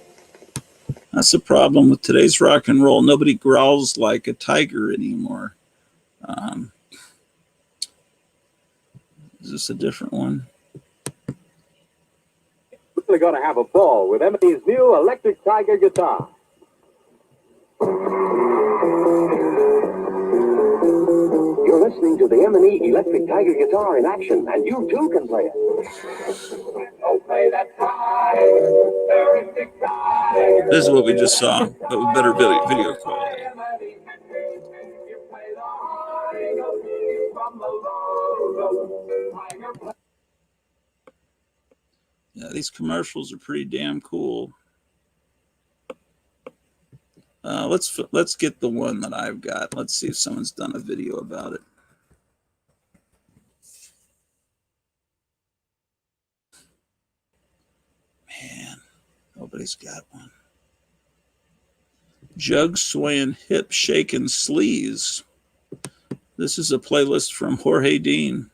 Speaker 1: That's the problem with today's rock and roll. Nobody growls like a tiger anymore. Is this a different one?
Speaker 6: We're going to have a ball with M&E's new electric Tiger guitar. You're listening to the M&E Electric Tiger guitar in action, and you too can play it. Oh, play that tiger, terrific tiger.
Speaker 1: This is what we just saw, but with better video quality. Yeah, these commercials are pretty damn cool. Let's get the one that I've got. Let's see if someone's done a video about it. Man, nobody's got one. Jug swaying, hip shaking sleaze. This is a playlist from Jorge Dean.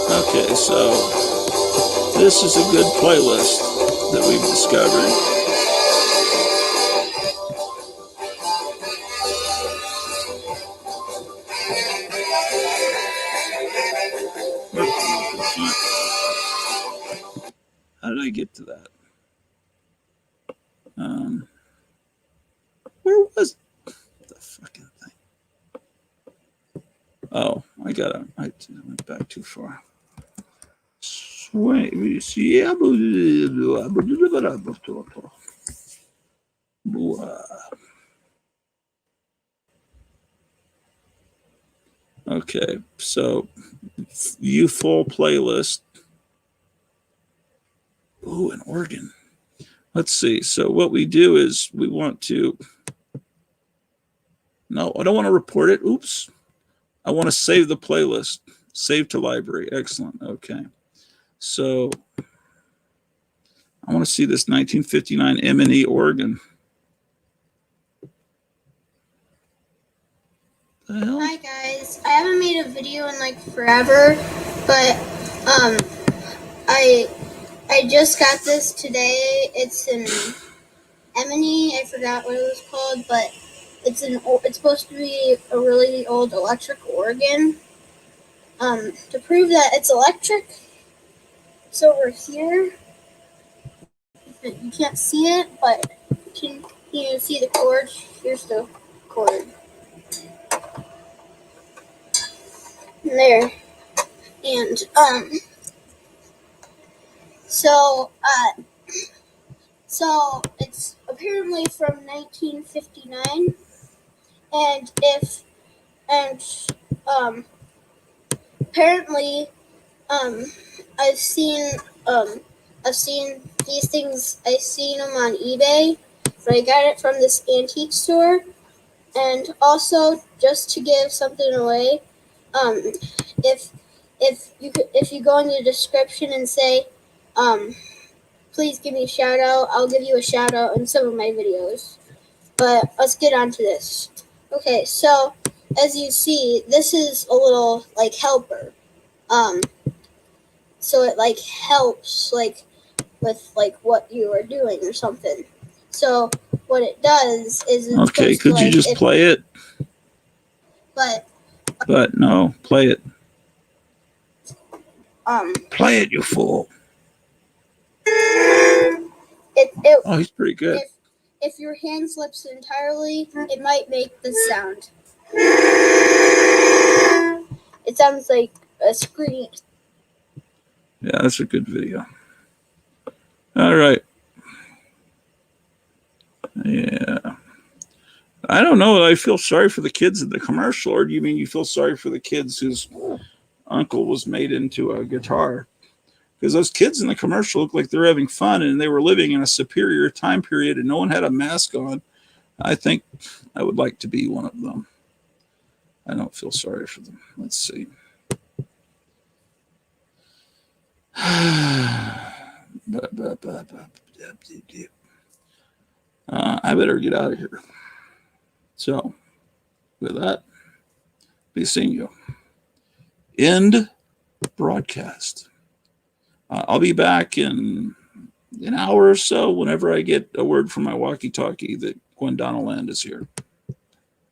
Speaker 1: Okay, so This is a good playlist that we've discovered. How did I get to that? Where was the fucking thing? Oh, I went back too far. Wait, yeah. Okay, so view full playlist. Oh, an organ. Let's see. So what we do is we want to. No, I don't want to report it. Oops. I want to save the playlist. Save to library. Excellent. Okay. So I want to see this 1959 M&E organ. The hell?
Speaker 8: Hi guys, I haven't made a video in like forever, but I just got this today. It's an M&E. I forgot what it was called, but it's supposed to be a really old electric organ. To prove that it's electric, it's over here. You can't see it, but you can see the cord. Here's the cord. There. And so it's apparently from 1959, and apparently I've seen these things. I've seen them on eBay, but I got it from this antique store. And also, just to give something away, if you go in the description and say, please give me a shout out, I'll give you a shout out in some of my videos. But let's get on to this. Okay, so as you see, this is a little like helper. So it like helps like with like what you are doing or something. So what it does is it's
Speaker 1: Okay, could you just play it? But no, play it. Play it, you fool. Oh, he's pretty good.
Speaker 8: If your hand slips entirely, it might make this sound. It sounds like a scream.
Speaker 1: Yeah, that's a good video. All right. Yeah. I don't know. I feel sorry for the kids in the commercial, or do you mean you feel sorry for the kids whose uncle was made into a guitar? Because those kids in the commercial look like they're having fun and they were living in a superior time period and no one had a mask on. I think I would like to be one of them. I don't feel sorry for them. Let's see. I better get out of here. So, with that, be seeing you. End broadcast. I'll be back in an hour or so whenever I get a word from my walkie-talkie that Gwendolyn Land is here.